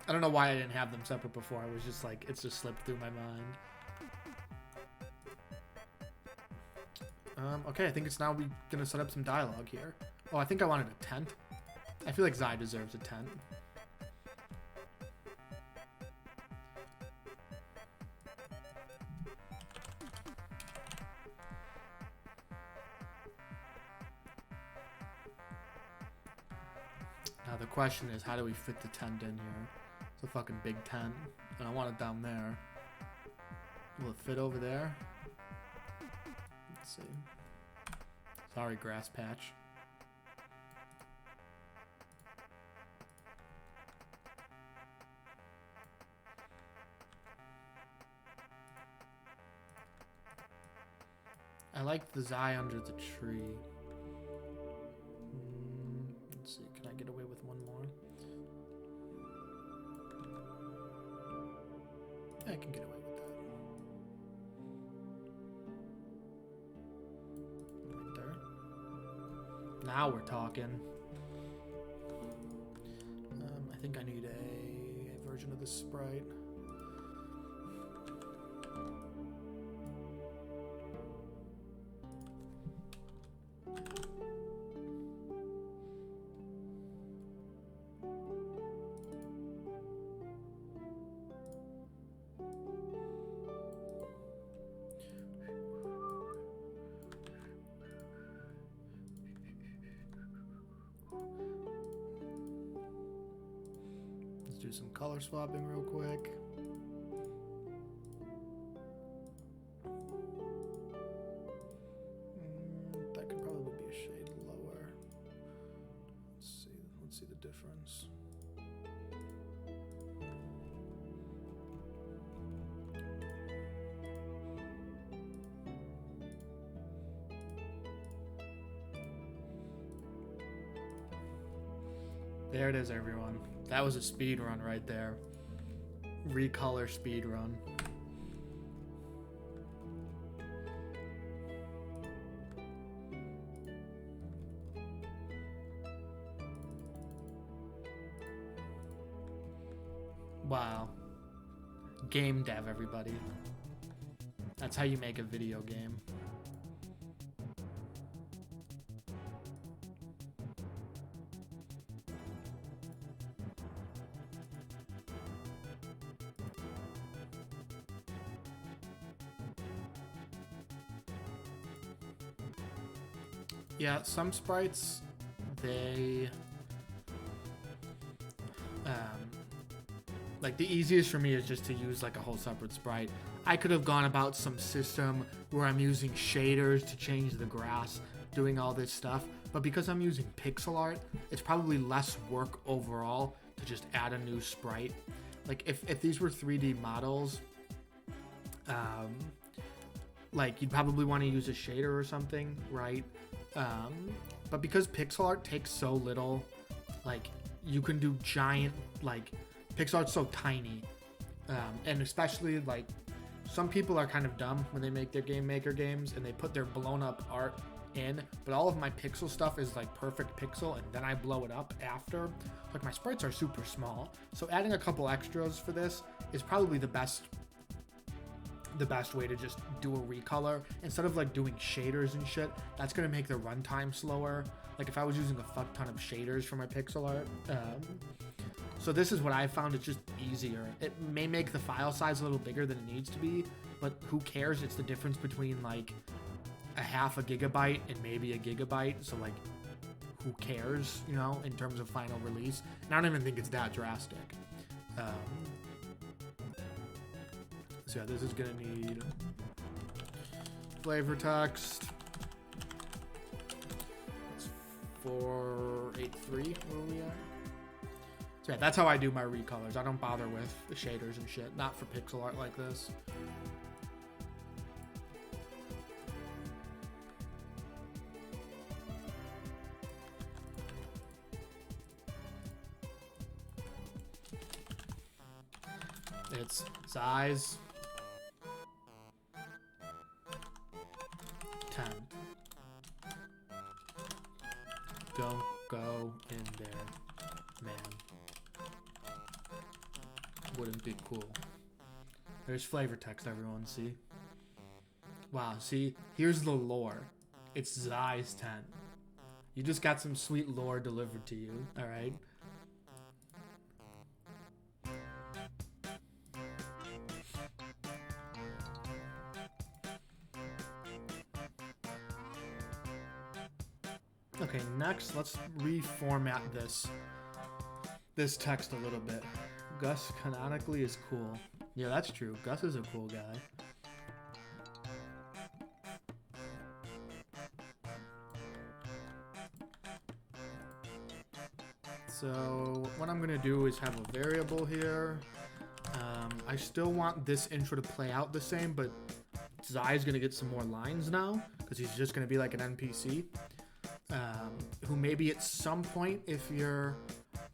don't know why I didn't have them separate before. I was just like, it's just slipped through my mind. Okay, I think it's now gonna set up some dialogue here. Oh, I think I wanted a tent. I feel like Zai deserves a tent. Now the question is, how do we fit the tent in here? It's a fucking big tent, and I want it down there. Will it fit over there? Let's see. Sorry, grass patch. I like the Zai under the tree. Let's see, can I get away with one more? Yeah, I can get away with that. Right there. Now we're talking. I think I need a version of this sprite. Do some color swapping real quick. That could probably be a shade lower. Let's see the difference. There it is, everyone. That was a speed run right there. Recolor speed run. Wow. Game dev, everybody. That's how you make a video game. Yeah, some sprites, they... like, the easiest for me is just to use, like, a whole separate sprite. I could have gone about some system where I'm using shaders to change the grass, doing all this stuff. But because I'm using pixel art, it's probably less work overall to just add a new sprite. Like, if these were 3D models, like, you'd probably want to use a shader or something, right? But because pixel art takes so little, like, you can do giant, like, pixel art's so tiny. And especially, like, some people are kind of dumb when they make their Game Maker games and they put their blown up art in, but all of my pixel stuff is like perfect pixel, and then I blow it up after. Like my sprites are super small, so adding a couple extras for this is probably the best way to just do a recolor instead of like doing shaders and shit. That's gonna make the runtime slower. Like if I was using a fuck ton of shaders for my pixel art. So this is what I found. It's just easier. It may make the file size a little bigger than it needs to be, but who cares? It's the difference between like a half a gigabyte and maybe a gigabyte. So like, who cares, you know, in terms of final release? And I don't even think it's that drastic. So yeah, this is gonna need flavor text. It's 483 where we are. So yeah, that's how I do my recolors. I don't bother with the shaders and shit. Not for pixel art like this. It's size 10. Don't go in there, man. Wouldn't be cool. There's flavor text, everyone, see? Wow, see? Here's the lore. It's size 10. You just got some sweet lore delivered to you, alright? Okay, next, let's reformat this text a little bit. Gus canonically is cool. Yeah, that's true. Gus is a cool guy. So what I'm gonna do is have a variable here. I still want this intro to play out the same, but Zai's gonna get some more lines now because he's just gonna be like an NPC. Who maybe at some point, if you're...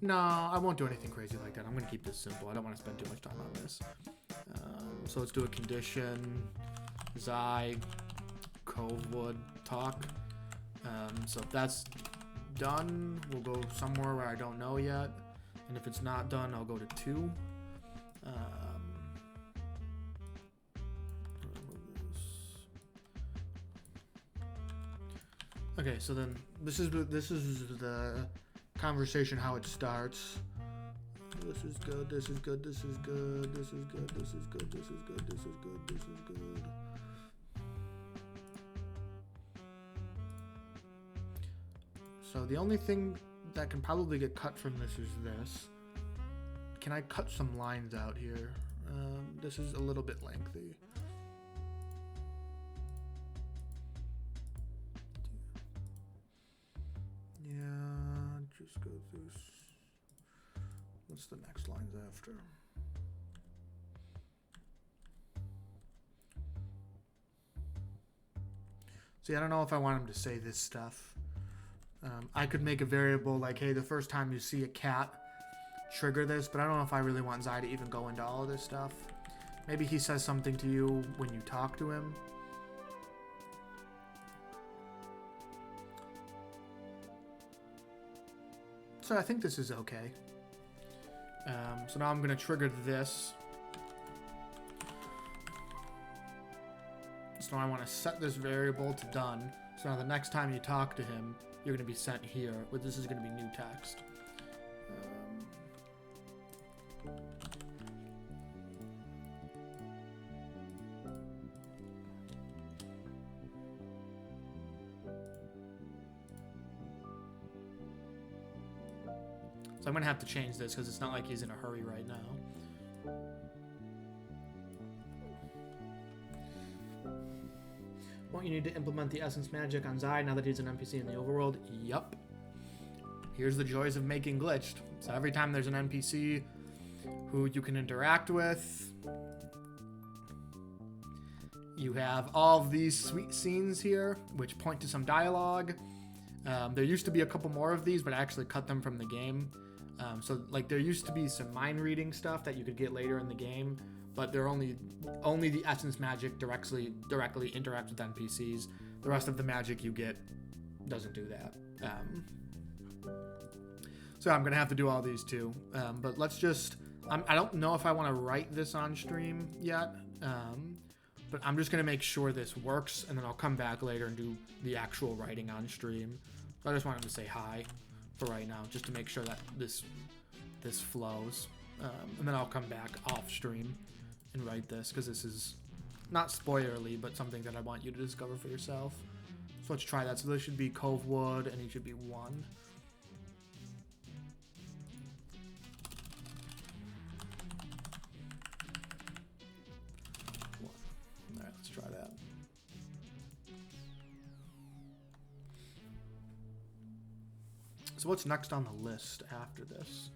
No, I won't do anything crazy like that. I'm going to keep this simple. I don't want to spend too much time on this. So let's do a condition. Zai, Covewood, talk. So if that's done, we'll go somewhere where I don't know yet. And if it's not done, I'll go to 2. Okay, so then this is the conversation, how it starts. This is good, this is good, this is good, this is good, this is good, this is good, this is good, this is good. So the only thing that can probably get cut from this is this. Can I cut some lines out here? This is a little bit lengthy. Just go through. What's the next lines after? See, I don't know if I want him to say this stuff. I could make a variable like, hey, the first time you see a cat, trigger this, but I don't know if I really want Zai to even go into all of this stuff. Maybe he says something to you when you talk to him. So I think this is okay. So now I'm going to trigger this. So now I want to set this variable to done. So now the next time you talk to him, you're going to be sent here. But this is going to be new text. So I'm going to have to change this because it's not like he's in a hurry right now. Won't you need to implement the essence magic on Zai now that he's an NPC in the overworld? Yup. Here's the joys of making glitched. So every time there's an NPC who you can interact with, you have all of these sweet scenes here, which point to some dialogue. There used to be a couple more of these, but I actually cut them from the game. So like there used to be some mind reading stuff that you could get later in the game, but they're only the essence magic directly interacts with NPCs. The rest of the magic you get doesn't do that. So I'm gonna have to do all these too. But let's just. I don't know if I want to write this on stream yet. But I'm just gonna make sure this works, and then I'll come back later and do the actual writing on stream. So I just wanted to say hi for right now, just to make sure that this flows. And then I'll come back off stream and write this, because this is not spoilerly, but something that I want you to discover for yourself. So let's try that. So this should be Covewood, and he should be 1. Alright, let's try that. So what's next on the list after this?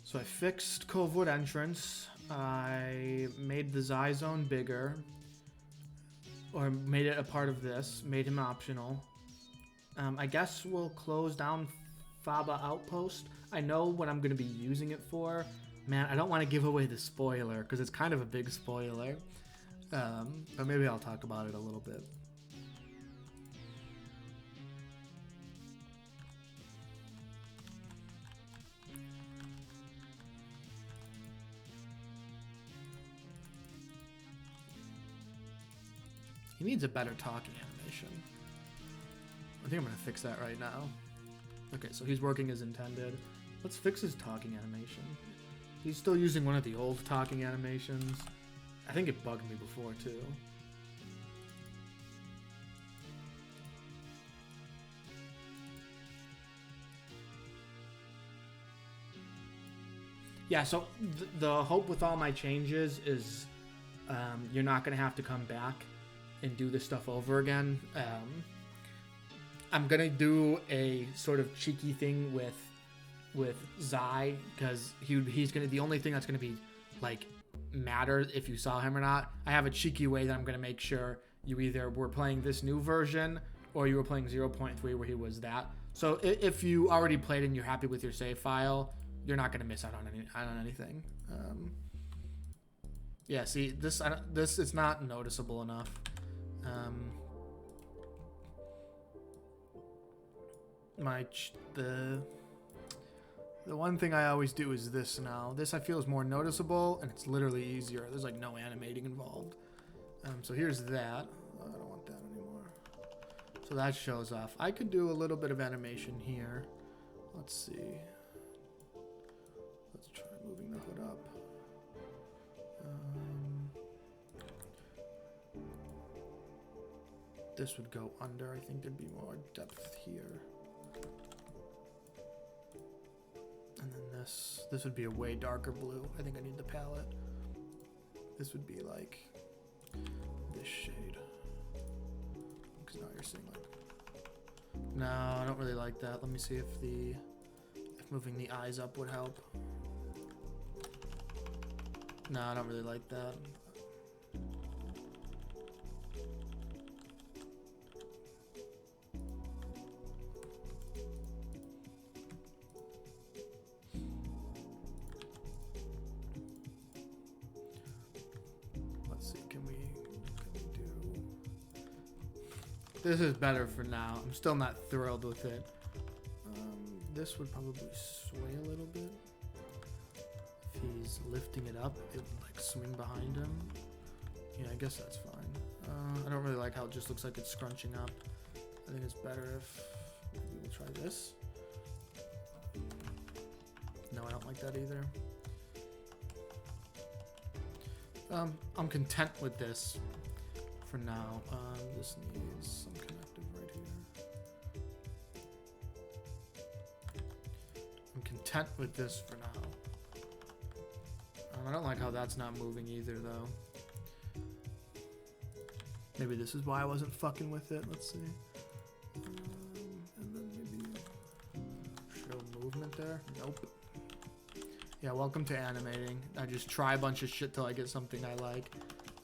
So I fixed Covewood entrance. I made the Xy Zone bigger, or made it a part of this. Made him optional. I guess we'll close down Faba Outpost. I know what I'm going to be using it for. Man, I don't want to give away the spoiler, because it's kind of a big spoiler. But maybe I'll talk about it a little bit. He needs a better talking animation. I think I'm going to fix that right now. Okay, so he's working as intended. Let's fix his talking animation. He's still using one of the old talking animations. I think it bugged me before, too. Yeah, so the hope with all my changes is you're not going to have to come back and do this stuff over again. I'm gonna do a sort of cheeky thing with Xy, because he's gonna, the only thing that's gonna be like matter if you saw him or not. I have a cheeky way that I'm gonna make sure you either were playing this new version or you were playing 0.3 where he was that. So if you already played and you're happy with your save file, you're not gonna miss out on anything. Yeah, see, this is not noticeable enough. The one thing I always do is this now. This I feel is more noticeable, and it's literally easier. There's like no animating involved. So here's that. I don't want that anymore. So that shows off. I could do a little bit of animation here. Let's see. Let's try moving the hood up. This would go under. I think there'd be more depth here. And then this would be a way darker blue. I think I need the palette. This would be like this shade. Because now you're seeing like... No, I don't really like that. Let me see if moving the eyes up would help. No, I don't really like that. This is better for now. I'm still not thrilled with it. This would probably sway a little bit. If he's lifting it up, it would like swing behind him. Yeah, I guess that's fine. I don't really like how it just looks like it's scrunching up. I think it's better if we'll try this. No, I don't like that either. I'm content with this for now. This needs some connective right here. I'm content with this for now. I don't like how that's not moving either, though. Maybe this is why I wasn't fucking with it. Let's see. And then maybe show movement there. Nope. Yeah, welcome to animating. I just try a bunch of shit till I get something I like.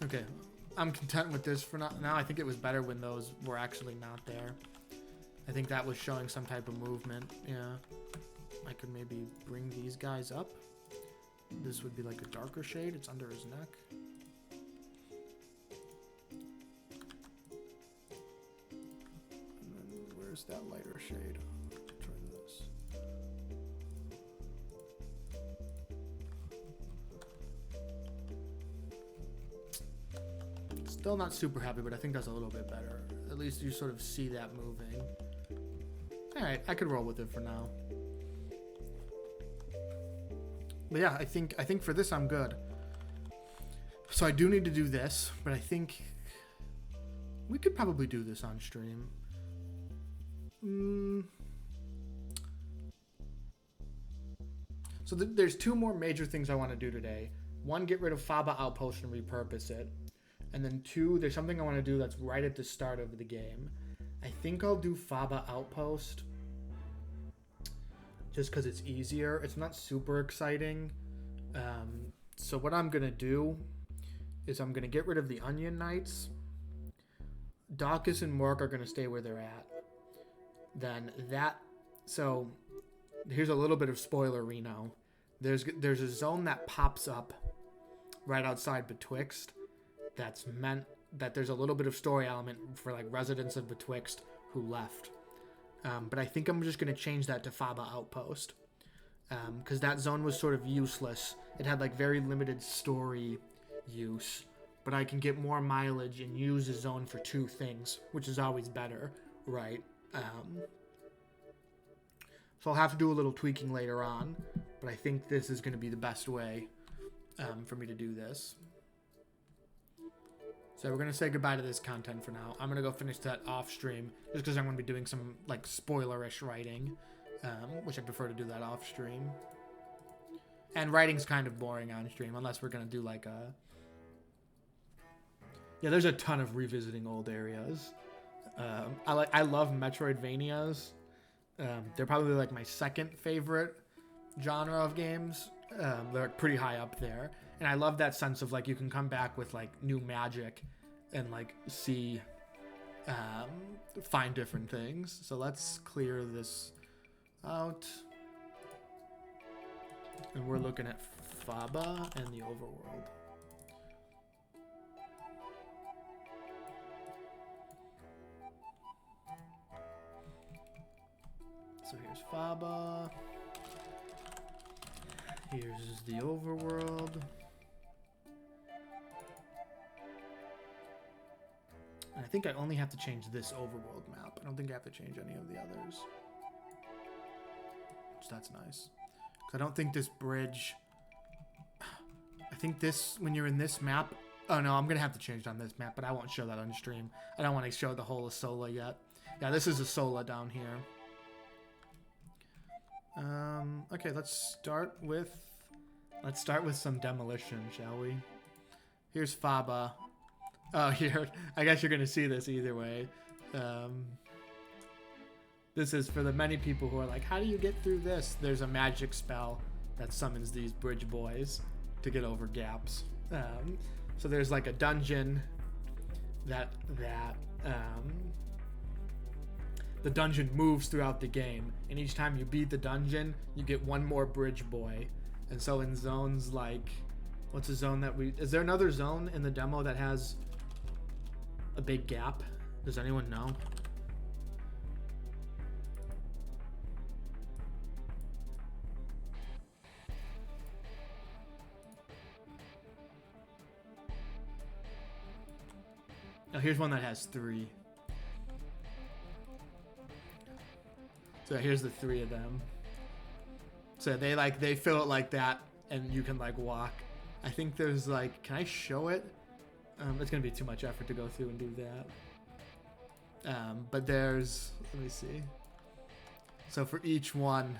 Okay. I'm content with this for now. I think it was better when those were actually not there. I think that was showing some type of movement. Yeah. I could maybe bring these guys up. this would be like a darker shade. It's under his neck. And then where's that lighter shade? Try this. Still not super happy, but I think that's a little bit better. At least you sort of see that moving. Alright, I could roll with it for now. But yeah, I think for this I'm good. So I do need to do this, but I think we could probably do this on stream. So there's two more major things I want to do today. One, get rid of Faba Outpost and repurpose it. And then two, there's something I want to do that's right at the start of the game. I think I'll do Faba Outpost just because it's easier. It's not super exciting. So what I'm going to do is I'm going to get rid of the Onion Knights. Dawkus and Mork are going to stay where they're at. Then so here's a little bit of spoiler, Reno. There's a zone that pops up right outside Betwixt that's meant that there's a little bit of story element for like residents of Betwixt who left. But I think I'm just going to change that to Faba Outpost. Because that zone was sort of useless. It had like very limited story use. But I can get more mileage and use the zone for two things, which is always better, right? So I'll have to do a little tweaking later on. But I think this is going to be the best way for me to do this. So we're going to say goodbye to this content for now. I'm going to go finish that off stream just because I'm going to be doing some like spoilerish writing, which I prefer to do that off stream. And writing's kind of boring on stream unless we're going to do like a... Yeah, there's a ton of revisiting old areas. I love Metroidvanias. They're probably like my second favorite genre of games. They're pretty high up there. And I love that sense of like you can come back with like new magic and like see, find different things. So let's clear this out. And we're looking at Faba and the overworld. So here's Faba. Here's the overworld. And I think I only have to change this overworld map. I don't think I have to change any of the others. So that's nice. Because I don't think this bridge... I think this, when you're in this map... Oh no, I'm going to have to change it on this map, but I won't show that on stream. I don't want to show the whole of Sola yet. Yeah, this is a Sola down here. Okay, let's start with some demolition, shall we? Here's Faba. Oh, here. I guess you're gonna see this either way. This is for the many people who are like, how do you get through this? There's a magic spell that summons these bridge boys to get over gaps. So there's like a dungeon that the dungeon moves throughout the game, and each time you beat the dungeon, you get one more bridge boy. And so in zones like, what's a zone that is there another zone in the demo that has a big gap? Does anyone know? Oh, here's one that has 3. So here's the 3 of them. So they fill it like that, and you can like walk. I think there's like, can I show it? It's gonna be too much effort to go through and do that. But there's, let me see. So for each one,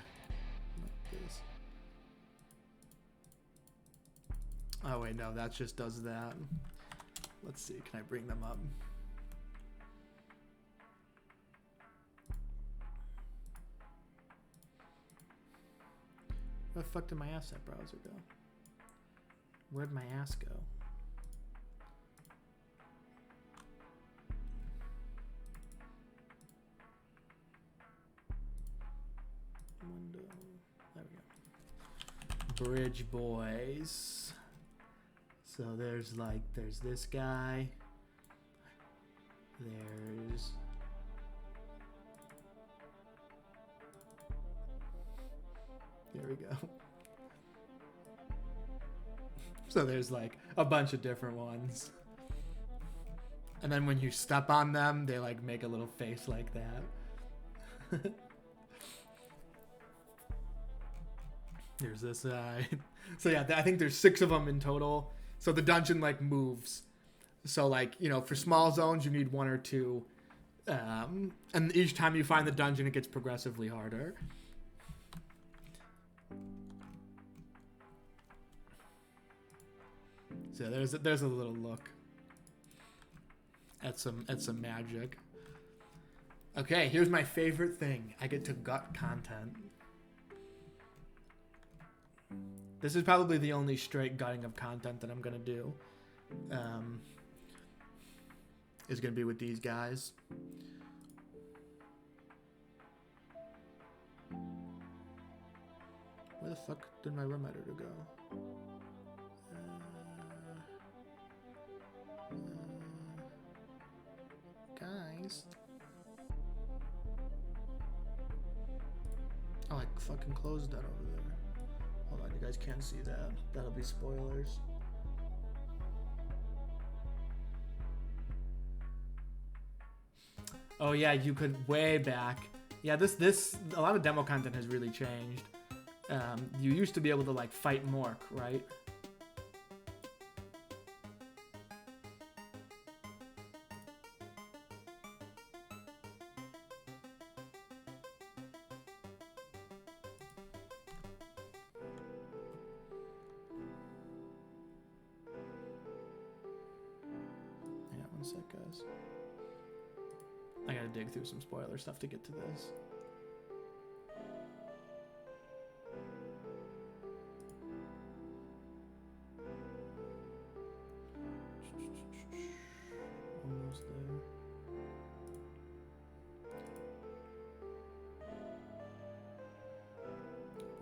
oh wait, no, that just does that. Let's see, can I bring them up? Where the fuck did my asset browser go? Where'd my ass go? Window. There we go. bridge boys. So there's this guy. There we go. So there's like a bunch of different ones. And then when you step on them, they like make a little face like that. There's this guy. So yeah, I think there's 6 of them in total. So the dungeon like moves. So like, you know, for small zones, you need 1 or 2. And each time you find the dungeon, it gets progressively harder. So there's a little look at some magic. Okay, here's my favorite thing. I get to gut content. This is probably the only straight gutting of content that I'm gonna do. Is gonna be with these guys. Where the fuck did my room editor go? Guys. Oh, I fucking closed that over there. Hold on, you guys can't see that. That'll be spoilers. Oh yeah, you could way back. Yeah, this a lot of demo content has really changed. You used to be able to like fight Mork, right? Yeah, one sec, guys. I gotta dig through some spoiler stuff to get to this. Almost there.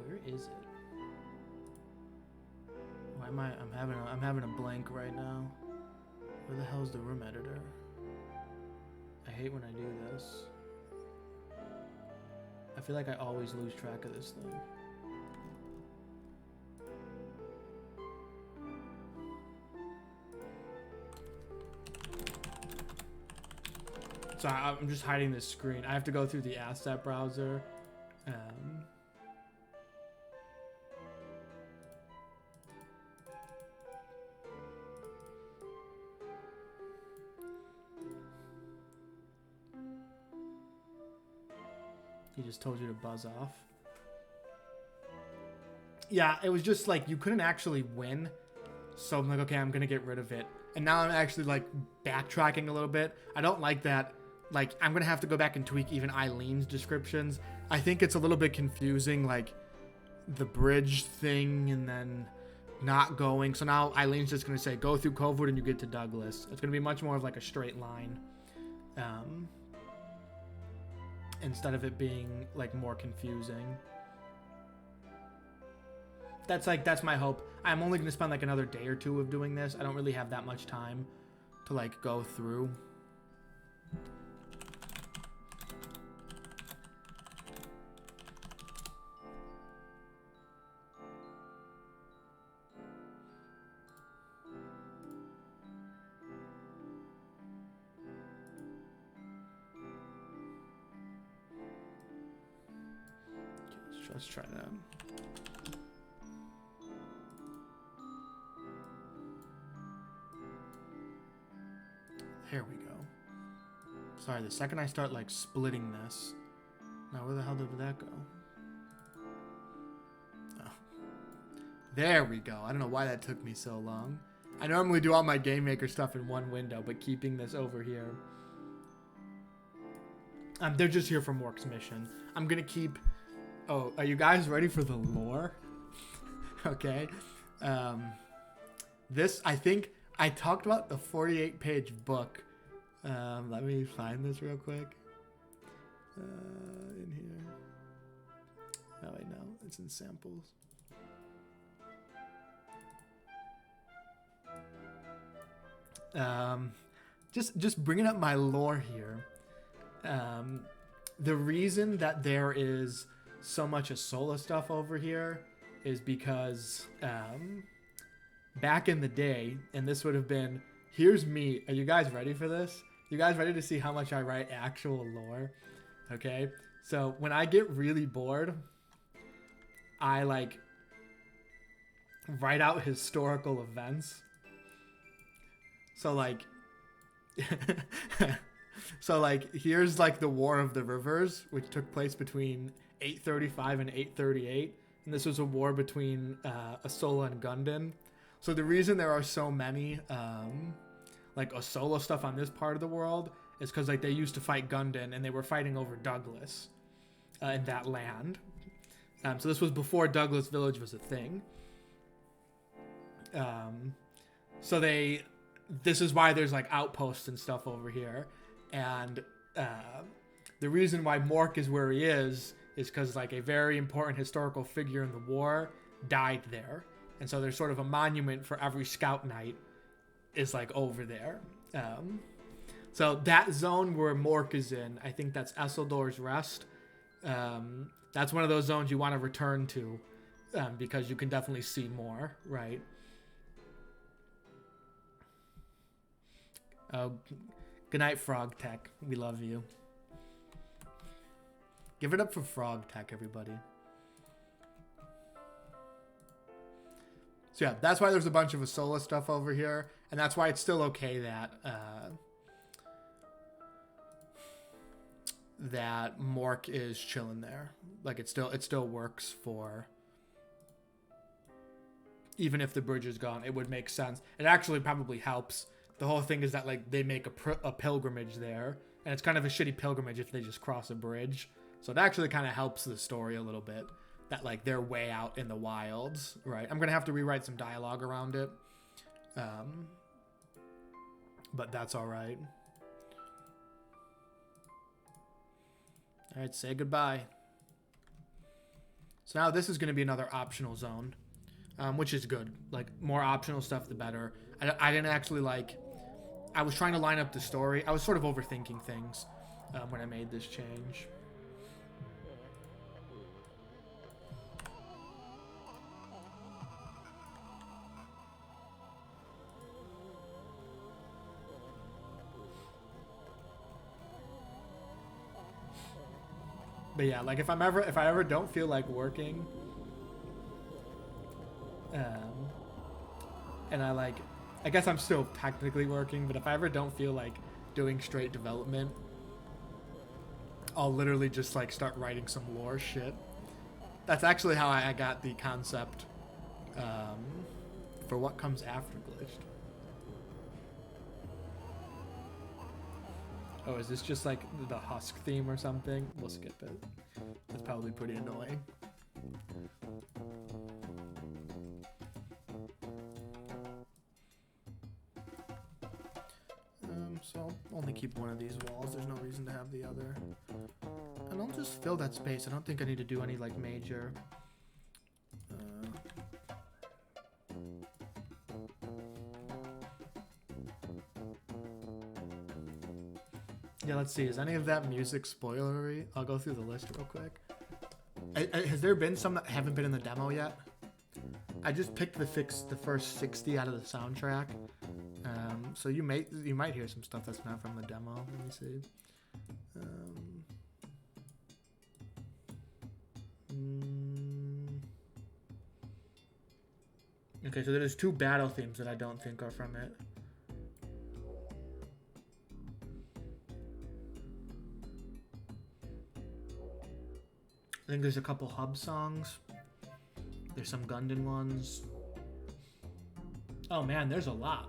Where is it? Why am I'm having a blank right now. Where the hell is the room editor? I hate when I do this. I feel like I always lose track of this thing. So I'm just hiding this screen. I have to go through the asset browser. He just told you to buzz off. Yeah, it was just like you couldn't actually win. So I'm like, okay, I'm gonna get rid of it. And now I'm actually like backtracking a little bit. I don't like that. Like, I'm gonna have to go back and tweak even Eileen's descriptions. I think it's a little bit confusing, like the bridge thing and then not going. So now Eileen's just gonna say, go through Covewood and you get to Douglas. It's gonna be much more of like a straight line. Instead of it being like more confusing. That's my hope. I'm only gonna spend like another day or 2 of doing this. I don't really have that much time to like go through. Let's try that. There we go. Sorry, the second I start like splitting this. Now where the hell did that go? Oh. There we go. I don't know why that took me so long. I normally do all my Game Maker stuff in one window, but keeping this over here. They're just here for Mork's mission. I'm gonna keep... Oh, are you guys ready for the lore? Okay. This, I think, I talked about the 48-page book. Let me find this real quick. In here. Oh, wait, no. It's in samples. Just bringing up my lore here. The reason that there is so much Asola stuff over here is because back in the day, and this would have been, here's me. Are you guys ready for this? You guys ready to see how much I write actual lore? Okay, so when I get really bored, I like write out historical events. So like so like here's like the War of the Rivers, which took place between 835 and 838, and this was a war between Asola and Gundin. So the reason there are so many like Asola stuff on this part of the world is because like they used to fight Gundin, and they were fighting over Douglas in that land. So this was before Douglas Village was a thing. So this is why there's like outposts and stuff over here, and the reason why Mork is where he is because like a very important historical figure in the war died there, and so there's sort of a monument for every scout knight is like over there. So that zone where Mork is in, I think that's Esseldor's Rest. That's one of those zones you want to return to because you can definitely see more, right? Oh, good night, Frog Tech. We love you. Give it up for Frog Tech, everybody. So yeah, that's why there's a bunch of Asola stuff over here, and that's why it's still okay that that Mork is chilling there. Like it still works for, even if the bridge is gone, it would make sense. It actually probably helps. The whole thing is that like they make a pilgrimage there, and it's kind of a shitty pilgrimage if they just cross a bridge. So it actually kind of helps the story a little bit that like they're way out in the wilds, right? I'm gonna have to rewrite some dialogue around it, but that's all right. All right, say goodbye. So now this is gonna be another optional zone, which is good. Like more optional stuff, the better. I didn't actually like. I was trying to line up the story. I was sort of overthinking things when I made this change. But yeah, like if I ever don't feel like working, and I guess I'm still technically working, but if I ever don't feel like doing straight development, I'll literally just like start writing some lore shit. That's actually how I got the concept for what comes after Glitched. Oh, is this just like the Husk theme or something? We'll skip it. That's probably pretty annoying. So I'll only keep one of these walls. There's no reason to have the other. And I'll just fill that space. I don't think I need to do any like major. Yeah, let's see. Is any of that music spoilery? I'll go through the list real quick. Has there been some that haven't been in the demo yet? I just picked the first 60 out of the soundtrack. So you might hear some stuff that's not from the demo. Let me see. Okay, so there's 2 battle themes that I don't think are from it. I think there's a couple hub songs. There's some Gundin ones. Oh man, there's a lot.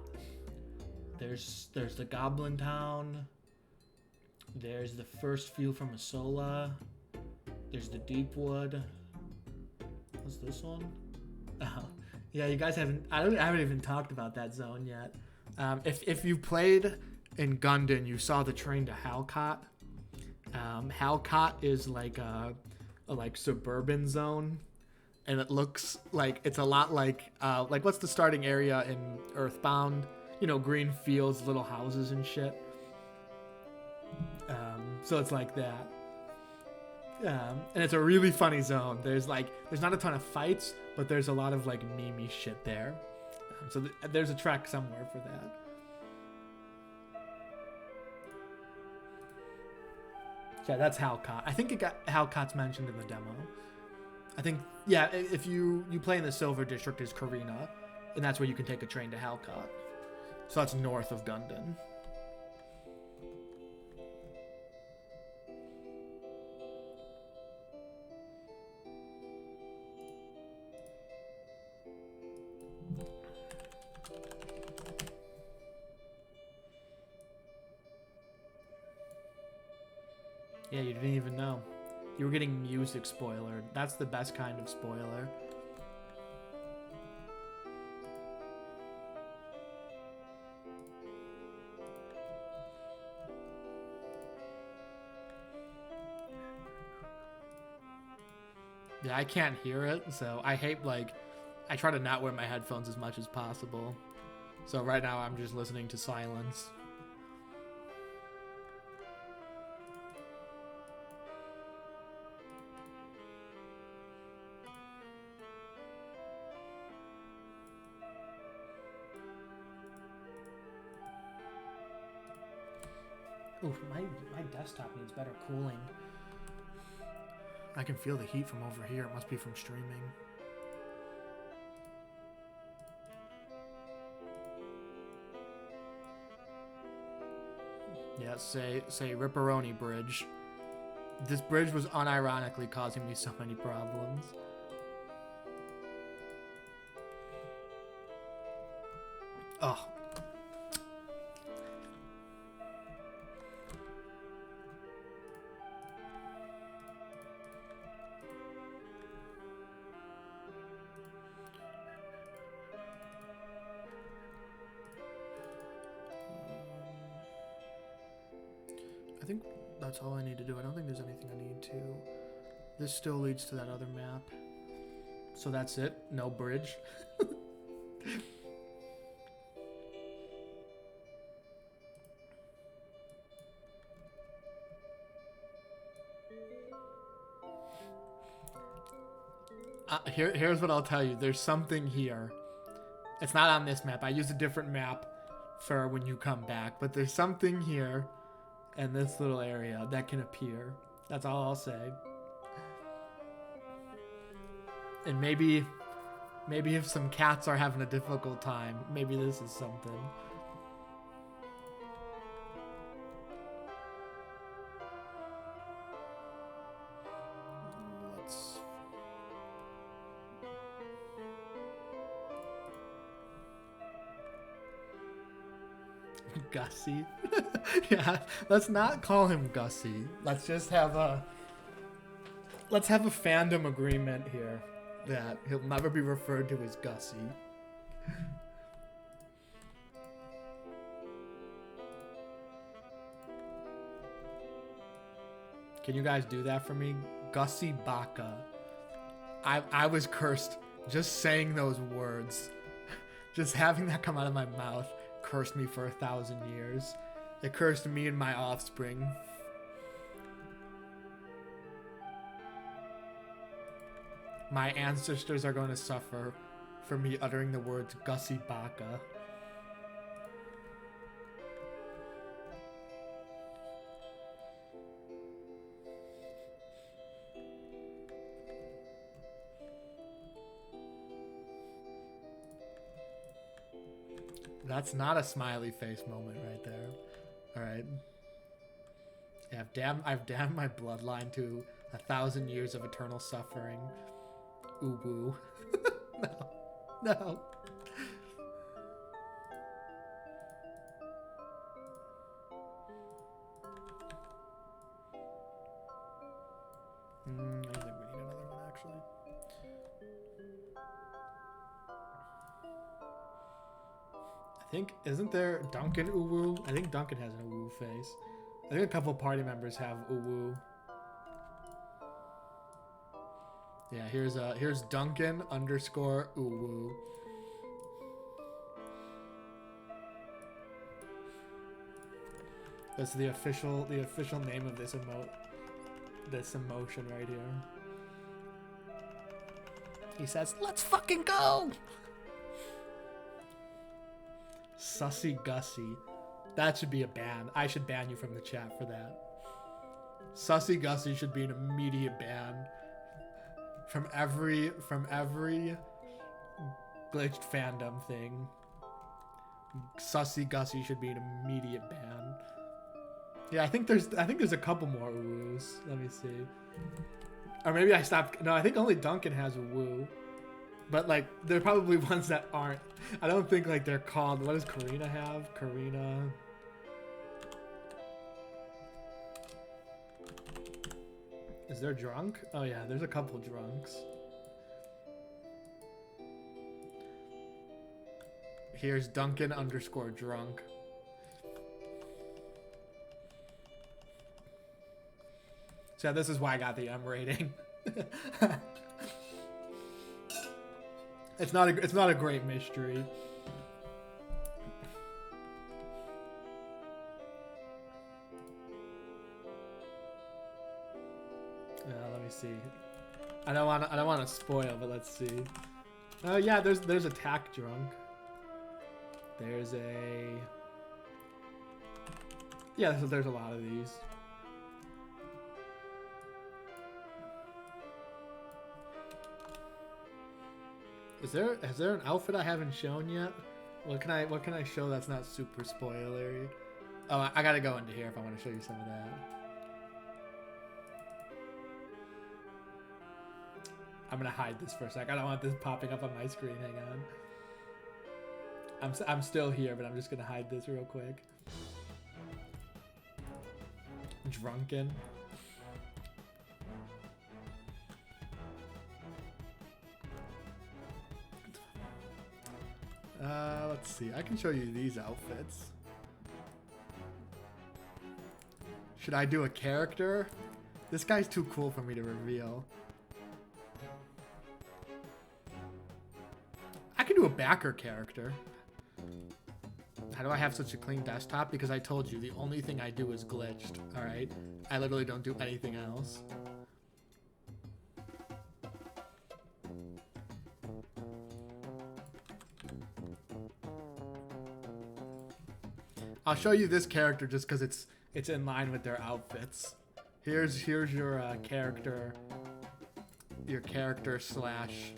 There's the Goblin Town. There's the first few from Asola. There's the Deepwood. What's this one? Oh, yeah, you guys haven't. I haven't even talked about that zone yet. If you played in Gundin, you saw the train to Halcott. Halcott is like a suburban zone, and it looks like it's a lot like what's the starting area in Earthbound? you know, green fields, little houses and shit. So it's like that. And it's a really funny zone. There's not a ton of fights, but there's a lot of like meme-y shit there. So there's a track somewhere for that. Yeah, that's Halcott. I think Halcott's mentioned in the demo. I think, yeah, if you play in the Silver District is Karina, and that's where you can take a train to Halcott. So that's north of Gundon. Yeah, you didn't even know. You were getting music spoilered. That's the best kind of spoiler. Yeah, I can't hear it, so I hate, like, I try to not wear my headphones as much as possible. So right now I'm just listening to silence. Oof, my desktop needs better cooling. I can feel the heat from over here. It must be from streaming. Yeah, say Ripperoni Bridge. This bridge was unironically causing me so many problems. Oh. I think that's all I need to do. I don't think there's anything I need to. This still leads to that other map. So that's it. No bridge. Here's what I'll tell you. There's something here. It's not on this map. I use a different map for when you come back. But there's something here in this little area that can appear. That's all I'll say. And maybe if some cats are having a difficult time, maybe this is something. Gussie. Yeah, let's not call him Gussie. Let's just have a fandom agreement here that he'll never be referred to as Gussie. Can you guys do that for me? Gussie Baka. I was cursed just saying those words. Just having that come out of my mouth cursed me for 1,000 years. It cursed me and my offspring. My ancestors are going to suffer for me uttering the words Gussie Baka. That's not a smiley face moment right there. All right. Yeah, I've damned my bloodline to 1,000 years of eternal suffering. Uwu. No. I don't think we need another one, actually. Isn't there Duncan Uwu? I think Duncan has an Uwu face. I think a couple party members have Uwu. Yeah, here's Duncan _ Uwu. That's the official name of this emotion right here. He says, "Let's fucking go!" Sussy Gussie. That should be a ban. I should ban you from the chat for that. Sussy Gussie should be an immediate ban. From every glitched fandom thing. Sussy Gussie should be an immediate ban. Yeah, I think there's a couple more woos. Let me see. Or maybe I stopped. No, I think only Duncan has a woo. But like, there are probably ones that aren't. I don't think like they're called. What does Karina have? Karina. Is there drunk? Oh yeah, there's a couple drunks. Here's Duncan _ drunk. So this is why I got the M rating. It's not a great mystery. Let me see. I don't want to spoil, but let's see. Oh yeah, there's attack drunk. There's there's a lot of these. Is there an outfit I haven't shown yet? What can I show that's not super spoilery? Oh, I gotta go into here if I want to show you some of that. I'm gonna hide this for a sec. I don't want this popping up on my screen. Hang on. I'm still here, but I'm just gonna hide this real quick. Drunken. Let's see. I can show you these outfits. Should I do a character? This guy's too cool for me to reveal. I can do a backer character. How do I have such a clean desktop? Because I told you the only thing I do is glitched. Alright? I literally don't do anything else. I'll show you this character just because it's in line with their outfits. Here's your character. Your character slash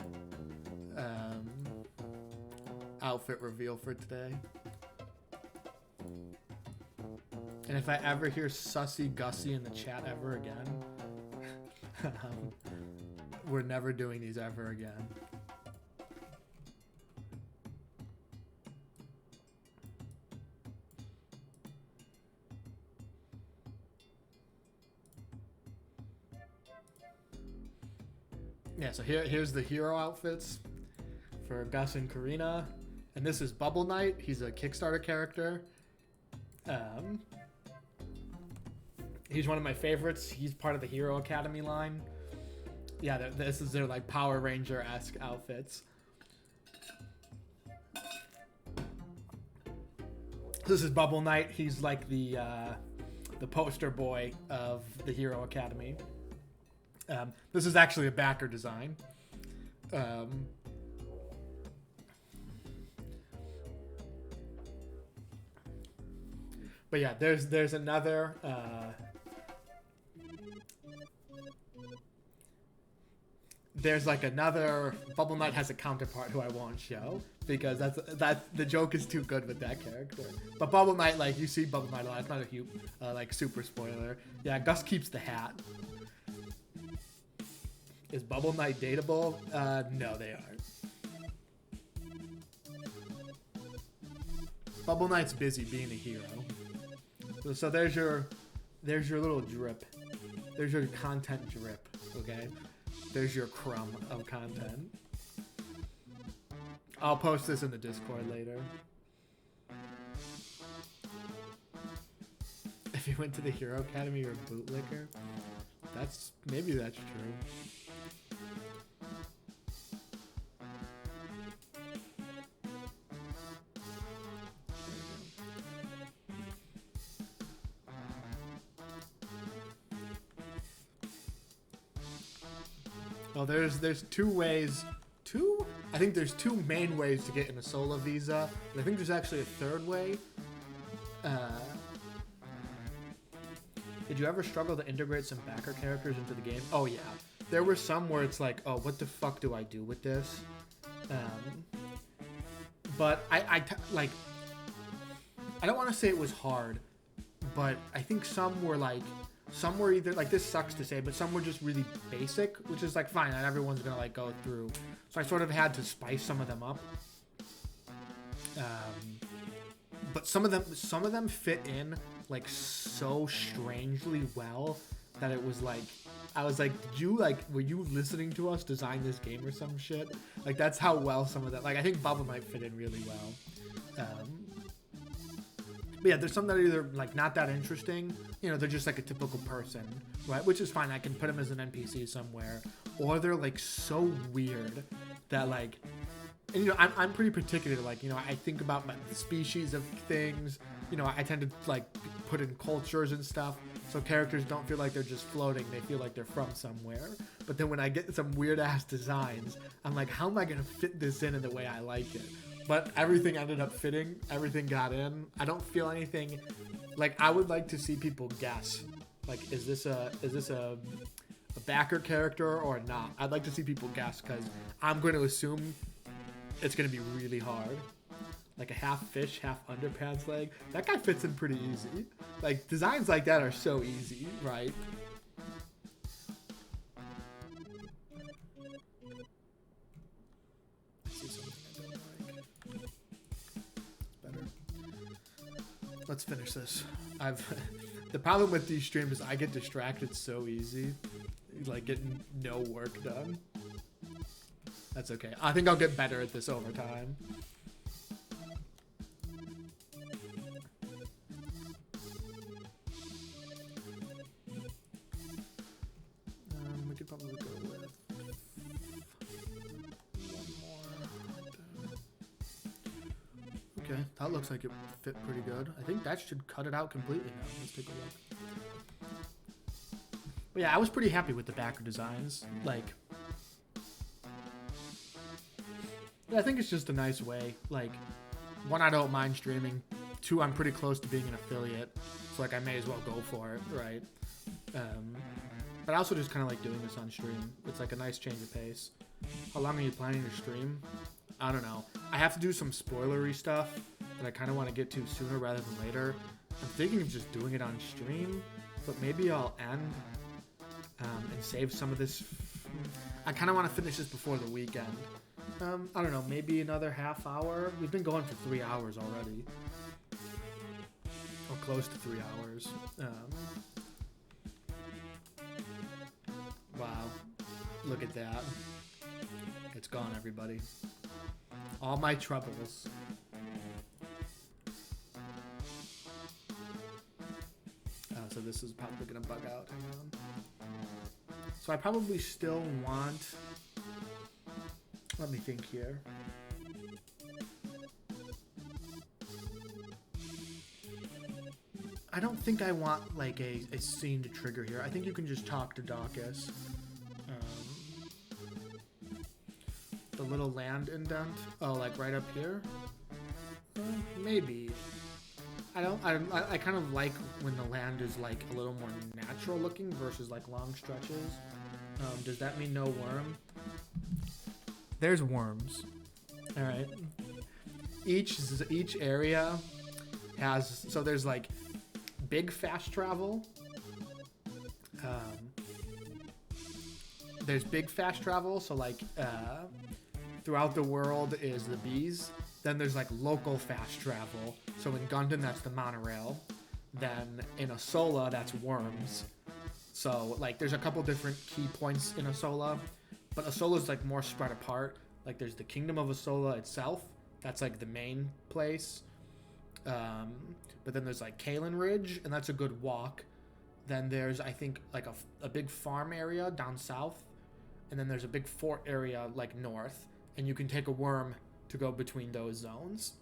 outfit reveal for today. And if I ever hear Sussy Gussie in the chat ever again, we're never doing these ever again. Yeah, so here's the hero outfits for Gus and Karina. And this is Bubble Knight. He's a Kickstarter character. He's one of my favorites. He's part of the Hero Academy line. Yeah, this is their like Power Ranger-esque outfits. This is Bubble Knight. He's like the poster boy of the Hero Academy. This is actually a backer design. But yeah, there's another. There's like another. Bubble Knight has a counterpart who I won't show because that's the joke is too good with that character. But Bubble Knight, like you see Bubble Knight a lot. It's not a huge like super spoiler. Yeah, Gus keeps the hat. Is Bubble Knight dateable? No, they aren't. Bubble Knight's busy being a hero. So there's your little drip. There's your content drip, okay? There's your crumb of content. I'll post this in the Discord later. If you went to the Hero Academy, you're a bootlicker. Maybe that's true. Oh, there's two ways. Two? I think there's two main ways to get an Asola visa. And I think there's actually a third way. Did you ever struggle to integrate some backer characters into the game? Oh yeah. There were some where it's like, oh, what the fuck do I do with this? But I don't want to say it was hard, but I think some were either like, this sucks to say, but some were just really basic, which is like fine, not everyone's gonna like go through. So I sort of had to spice some of them up. But some of them fit in like so strangely well that it was like, I was like, were you listening to us design this game or some shit? Like, that's how well some of that, like, I think Bubba might fit in really well. But yeah, there's some that are either like not that interesting, you know, they're just like a typical person, right? Which is fine, I can put them as an NPC somewhere. Or they're like so weird that like, and you know, I'm pretty particular, like, you know, I think about the species of things, you know, I tend to like put in cultures and stuff, so characters don't feel like they're just floating, they feel like they're from somewhere. But then when I get some weird ass designs, I'm like, how am I gonna fit this in the way I like it? But everything ended up fitting, everything got in. I don't feel anything, like, I would like to see people guess, like, is this a backer character or not? I'd like to see people guess, because I'm going to assume it's going to be really hard. Like a half fish, half underpants leg. That guy fits in pretty easy. Like, designs like that are so easy, right? I see something I don't like. It's better. Let's finish this. The problem with these streams is I get distracted so easy. Like, getting no work done. That's okay. I think I'll get better at this over time. We could probably go with one more. Okay, that looks like it fit pretty good. I think that should cut it out completely now. Let's take a look. But yeah, I was pretty happy with the backer designs. Like, yeah, I think it's just a nice way. Like, one, I don't mind streaming. Two, I'm pretty close to being an affiliate, so like I may as well go for it, right? But I also just kind of like doing this on stream. It's like a nice change of pace. How long are you planning to stream? I don't know. I have to do some spoilery stuff that I kind of want to get to sooner rather than later. I'm thinking of just doing it on stream, but maybe I'll end and save some of this. I kind of want to finish this before the weekend. I don't know, maybe another half hour. We've been going for 3 hours already. Or close to 3 hours. Wow. Look at that. It's gone, everybody. All my troubles. So this is probably going to bug out. Hang on. So I probably still want... Let me think here. I don't think I want like a scene to trigger here. I think you can just talk to Dawkus. The little land indent. Oh, like right up here? Maybe. I kind of like when the land is like a little more natural looking versus like long stretches. Does that mean no worm? There's worms. All right. Each area has, so there's like big fast travel. There's big fast travel, so like throughout the world is the bees. Then there's like local fast travel. So in Gundam, that's the monorail. Then in Asola, that's worms. So like there's a couple different key points in Asola, but Asola's like more spread apart. Like there's the Kingdom of Asola itself. That's like the main place. But then there's like Kalen Ridge, and that's a good walk. Then there's, I think, like a big farm area down south. And then there's a big fort area like north. And you can take a worm to go between those zones.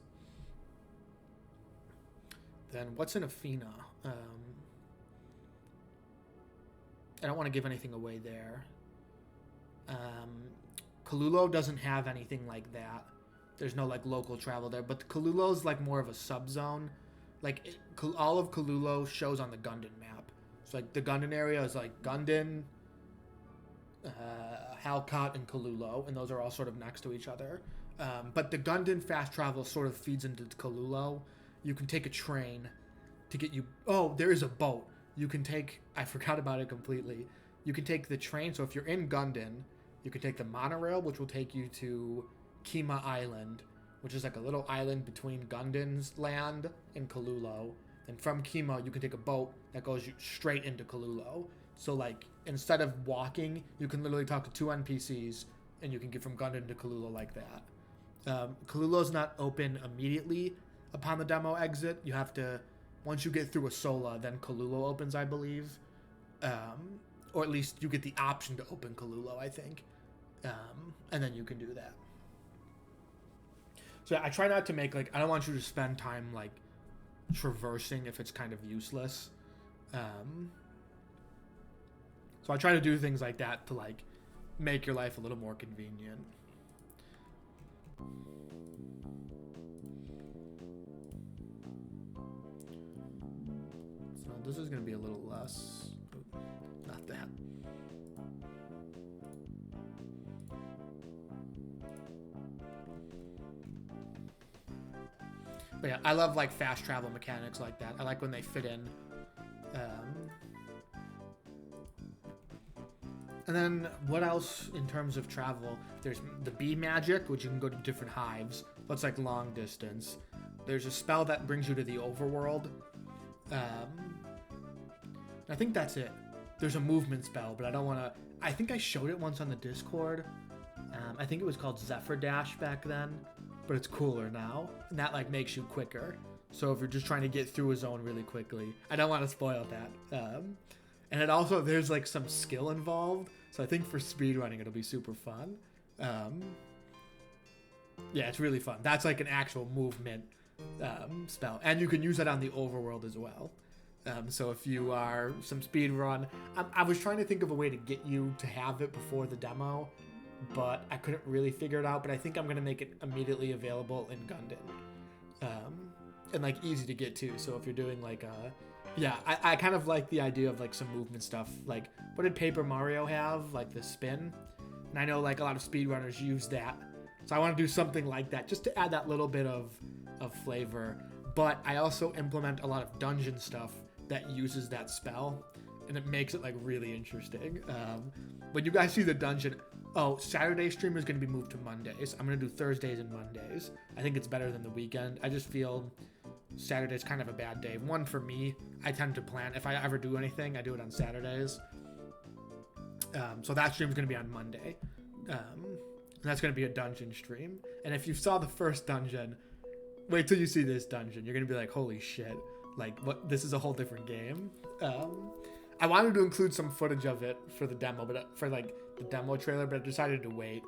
Then what's in Afina? I don't want to give anything away there. Kolulo doesn't have anything like that. There's no like local travel there, but Kolulo's like more of a subzone. Like all of Kolulo shows on the Gundon map. So like the Gundon area is like Gundon, Halcott, and Kolulo, and those are all sort of next to each other. But the Gundon fast travel sort of feeds into Kolulo. You can take a train to get you. Oh, there is a boat. You can take. I forgot about it completely. You can take the train. So if you're in Gundon, you can take the monorail, which will take you to Kima Island, which is like a little island between Gundon's land and Kolulo. And from Kima, you can take a boat that goes straight into Kolulo. So like instead of walking, you can literally talk to two NPCs, and you can get from Gundon to Kolulo like that. Kolulo's not open immediately upon the demo exit. You have to, once you get through a Sola, then Kolulo opens, I believe. Or at least you get the option to open Kolulo, I think. And then you can do that. So I try not to make, like, I don't want you to spend time, like, traversing if it's kind of useless. So I try to do things like that to, like, make your life a little more convenient. So this is going to be a little less. Not that. But yeah, I love like fast travel mechanics like that. I like when they fit in. And then what else in terms of travel? There's the bee magic, which you can go to different hives. That's like long distance. There's a spell that brings you to the overworld. I think that's it. There's a movement spell, but I don't want to. I think I showed it once on the Discord. I think it was called Zephyr Dash back then, but it's cooler now, and that like makes you quicker. So if you're just trying to get through a zone really quickly, I don't want to spoil that. And it also, there's like some skill involved, so I think for speedrunning it'll be super fun. Yeah, it's really fun. That's like an actual movement spell, and you can use that on the overworld as well. So if you are some speed run, I was trying to think of a way to get you to have it before the demo, but I couldn't really figure it out. But I think I'm gonna make it immediately available in Gundon, and like easy to get to. So if you're doing like yeah, I kind of like the idea of like some movement stuff. Like what did Paper Mario have? Like the spin, and I know like a lot of speedrunners use that. So I want to do something like that just to add that little bit of flavor. But I also implement a lot of dungeon stuff that uses that spell, and it makes it like really interesting. When you guys see the dungeon, Saturday stream is going to be moved to Mondays. I'm going to do Thursdays and Mondays. I think it's better than the weekend. I just feel Saturday's kind of a bad day. One, for me, I tend to plan. If I ever do anything, I do it on Saturdays. So that stream is going to be on Monday. And that's going to be a dungeon stream. And if you saw the first dungeon, wait till you see this dungeon. You're going to be like, holy shit. Like, what? This is a whole different game. I wanted to include some footage of it for the demo, but for like the demo trailer, but I decided to wait.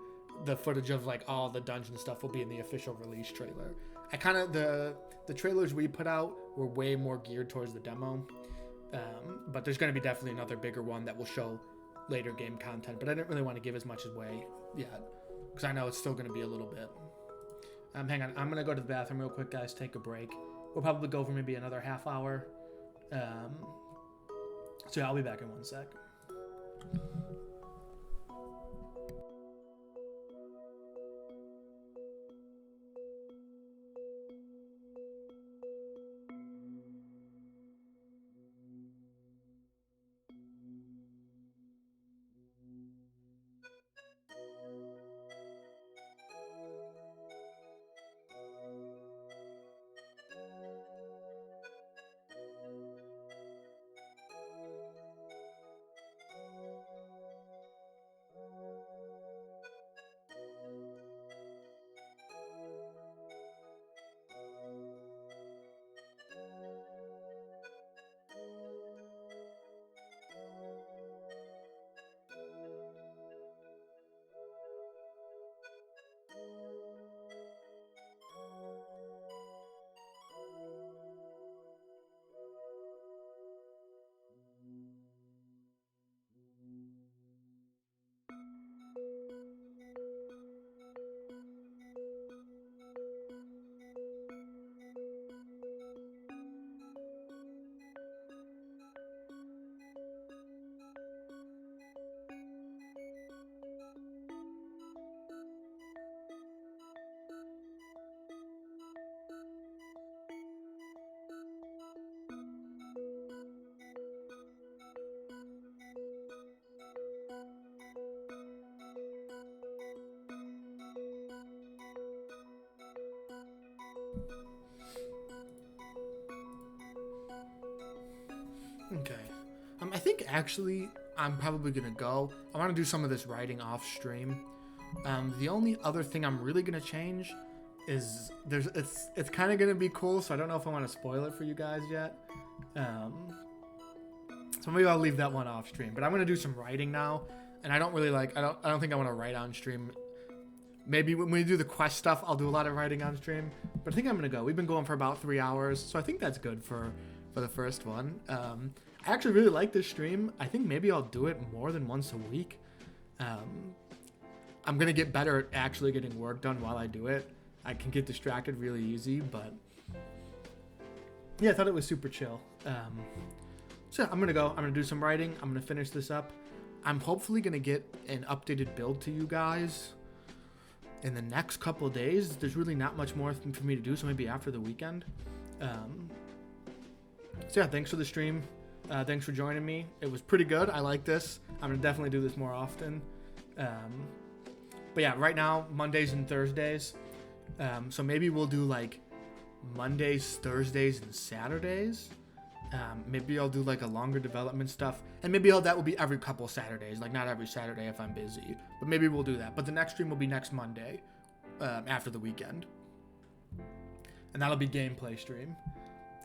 The footage of like all the dungeon stuff will be in the official release trailer. I kind of, the trailers we put out were way more geared towards the demo. But there's going to be definitely another bigger one that will show later game content, but I didn't really want to give as much away yet, because I know it's still going to be a little bit. Hang on, I'm going to go to the bathroom real quick, guys, take a break. We'll probably go for maybe another half hour. So yeah, I'll be back in 1 sec. Okay. I think actually I'm probably gonna go. I want to do some of this writing off stream. The only other thing I'm really gonna change is it's kind of gonna be cool. So I don't know if I want to spoil it for you guys yet. So maybe I'll leave that one off stream. But I'm gonna do some writing now, and I don't really like. I don't think I want to write on stream. Maybe when we do the quest stuff, I'll do a lot of writing on stream. But I think I'm gonna go. We've been going for about 3 hours, so I think that's good for the first one. I actually really like this stream. I think maybe I'll do it more than once a week. I'm gonna get better at actually getting work done while I do it. I can get distracted really easy, but yeah, I thought it was super chill. So I'm gonna go. I'm gonna do some writing. I'm gonna finish this up. I'm hopefully gonna get an updated build to you guys in the next couple of days. There's really not much more for me to do, so maybe after the weekend. So yeah, thanks for the stream. Thanks for joining me. It was pretty good. I like this. I'm gonna definitely do this more often. But yeah, right now Mondays and Thursdays. So maybe we'll do like Mondays, Thursdays, and Saturdays. Maybe I'll do like a longer development stuff, and maybe that will be every couple Saturdays, like not every Saturday if I'm busy, but maybe we'll do that. But the next stream will be next Monday, after the weekend, and that'll be gameplay stream.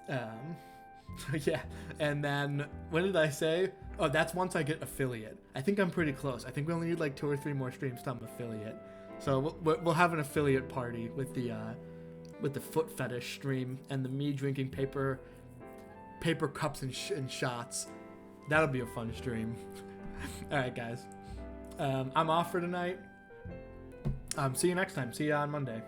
So yeah, and then what did I say? Oh, that's once I get affiliate. I think I'm pretty close. I think we only need like 2 or 3 more streams to I'm affiliate. So we'll have an affiliate party with the foot fetish stream and the me drinking paper cups and shots. That'll be a fun stream. All right, guys. I'm off for tonight. See you next time. See you on Monday.